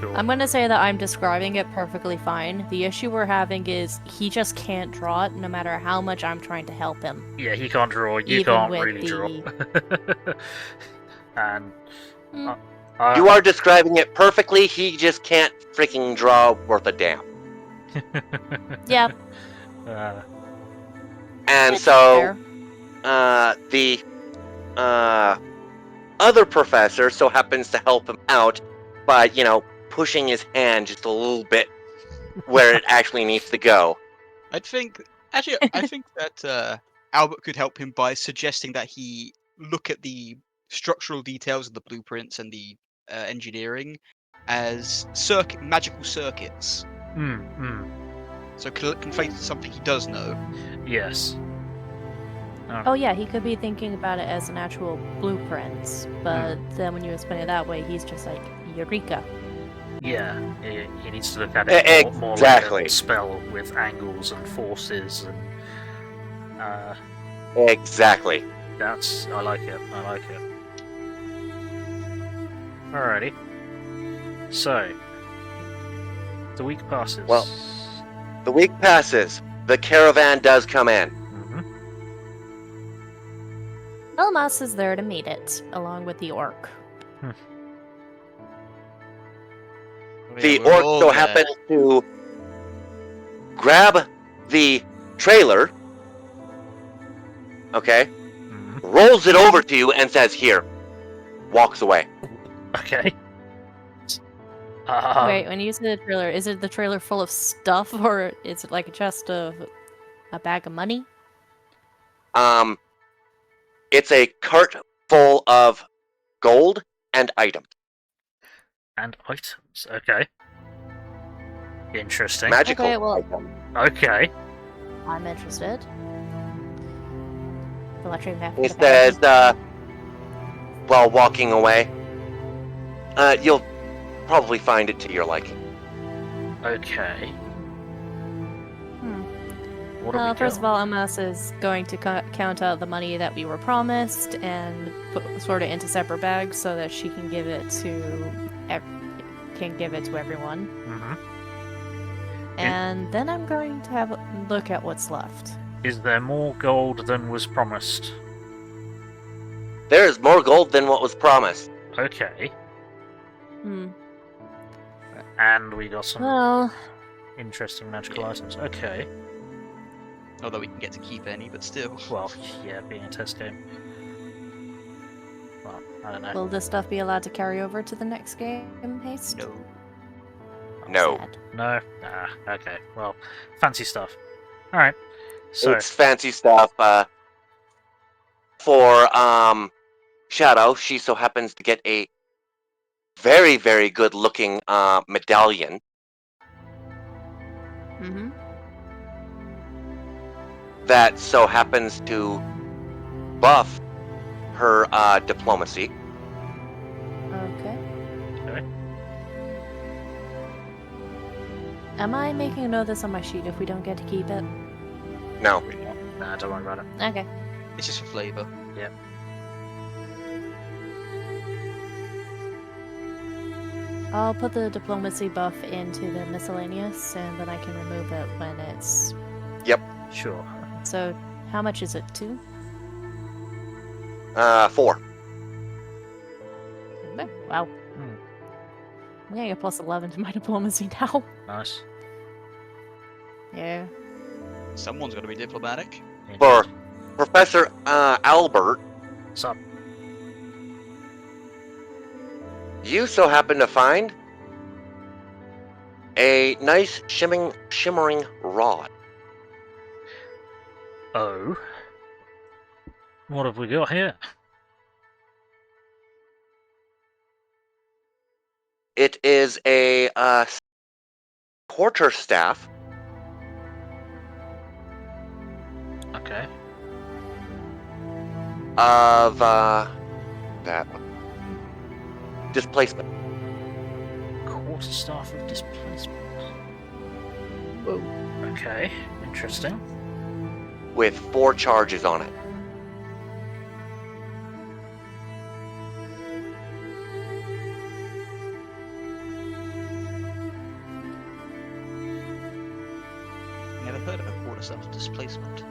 Cool. I'm gonna say that I'm describing it perfectly fine. The issue we're having is he just can't draw it no matter how much I'm trying to help him. Yeah, he can't draw. You Even can't with really draw. And You are describing it perfectly. He just can't freaking draw worth a damn. Yeah. And That's so fair. the other professor so happens to help him out by, pushing his hand just a little bit where it actually needs to go. I think that Albert could help him by suggesting that he look at the structural details of the blueprints and the engineering as magical circuits. So conflate it to something he does know. Yes. Oh yeah, he could be thinking about it as an actual blueprint, but then when you explain it that way, he's just like, Eureka. Yeah, he needs to look at it more like Exactly. a spell with angles and forces and Exactly. I like it. Alrighty. So the week passes. Well, the week passes. The caravan does come in. Elmas is there to meet it, along with the orc. The orc so happens to grab the trailer, okay, rolls it over to you and says, "Here," walks away. Okay. Wait, when you say the trailer, is it the trailer full of stuff, or is it like a chest of a bag of money? It's a cart full of gold and items. And items. Okay. Interesting. Magical Okay, well- items. Okay. I'm interested. Electric map. He says, while walking away, you'll probably find it to your liking. Okay. What do we First do? of all, Elmas is going to count out the money that we were promised and sort it into separate bags so that she can give it to everyone. And then I'm going to have a look at what's left. Is there more gold than was promised? There is more gold than what was promised. Okay. Hmm. And we got some Well, interesting magical items. Okay. Although we can get to keep any, but still. Well, yeah, being a test game. Well, I don't know. will this stuff be allowed to carry over to the next game, Haste? No. No. Sad. No? Okay. Well, fancy stuff. Alright. So, It's fancy stuff. For Shadow, she so happens to get a very, very good looking medallion. Mm-hmm. That so happens to buff her diplomacy. Okay. Okay. Am I making a note of this on my sheet if we don't get to keep it? No. nah, don't worry about it. Okay. It's just for flavour. I'll put the diplomacy buff into the miscellaneous, and then I can remove it when it's... Sure. So, how much is it? 2? 4. Okay. Wow. I'm getting a plus 11 to my diplomacy now. Nice. Yeah. Someone's got to be diplomatic. For Professor Albert, Sup? you so happen to find a nice shimmering rod. Oh. What have we got here? It is a quarterstaff Okay. of that displacement. Quarterstaff of displacement. Whoa. Okay. Interesting. With 4 charges on it. Never heard of a quarter self displacement.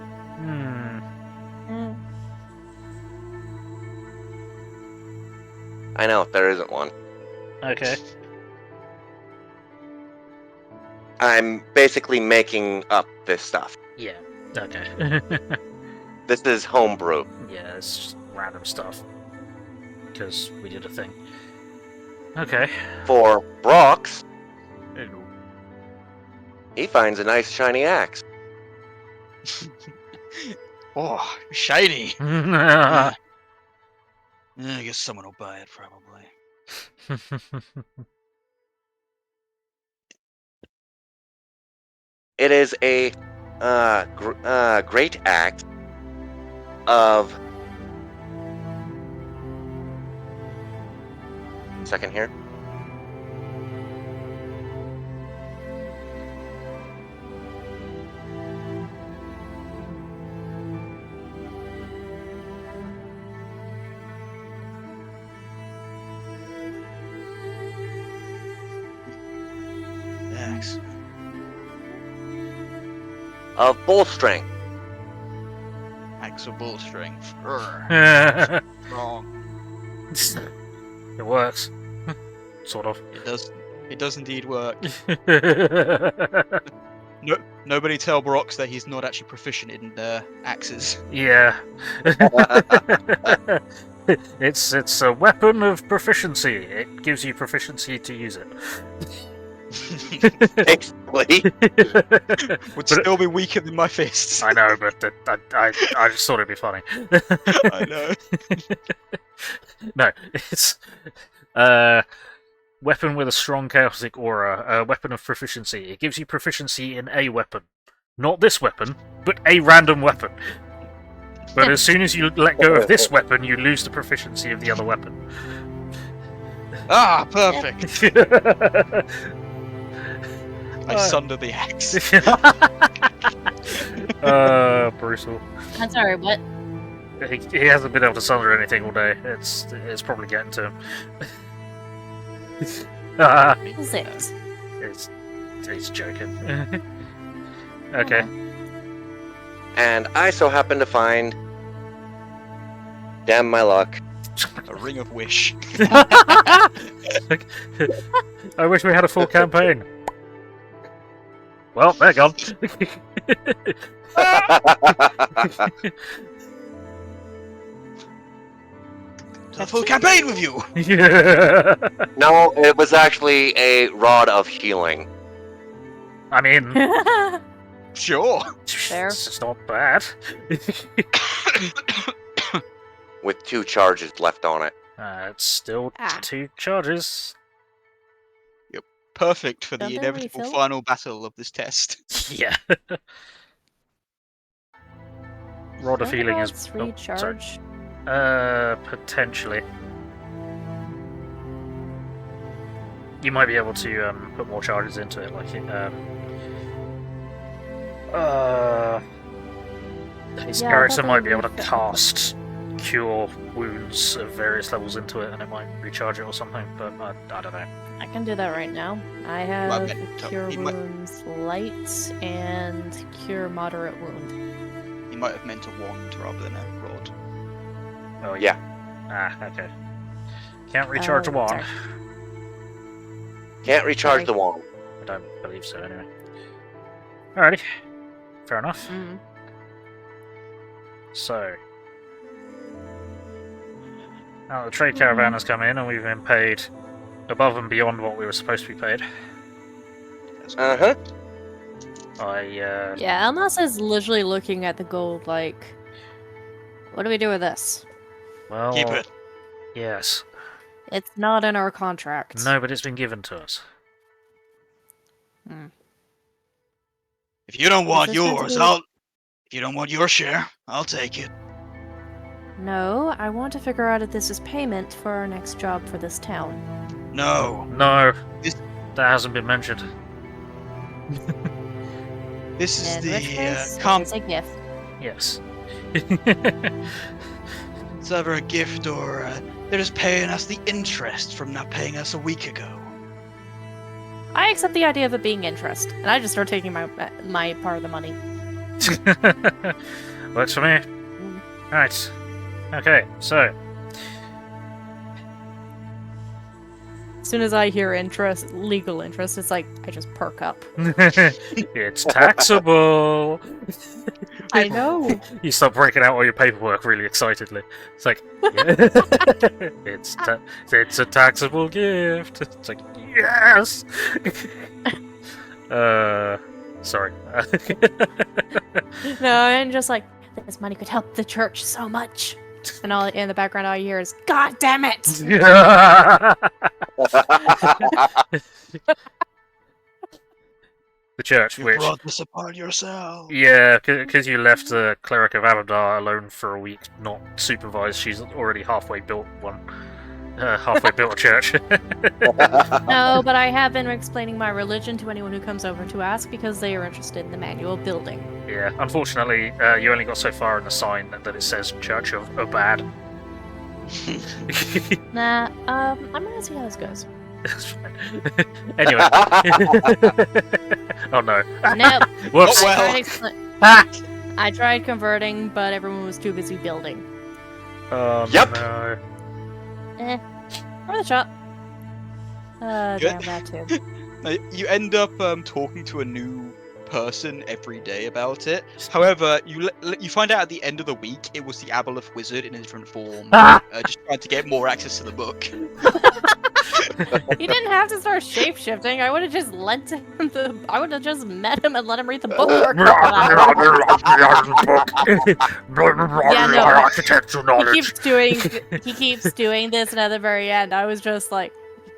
I know, there isn't one. Okay. I'm basically making up this stuff. Yeah. Okay. This is homebrew. Yeah, it's just random stuff. Because we did a thing. Okay. For Brox, Hello. he finds a nice shiny axe. Oh, shiny. Yeah. I guess someone will buy it, probably. It is a great axe of. Second here. Axe. Of bull strength. Axe of bull strength. Wrong. It works. Sort of. It does. It does indeed work. Nobody tell Brox that he's not actually proficient in axes. Yeah. It's a weapon of proficiency. It gives you proficiency to use it. Basically. Would still be weaker than my fists. I know, but I just thought it'd be funny. I know. No, it's weapon with a strong chaotic aura, a weapon of proficiency. It gives you proficiency in a weapon. Not this weapon, but a random weapon. But as soon as you let go of this weapon, you lose the proficiency of the other weapon. Ah, perfect. I sunder the axe. Brutal. I'm sorry, what? He hasn't been able to sunder anything all day. It's probably getting to him. Is it? He's joking. Okay. And I so happen to find. Damn my luck. A ring of wish. I wish we had a full campaign. Well, they're gone. A full campaign with you. Yeah. No, it was actually a rod of healing. I mean, Sure. Fair. it's not bad. With 2 charges left on it. It's still Ah. 2 charges. Perfect for the Don't they inevitable refill? final battle of this test. Yeah. Rod of healing is Sorry. Recharge. potentially. You might be able to put more charges into it, like his Yeah, I character thought might they be able to refilled. cast cure wounds of various levels into it, and it might recharge it or something. But I don't know. I can do that right now. I Well, have Cure he might- Wounds Light and Cure Moderate Wound. He might have meant a wand rather than a rod. Oh Yeah. Okay. Can't recharge a wand. sorry. Can't recharge Sorry. the wand. I don't believe so, anyway. Alrighty. Fair enough. Mm. So. Now the trade caravan has come in and we've been paid above and beyond what we were supposed to be paid. That's Uh-huh. Yeah, Elmas is literally looking at the gold like, what do we do with this? Well, Keep it. yes. It's not in our contract. No, but it's been given to us. If you don't want this meant to yours, be- If you don't want your share, I'll take it. No, I want to figure out if this is payment for our next job for this town. No. No. This- That hasn't been mentioned. This is In which case, it's a gift. Yes. It's either a gift or they're just paying us the interest from not paying us a week ago. I accept the idea of it being interest, and I just start taking my part of the money. Works for me. Right. Okay, so. soon as I hear interest, legal interest, it's like I just perk up. It's taxable. I know. You start breaking out all your paperwork really excitedly. It's like, yeah. it's a taxable gift. It's like, yes. Sorry. No, and just like this money could help the church so much. And all in the background, all you hear is, "God damn it!" The church, You which brought this upon yourself. yeah, because you left the cleric of Abadar alone for a week, not supervised. She's already halfway built one. Halfway built a church. No, but I have been explaining my religion to anyone who comes over to ask because they are interested in the manual building. Yeah, unfortunately, you only got so far in the sign that it says Church of Obad. Nah, I'm gonna see how this goes. Anyway. Oh no. Nope. Whoops. I tried converting, but everyone was too busy building. Yep. No. Worth a shot. Damn that too. Now, you end up talking to a new person every day about it. However, you find out at the end of the week it was the Aboleth wizard in a different form, just trying to get more access to the book. He didn't have to start shape-shifting. I would have just lent him the. I would have just met him and let him read the book for a couple hours. Yeah, no. Architectural knowledge. He keeps doing this, and at the very end, I was just like,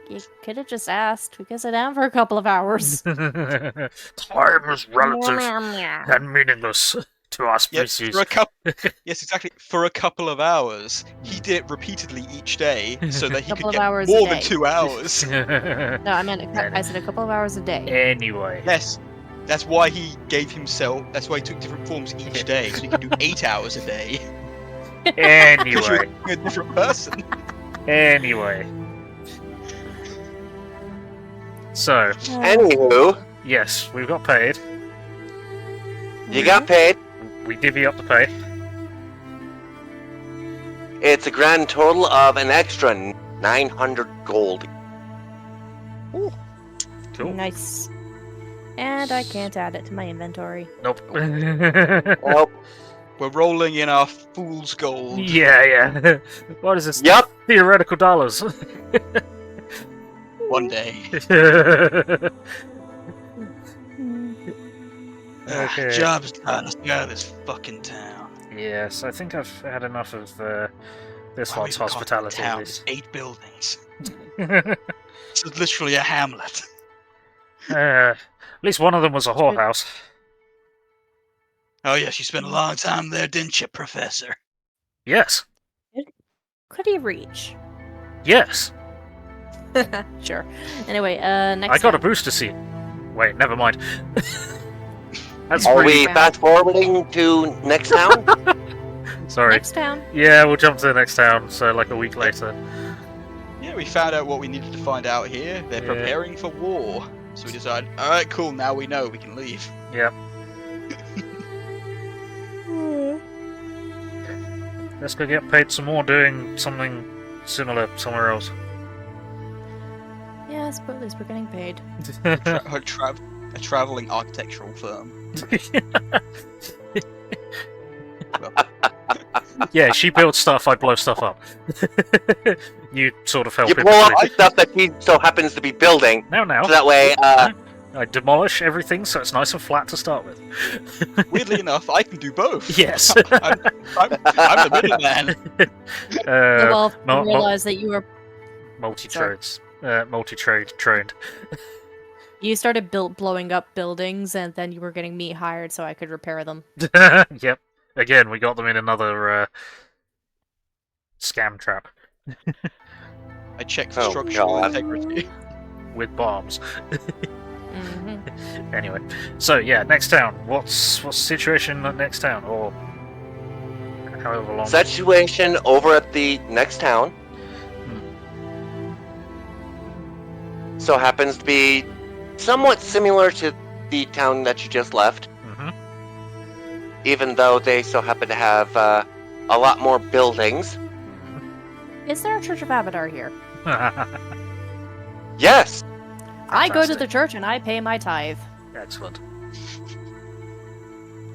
"You could have just asked. We could sit down for a couple of hours." Time is relative and meaningless to our species. Yes, exactly. For a couple of hours, he did it repeatedly each day, so that he could get hours more a than day. 2 hours. No, I meant I said a couple of hours a day. Anyway. Yes, that's why he gave himself. That's why he took different forms each day, so he could do 8 hours a day. Because you're Anyway. a different person. Anyway. So, Anywho, yes, we've got paid. you got paid. We divvy up the pay. It's a grand total of an extra 900 gold. Cool. Nice. And I can't add it to my inventory. Nope. Well, We're rolling in our fool's gold. Yeah. What is this? yep. Theoretical dollars. One day. Okay. Job's done. Let's get out of this fucking town. Yes, I think I've had enough of this Wow, one's we've got hospitality. town. at least. There's 8 buildings. This is literally a hamlet. At least one of them was a whorehouse. Oh yes, you spent a long time there, didn't you, Professor? Yes. Could he reach? Yes. Sure. Anyway, next I got a time. booster seat. Wait, never mind. That's Are pretty... we fast forwarding to next town? Sorry. Next town. Yeah, we'll jump to the next town, so like a week later. Yeah, we found out what we needed to find out here. They're Yeah. preparing for war. So we decided, alright, cool, now we know, we can leave. Yep. Let's go get paid some more doing something similar somewhere else. Yes, but at least we're getting paid. A traveling architectural firm. Yeah, she builds stuff, I blow stuff up. You sort of help You in blow up between. the stuff that he so happens to be building, Now. so that way, I demolish everything so it's nice and flat to start with. Weirdly enough, I can do both. Yes. I'm the middleman. Well, mul- realize that you were multi-trades. Multi-trade trained. you started blowing up buildings, and then you were getting me hired so I could repair them. Yep. Again, we got them in another scam trap I check for Oh, structural God. integrity. with bombs. Hmm. Anyway, so yeah, next town. What's the situation at next town, or however long? situation over at the next town so happens to be somewhat similar to the town that you just left, Mhm. even though they so happen to have a lot more buildings. Is there a Church of Abadar here? Yes. I go to Fantastic. the church and I pay my tithe. Excellent.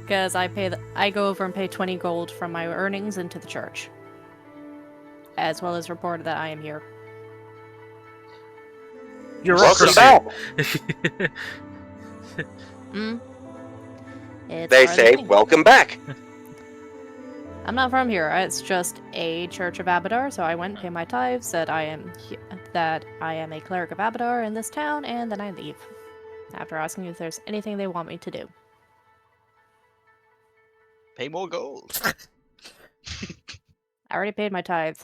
Because I go over and pay 20 gold from my earnings into the church. As well as report that I am here. Welcome Bureaucracy. back. It's They part of the say, thing. welcome back. I'm not from here. It's just a Church of Abadar, so I went and paid my tithes, said that I am a cleric of Abadar in this town, and then I leave. After asking if there's anything they want me to do. Pay more gold. I already paid my tithe.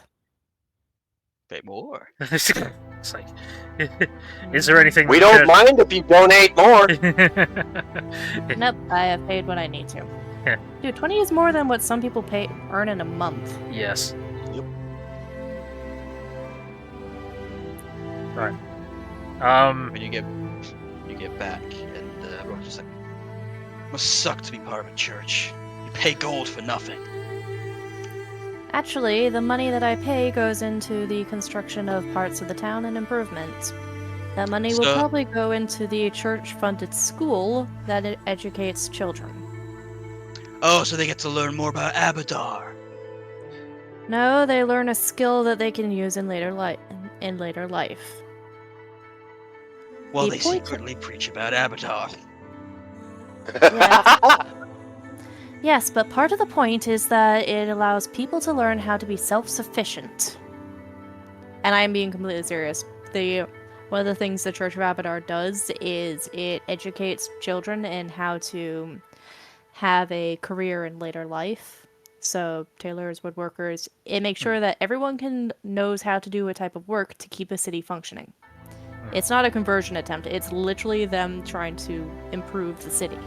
Pay more. It's like, is there anything We don't mind if you donate more. Nope, I have paid what I need to. Yeah. Dude, 20 is more than what some people earn in a month. Yes. Yep. Right. When you get back, and Rock's just like, must suck to be part of a church. You pay gold for nothing. Actually, the money that I pay goes into the construction of parts of the town and improvements. That money will So- probably go into the church-funded school that educates children. Oh, so they get to learn more about Abadar. No, they learn a skill that they can use in later life. Well, The they point- secretly preach about Abadar. Yes, but part of the point is that it allows people to learn how to be self-sufficient. And I am being completely serious. One of the things the Church of Abadar does is it educates children in how to have a career in later life. So tailors, woodworkers, it makes sure that everyone knows how to do a type of work to keep a city functioning. It's not a conversion attempt. It's literally them trying to improve the city.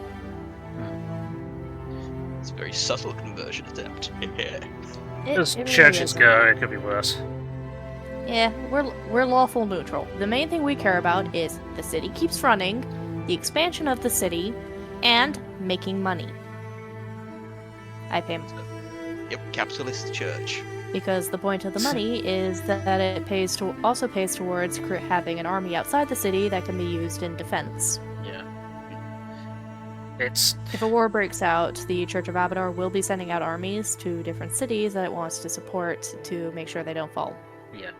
It's a very subtle conversion attempt. Yeah. As It really churches is. go, it could be worse. Yeah, we're lawful neutral. The main thing we care about is the city keeps running, the expansion of the city, and making money. I pay Yep, capitalist church. because the point of the money is that it also pays towards having an army outside the city that can be used in defense. Yeah. It's If a war breaks out, the Church of Abadar will be sending out armies to different cities that it wants to support to make sure they don't fall. yeah.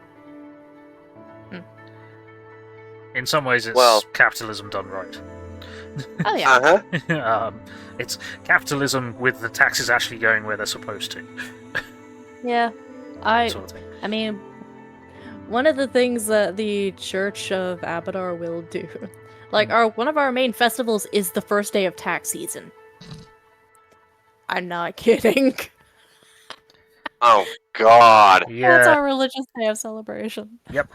Hmm. In some ways, it's Well- capitalism done right. Oh yeah. Uh-huh. It's capitalism with the taxes actually going where they're supposed to. Yeah. Sort of thing. I mean, one of the things that the Church of Abadar will do, like one of our main festivals is the first day of tax season. I'm not kidding. Oh, God. That's Yeah, our religious day of celebration. Yep.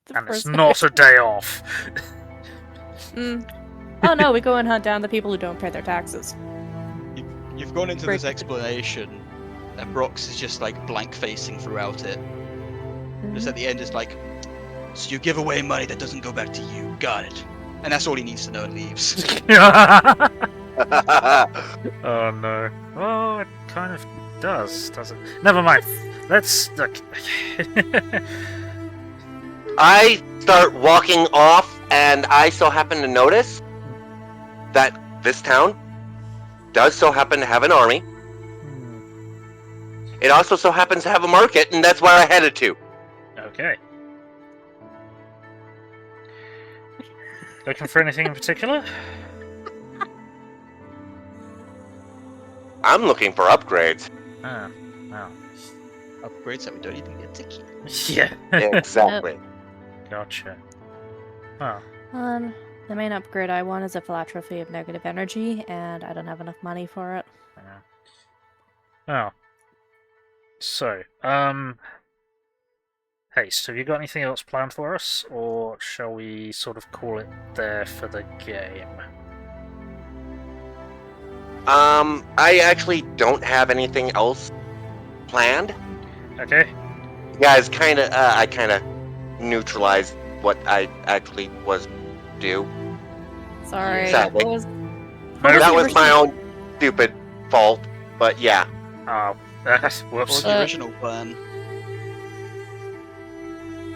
The and it's first day. not a day off. Oh no, we go and hunt down the people who don't pay their taxes. You've gone into Break this it. explanation, and Brox is just like blank facing throughout it. Just at the end, it's like, so you give away money that doesn't go back to you. Got it. And that's all he needs to know and leaves. Oh no. Oh, it kind of does, doesn't it? Never mind. Let's look. I start walking off, and I so happen to notice that this town does so happen to have an army. It also so happens to have a market, and that's where I headed to. Okay. Looking for anything in particular? I'm looking for upgrades. Ah, wow. Upgrades that we don't even get to keep. Yeah. Exactly. Gotcha. Oh. The main upgrade I want is a philanthropy of negative energy, and I don't have enough money for it. Oh. So, Haste, have you got anything else planned for us, or shall we sort of call it there for the game? I actually don't have anything else planned. Okay. You guys I kinda neutralized what I actually was due. Sorry. Sadly. What was- That was my own stupid fault, but yeah. Oh, What was whoops. the original plan?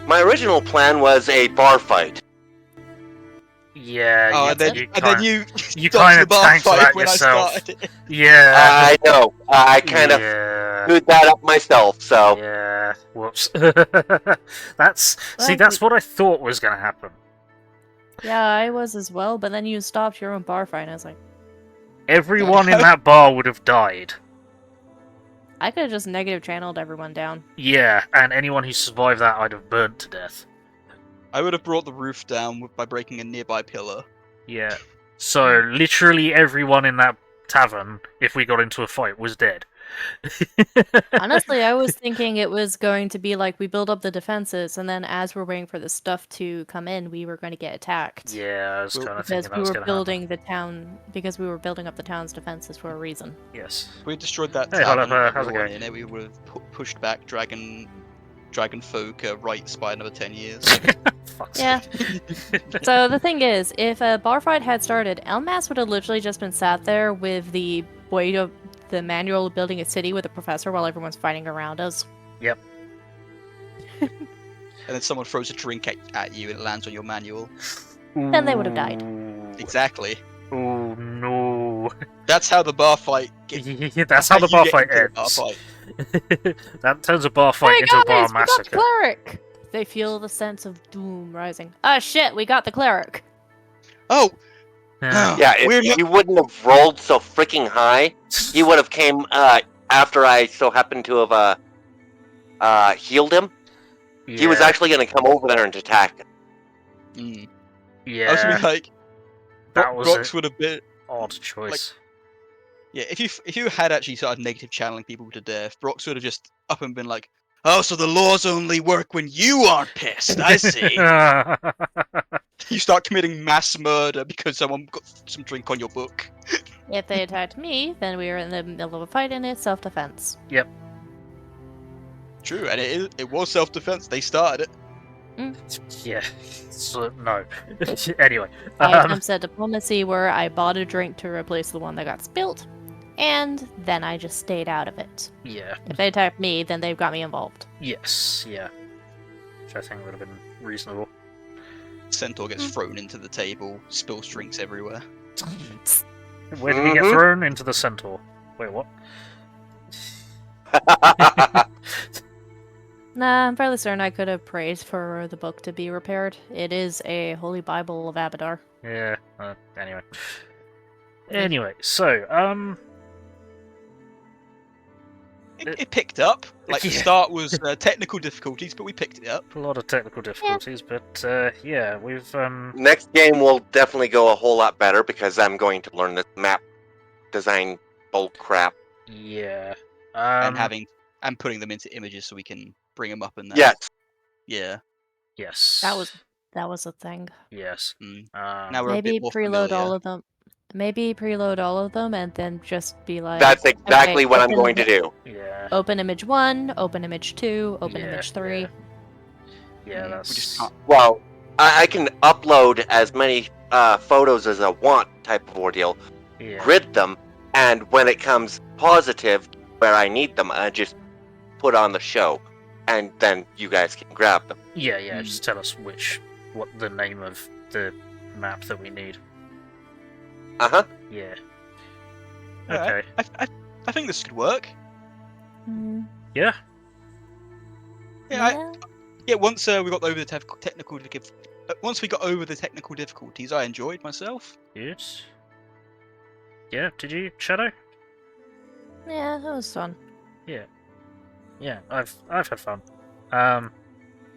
My original plan was a bar fight. Yeah, Oh, you, and then you you dodged kind the of bar tanked fight that when yourself. I started it. Yeah. I know. I kind of screwed that up myself, so... Yeah. Whoops. See, Well, that's what I thought was going to happen. Yeah, I was as well, but then you stopped your own bar fight, and I was like, Everyone in that bar would have died. I could have just negative channeled everyone down. Yeah, and anyone who survived that, I'd have burnt to death. I would have brought the roof down by breaking a nearby pillar. Yeah. So, literally everyone in that tavern, if we got into a fight, was dead. Honestly, I was thinking it was going to be like we build up the defenses, and then as we're waiting for the stuff to come in, we were going to get attacked. Yeah, I was kind of Because thinking that we was were going to happen. building the town, because we were building up the town's defenses for a reason. Yes. If we had destroyed that Hey, tavern Oliver, with how's it everyone going? in it, we would have pushed back dragon folk rights by another 10 years. Fuck's Yeah. sake. So the thing is, if a bar fight had started, Elmas would have literally just been sat there with the weight of the manual of building a city with a professor while everyone's fighting around us. Yep. And then someone throws a drink at you and it lands on your manual. Then they would have died. Exactly. Oh no. That's how the bar fight That's how the bar you fight get into a bar ends. fight. That turns a bar fight Hey into a bar guys, we got the massacre. cleric! They feel the sense of doom rising. Ah shit, we got the cleric. Oh! Yeah. Yeah, if We're not- he wouldn't have rolled so freaking high, he would have came after I so happened to have healed him. He was Yeah. actually going to come over there and attack him. Mm. Yeah. I was gonna be like, That was Brox an would have been. odd choice. Yeah, if you had actually started negative channeling people to death, Brox would have just up and been like, "Oh, so the laws only work when you aren't pissed. I see." You start committing mass murder because someone got some drink on your book. If they attacked me, then we were in the middle of a fight and it's self-defense. True, and it was self-defense. They started it. Yeah. So, no. Anyway. I attempted diplomacy where I bought a drink to replace the one that got spilt, and then I just stayed out of it. Yeah. If they attacked me, then they've got me involved. Yes. Yeah. Which I think would have been reasonable. Centaur gets thrown into the table, spills drinks everywhere. Where did he get thrown? Into the centaur. Wait, what? Nah, I'm fairly certain I could have prayed for the book to be repaired. It is a holy Bible of Abadar. Yeah. Anyway. Anyway, so It picked up. Like the Yeah. start was technical difficulties, but we picked it up. a lot of technical difficulties, but yeah, we've Next game will definitely go a whole lot better because I'm going to learn this map design bull crap. yeah. And putting them into images so we can bring them up and that. Yes. Yeah. Yes. That was a thing. Yes. Mm. Um, Now we're a Maybe bit more preload familiar. all of them. Maybe preload all of them and then just be like. That's exactly okay, what I'm open going to do. yeah. Open image 1, open image 2, open Yeah, image 3. Yeah, We that's just can't. Well, I can upload as many photos as I want type of ordeal, yeah. grid them, and when it comes positive where I need them, I just put on the show, and then you guys can grab them. Yeah, yeah. Just tell us what the name of the map that we need. Uh-huh. Yeah. Alright. Okay. I think this could work. Mm, Yeah. Yeah. Once we got over the technical once we got over the technical difficulties, I enjoyed myself. Good. Yeah. Did you, Shadow? yeah, that was fun. Yeah. I've had fun.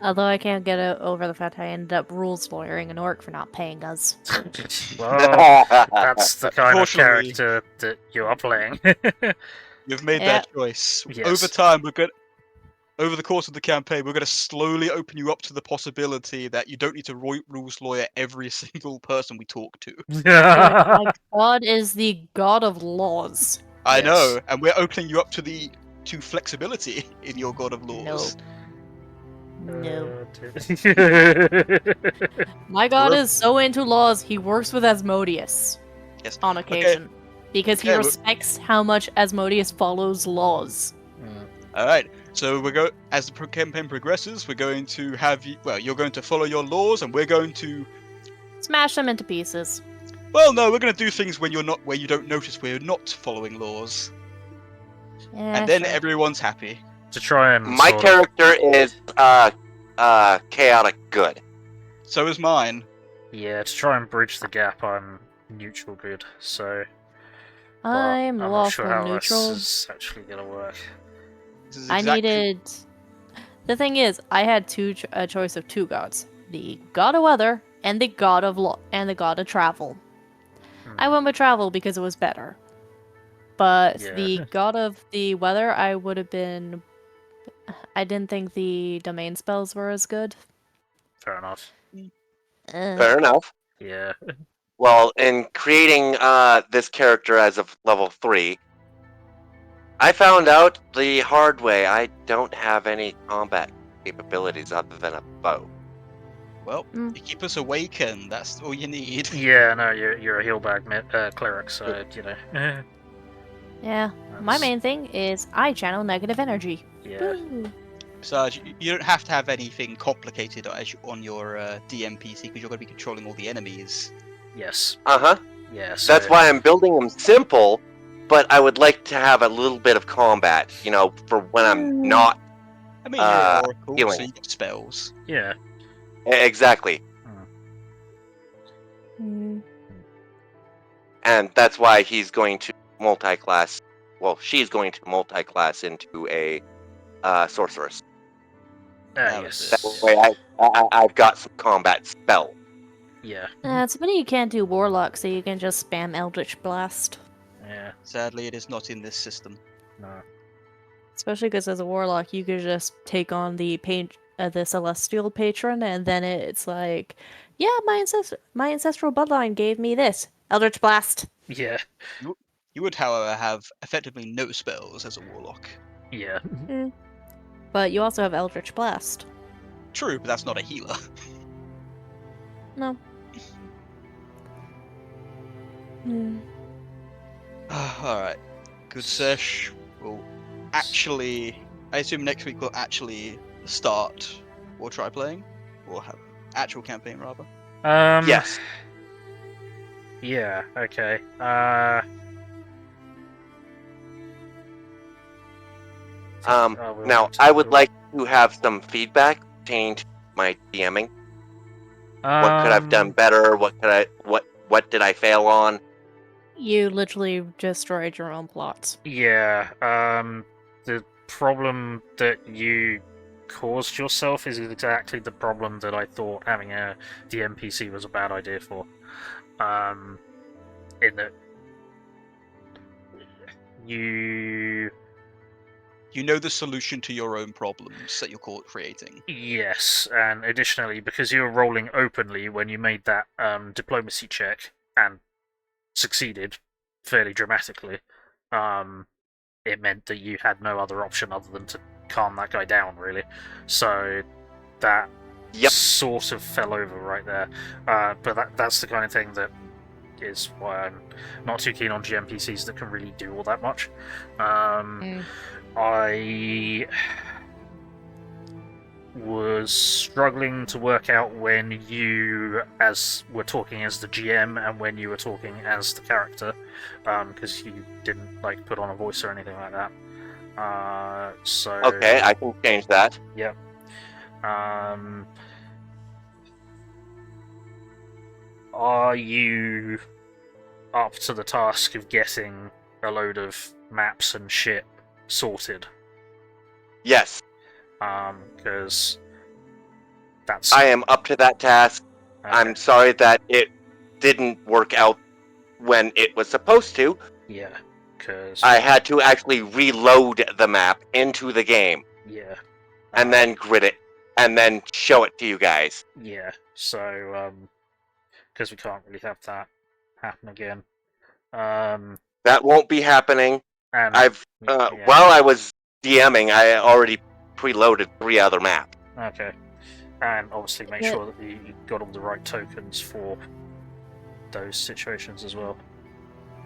Although I can't get over the fact I ended up rules lawyering an orc for not paying us. Well, that's the kind of Unfortunately- character that you are playing. You've made Yeah. that choice. Yes. Over time, over the course of the campaign, we're going to slowly open you up to the possibility that you don't need to rules lawyer every single person we talk to. My god is the god of laws. I Yes. know, and we're opening you up to flexibility in your god of laws. No. No. My god We're- is so into laws, he works with Asmodeus. Yes. On occasion. Because he Okay, respects how much Asmodeus follows laws. All right. So as the campaign progresses, we're going to have you. Well, you're going to follow your laws, and we're going to. Smash them into pieces. Well, no, we're going to do things when where you don't notice we're not following laws, Yeah, and then sure. everyone's happy. To try and My sort of- character is chaotic good. So is mine. Yeah, to try and bridge the gap, I'm neutral good. So but I'm not lawful sure how neutral. this is actually gonna work. This is I exactly... needed. The thing is, I had a choice of two gods: the god of weather and the god of law and the god of travel. I went with travel because it was better. But Yeah. the god of the weather, I would have been. I didn't think the domain spells were as good. Fair enough. Fair enough. Yeah. Well, in creating this character as of level 3, I found out the hard way I don't have any combat capabilities other than a bow. Well, you keep us awake, and that's all you need. Yeah, no, you're a healbag cleric, so you know. Yeah, my main thing is I channel negative energy. Yeah. Woo. Besides, you don't have to have anything complicated on your DMPC because you're going to be controlling all the enemies. Yes. Uh-huh. Yeah. So, That's why I'm building them simple, but I would like to have a little bit of combat, you know, for when I'm not... I mean, you're an oracle, healing. so you get spells. Yeah. Exactly. Mm. And that's why he's going to multi-class... Well, she's going to multi-class into a sorceress. That Yes. was That way I've got some combat spell. Yeah. It's funny you can't do warlock, so you can just spam Eldritch Blast. Yeah. Sadly, it is not in this system. No. Especially because as a warlock, you could just take on the celestial patron, and then it's like, yeah, my ancestral bloodline gave me this Eldritch Blast. Yeah. You would, however, have effectively no spells as a warlock. Yeah. But you also have Eldritch Blast. True, but that's not a healer. No. Alright. Good sesh. We'll actually... I assume next week we'll actually start or try playing? Or have actual campaign, rather. Yes. Yeah, okay. Now, I would like to have some feedback pertaining to my DMing. What could I've done better? What did I fail on? You literally destroyed your own plots. Yeah, the problem that you caused yourself is exactly the problem that I thought having a DMPC was a bad idea for. In that you know the solution to your own problems that you're creating. Yes, and additionally, because you were rolling openly when you made that diplomacy check and succeeded fairly dramatically, it meant that you had no other option other than to calm that guy down, really. So that sort of fell over right there. But that's the kind of thing that is why I'm not too keen on GMPCs that can really do all that much. I was struggling to work out when you were talking as the GM and when you were talking as the character, because you didn't put on a voice or anything like that. So okay, I can change that. Yep. Are you up to the task of getting a load of maps and shit sorted? Yes. Because that's... I am up to that task. Okay. I'm sorry that it didn't work out when it was supposed to. Yeah, because... I had to actually reload the map into the game. Yeah. And then grid it, and then show it to you guys. Yeah, so, because we can't really have that happen again. That won't be happening. And, while I was DMing, I already preloaded 3 other maps. Okay. And obviously make sure that you got all the right tokens for those situations as well.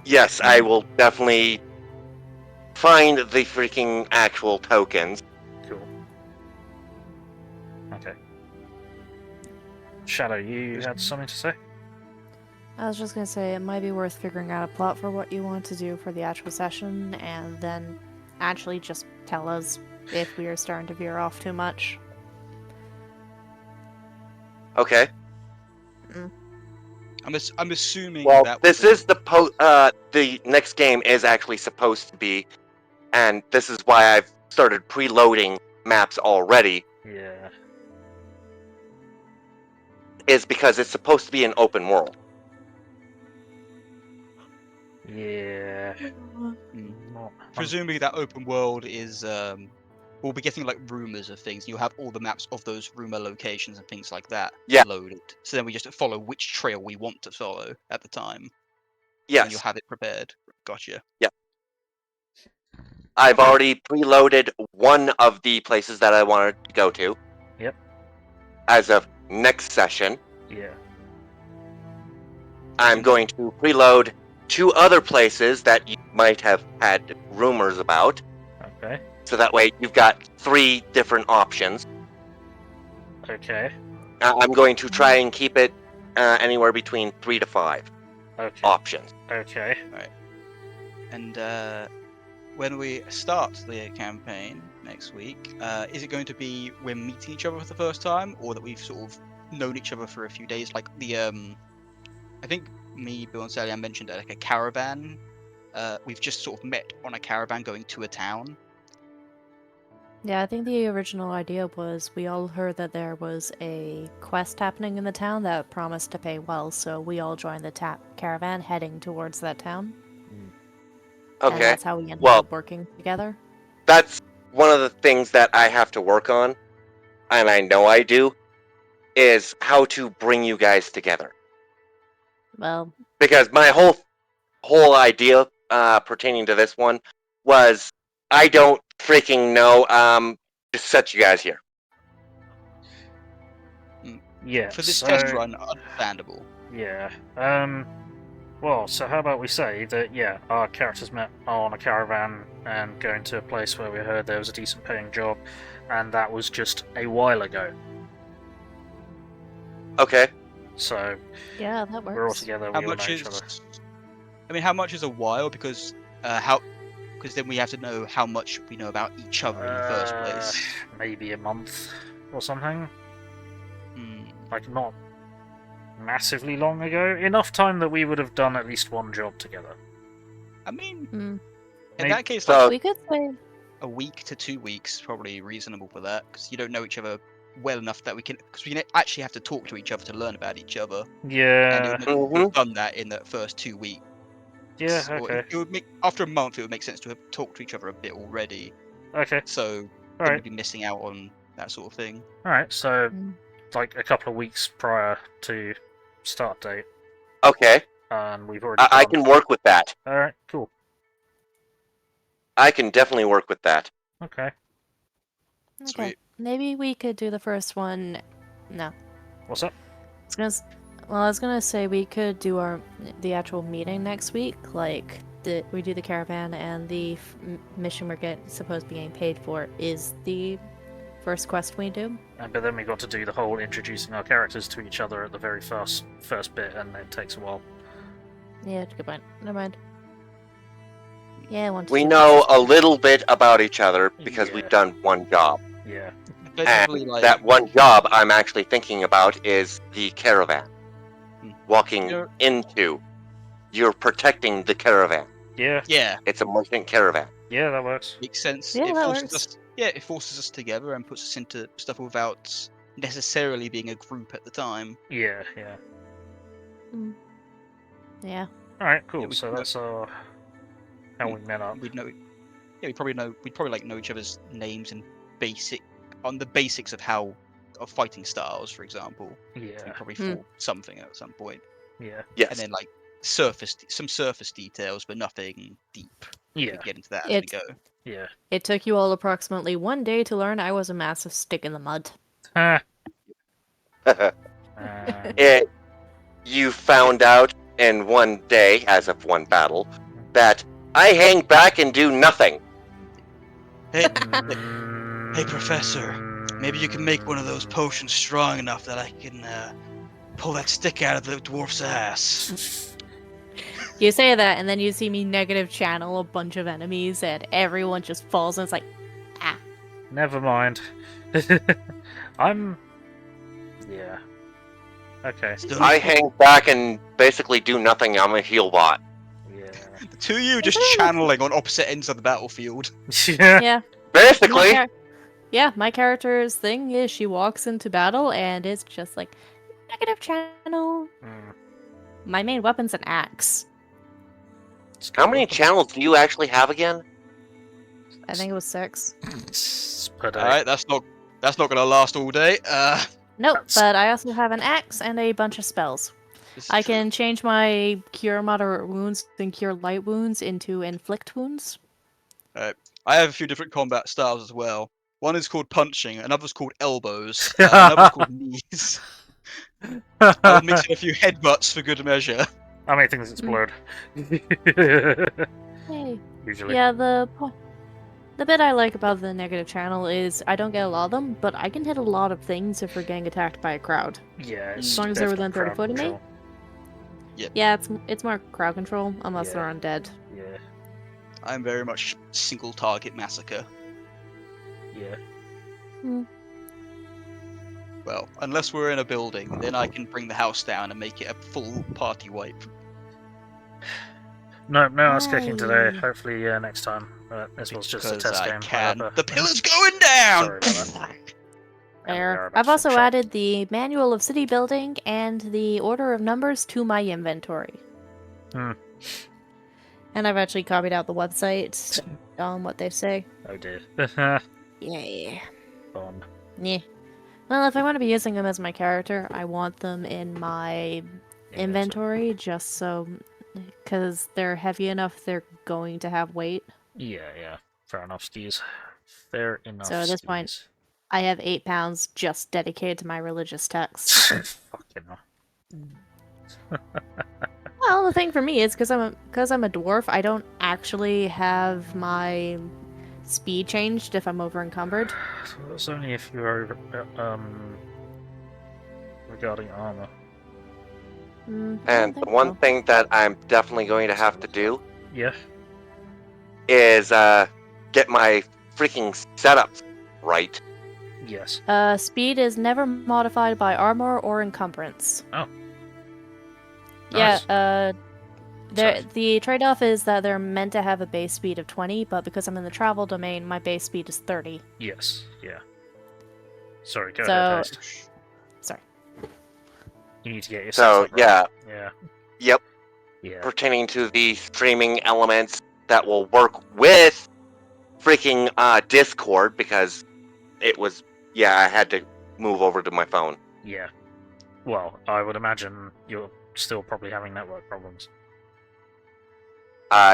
Yes, I will definitely find the freaking actual tokens. Shadow, you had something to say? I was just gonna say it might be worth figuring out a plot for what you want to do for the actual session, and then actually just tell us if we are starting to veer off too much. Okay. I'm assuming Well, that this was is the next game is actually supposed to be, and this is why I've started preloading maps already, Yeah. is because it's supposed to be an open world. Yeah. Not presumably that open world is we'll be getting like rumors of things. You'll have all the maps of those rumor locations and things like that loaded. So then we just follow which trail we want to follow at the time. Yes. And you'll have it prepared. Gotcha. I've already preloaded one of the places that I wanted to go to. Yep. As of next session, Yeah. I'm going to preload 2 other places that you might have had rumors about. Okay. So that way you've got 3 different options. Okay. I'm going to try and keep it anywhere between 3 to 5 Okay. options. Okay. And when we start the campaign next week, is it going to be we're meeting each other for the first time, or that we've sort of known each other for a few days? Like the I think me, Bill, and Sally mentioned like a caravan. We've just sort of met on a caravan going to a town. Yeah, I think the original idea was we all heard that there was a quest happening in the town that promised to pay well, so we all joined the caravan heading towards that town. And Okay. that's how we ended Well, up working together. that's one of the things that I have to work on, and I know I do, is how to bring you guys together. Well, Because my whole idea pertaining to this one was I don't freaking know. Just set you guys here. Yeah. For this so, test run, understandable. Yeah. Well, so how about we say that, yeah, our characters met on a caravan and going to a place where we heard there was a decent paying job, and that was just a while ago. Okay. So, yeah, that works. we're all together, How we all much know is? each other. I mean, how much is a while? Because because then we have to know how much we know about each other in the first place. Maybe a month or something. Hmm. Like, not massively long ago. Enough time that we would have done at least one job together. I mean, in Maybe- that case, So- like We could say a week to 2 weeks probably reasonable for that, because you don't know each other well enough that we can actually have to talk to each other to learn about each other. Yeah. And we've done that in the first 2 weeks. Yeah, Or okay. it would make after a month, it would make sense to have talked to each other a bit already. Okay. So then Alright. we'd be missing out on that sort of thing. Alright, so, Mm. like, a couple of weeks prior to start date, Okay. and we've already I done... can work with that. Alright, cool. I can definitely work with that. Okay. okay. Sweet. Maybe we could do the first one. No. What's up? I was gonna say we could do the actual meeting next week. Like we do the caravan, and the mission we're supposed to be getting paid for is the first quest we do. But then we got to do the whole introducing our characters to each other at the very first bit, and it takes a while. Yeah, good point. Never mind. Yeah, I want to. We do know this. a little bit about each other because Yeah. we've done one job. Yeah. Effectively, And like that one job I'm actually thinking about is the caravan. Walking You're- into. You're protecting the caravan. Yeah. yeah, It's a merchant caravan. Yeah, that works. makes sense. Yeah, it that forces works. us. Yeah, it forces us together and puts us into stuff without necessarily being a group at the time. Yeah, yeah. Yeah. Alright, cool. Yeah, we so can- that's how we met up. We'd know. Yeah, we'd probably like know each other's names and on the basics of fighting styles, for example. We Yeah, probably fought something at some point, yeah, Yes. and then like some surface details, but nothing deep. We yeah, can get into that as we It's- go. yeah. It took you all approximately 1 day to learn I was a massive stick in the mud. Ah. You found out in one day, as of one battle, that I hang back and do nothing. Hey, hey, Professor. Maybe you can make one of those potions strong enough that I can Pull that stick out of the dwarf's ass. You say that, and then you see me negative channel a bunch of enemies, and everyone just falls, and it's like, ah. Never mind. Yeah. Okay. I hang back and basically do nothing. I'm a heal bot. Yeah. The two of you are just channeling on opposite ends of the battlefield. Yeah. Yeah. Basically. My character's thing is she walks into battle, and it's just like, negative channel. My main weapon's an axe. How many channels do you actually have again? I think it was 6. Alright, that's not gonna last all day. Nope, That's- but I also have an axe and a bunch of spells. This is I true. can change my cure moderate wounds and cure light wounds into inflict wounds. I have a few different combat styles as well. One is called punching, another's called elbows, another's called knees. I'll mix in a few headbutts for good measure. How many things explode? Hey. Usually. Yeah, the bit I like about the negative channel is I don't get a lot of them, but I can hit a lot of things if we're getting attacked by a crowd. Yeah. As long as they're within 30 foot of me. Yeah, it's more crowd control, unless Yeah. they're undead. Yeah. I'm very much single target massacre. Yeah. Well, unless we're in a building, then I can bring the house down and make it a full party wipe. No one's kicking today. Aye. Hopefully, next time. This was just a Because test I game. can. however. The pillar's going down! Sorry about that. There. Yeah, I've also sure. added the Manual of City Building and the Order of Numbers to my inventory. And I've actually copied out the website on what they say. Oh dear. Yeah. Fun. Yeah. Well, if I want to be using them as my character, I want them in my inventory just so... Because they're heavy enough, they're going to have weight. Yeah. Fair enough, Steez. Fair enough. So at this point- Steez. I have 8 pounds just dedicated to my religious texts. Fucking hell. Well, the thing for me is because I'm a dwarf, I don't actually have my speed changed if I'm over encumbered. So it's only if you're over, regarding armor. I don't And the think one so. thing that I'm definitely going to have to do Yeah. is get my freaking setups right. Yes. Speed is never modified by armor or encumbrance. Oh. Yeah, Nice. the trade-off is that they're meant to have a base speed of 20, but because I'm in the travel domain, my base speed is 30. Yes. Yeah. Sorry, go So- ahead, Haste. Sorry. You need to get your So, setup right. yeah, Yeah. Yep. Yeah. pertaining to the streaming elements that will work with freaking Discord, because it was, I had to move over to my phone. Yeah. Well, I would imagine you're still probably having network problems.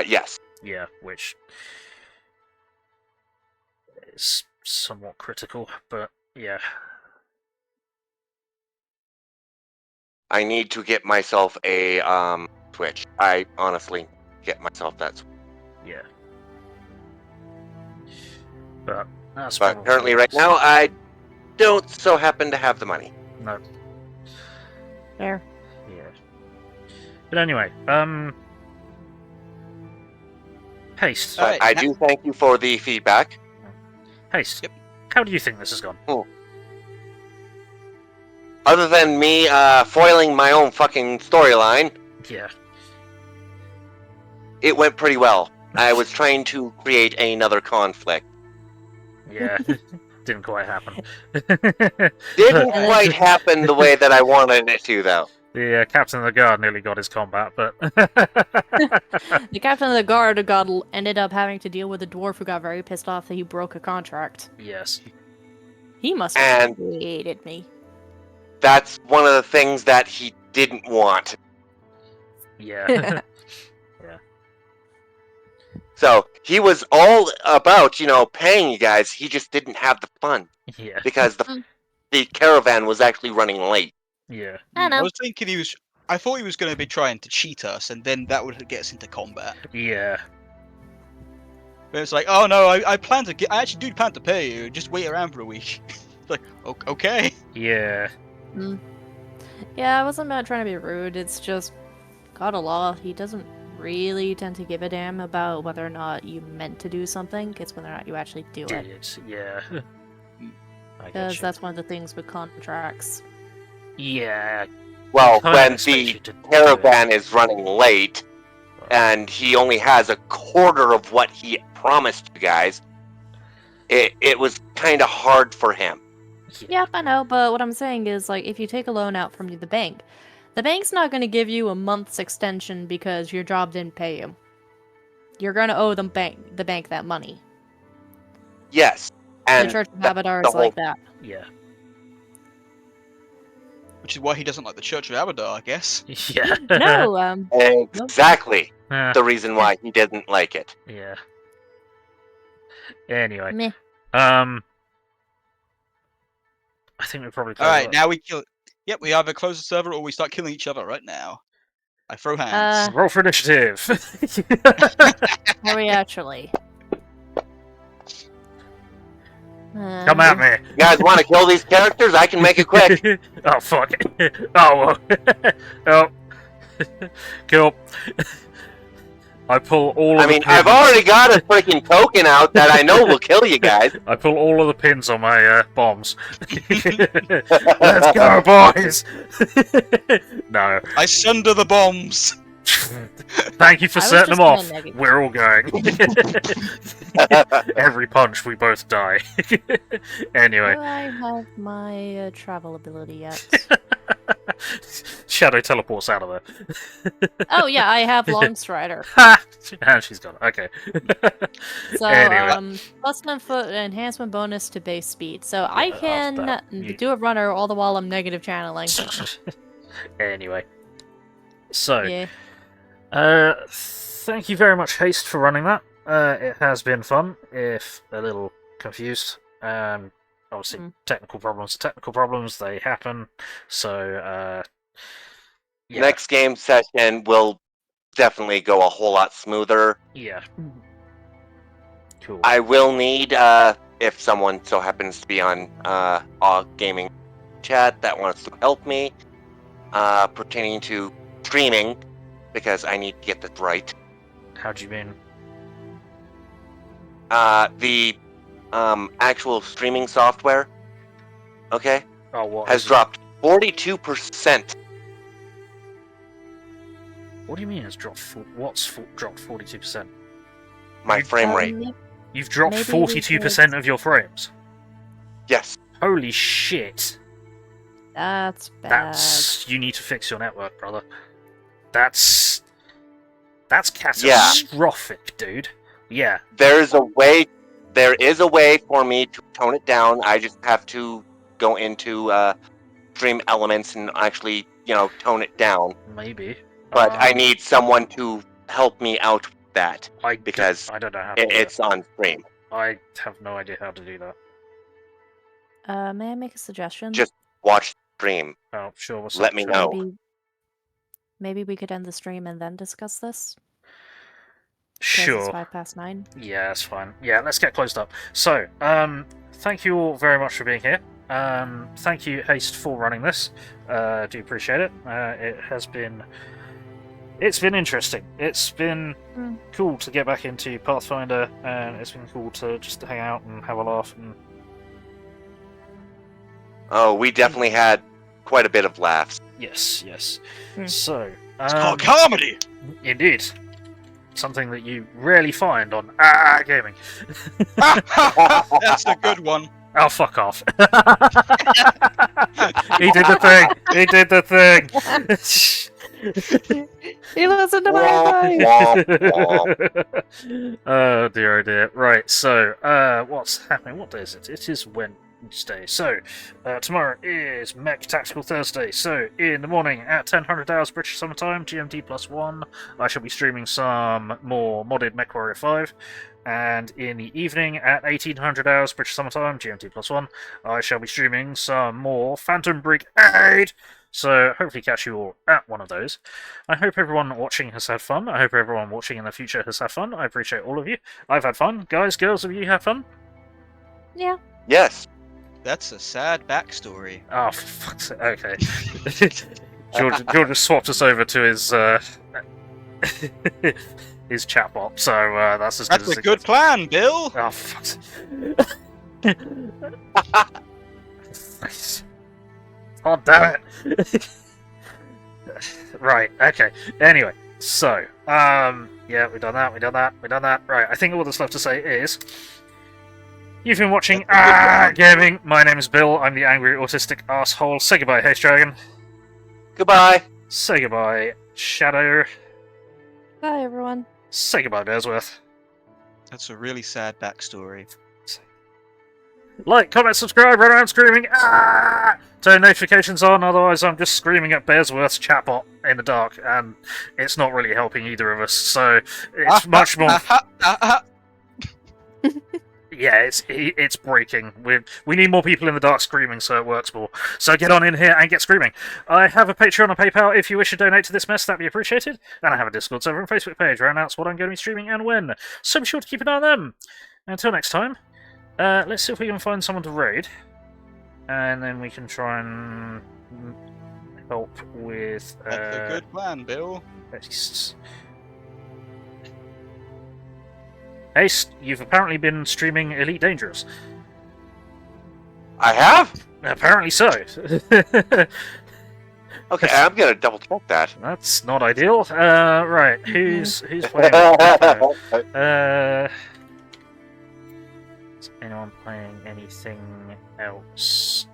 Yes. Yeah, which is somewhat critical, but yeah. I need to get myself a Switch. I honestly get myself that Switch. Yeah. But that's But probably currently right it. now I don't so happen to have the money. No. Fair. Yeah. But anyway, Haste. But Alright, I now- do thank you for the feedback. Haste. Yep. How do you think this has gone? Other than me foiling my own fucking storyline, Yeah. it went pretty well. I was trying to create another conflict. Yeah. Didn't quite happen. Didn't quite happen the way that I wanted it to, though. The captain of the guard nearly got his combat, but The captain of the guard ended up having to deal with a dwarf who got very pissed off that he broke a contract. yes, He must have And- hated me. That's one of the things that he didn't want. yeah, So he was all about, paying you guys. He just didn't have the fun yeah, because the caravan was actually running late. yeah. I know. I was thinking I thought he was going to be trying to cheat us, and then that would get us into combat. Yeah, But it's like, oh no, I actually do plan to pay you. Just wait around for a week. Like, okay. yeah. Yeah, Yeah, I wasn't about trying to be rude. It's just God of law. He doesn't really tend to give a damn about whether or not you meant to do something. It's whether or not you actually do it. Yeah. I Because getcha. that's one of the things with contracts. Yeah. Well, Kinda when expect the you to do it. caravan is running late and he only has a quarter of what he promised you guys, it was kind of hard for him. Yep, I know, but what I'm saying is, like, if you take a loan out from the bank's not going to give you a month's extension because your job didn't pay you. You're going to owe the bank that money. Yes, and the Church of that's Abadar the is like whole- that. Yeah. Which is why he doesn't like the Church of Abadar, I guess. Yeah. No, exactly Ah, the reason why he didn't like it. yeah. Anyway. meh. I think we probably. Alright, now we kill. Yep, we either close the server or we start killing each other right now. I throw hands. Roll for initiative. Are we actually? Come at me. You guys want to kill these characters? I can make it quick. Oh fuck it. Oh well. Oh. Cool. I pull all of I mean, the pins. I've already got a freaking token out that I know will kill you guys. I pull all of the pins on my bombs. Let's go, boys! No. I sunder the bombs! Thank you for I was setting just them off. gonna neg- We're all going. Every punch, we both die. Anyway. Do I have my travel ability yet? Shadow teleports out of there. Oh yeah, I have Long Strider. Ha! And she's gone. Okay. So Anyway. plus 10 foot enhancement bonus to base speed. So I Yeah, can that- you- do a runner all the while I'm negative channeling. Anyway. So, Yeah. thank you very much, Haste, for running that. It has been fun, if a little confused. Obviously, technical problems, they happen. So, yeah. Next game session will definitely go a whole lot smoother. Yeah. Cool. I will need, if someone so happens to be on gaming chat that wants to help me, pertaining to streaming, because I need to get this right. How do you mean? The actual streaming software, okay, Oh, what? has is it? dropped 42%. What do you mean it's dropped? Dropped 42%? My frame rate. You've dropped Maybe we 42% of your frames. Yes. Holy shit! That's bad. That's you need to fix your network, brother. That's catastrophic, dude. Yeah. There is a way for me to tone it down. I just have to go into stream elements and actually, tone it down. Maybe. But I need someone to help me out with that because I don't know how to do it's on stream. I have no idea how to do that. May I make a suggestion? Just watch the stream. Oh, sure. What's Let up? me Sure. know. Maybe we could end the stream and then discuss this. 'Cause Sure. It's 9:05. Yeah, that's fine. Yeah, let's get closed up. So, thank you all very much for being here. Thank you, Haste, for running this. Do appreciate it. It's been interesting. It's been cool to get back into Pathfinder, and it's been cool to just hang out and have a laugh. And Oh, we definitely had quite a bit of laughs. yes. Hmm. So, It's called comedy! indeed, something that you rarely find on gaming. That's the good one. Oh, fuck off. He did the thing. He listened to my Womp, advice! womp. Oh dear. Right, so, what's happening? What day is it? It is Wednesday. So, tomorrow is Mech Tactical Thursday. So, in the morning at 1000 hours British Summer Time, GMT +1, I shall be streaming some more modded MechWarrior 5. And in the evening at 1800 hours British Summer Time, GMT +1, I shall be streaming some more Phantom Brigade. So hopefully catch you all at one of those. I hope everyone watching has had fun. I hope everyone watching in the future has had fun. I appreciate all of you. I've had fun. Guys, girls, have you had fun? Yeah. Yes. That's a sad backstory. Oh, for fuck's sake. Okay. George has swapped us over to his his chatbot, so that's as good as That's a it good gets. plan, Bill. Oh, fuck. Oh, damn it. Right, okay. Anyway, so, yeah, we've done that. Right, I think all that's left to say is, you've been watching Gaming. My name is Bill. I'm the angry autistic asshole. Say goodbye, HasteDragon. Goodbye. Say goodbye, Shadow. Bye, everyone. Say goodbye, Bearsworth. That's a really sad backstory. Like, comment, subscribe, run around screaming, turn notifications on, otherwise I'm just screaming at Bearsworth's chatbot in the dark, and it's not really helping either of us, so it's much more... Yeah, it's breaking. We need more people in the dark screaming so it works more. So get on in here and get screaming. I have a Patreon and PayPal if you wish to donate to this mess, that'd be appreciated. And I have a Discord server and Facebook page where I announce what I'm going to be streaming and when. So be sure to keep an eye on them. Until next time, let's see if we can find someone to raid. And then we can try and help with... That's a good plan, Bill. Haste, you've apparently been streaming Elite Dangerous. I have? Apparently so. Okay, I'm gonna double check that. That's not ideal. Right, who's playing? Is anyone playing anything else?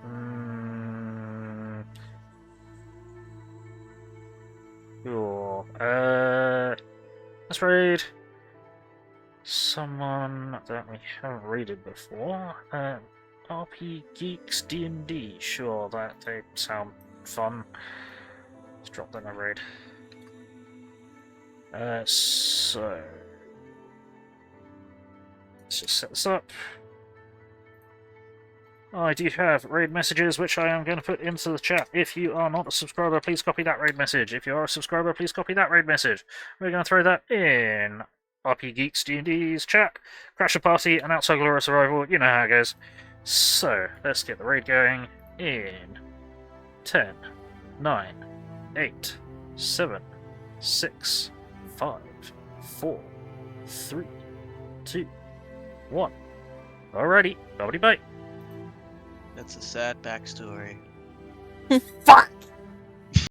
Sure. Let's raid someone that we haven't raided before. RP Geeks D&D. Sure, they sound fun. Let's drop them a raid. So let's just set this up. I do have raid messages, which I am going to put into the chat. If you are not a subscriber, please copy that raid message. If you are a subscriber, please copy that raid message. We're going to throw that in RP Geeks D&D's chat. Crash a party and outside Glorious Survival. You know how it goes. So let's get the raid going in 10, 9, 8, 7, 6, 5, 4, 3, 2, 1. Alrighty, bye. That's a sad backstory. Fuck!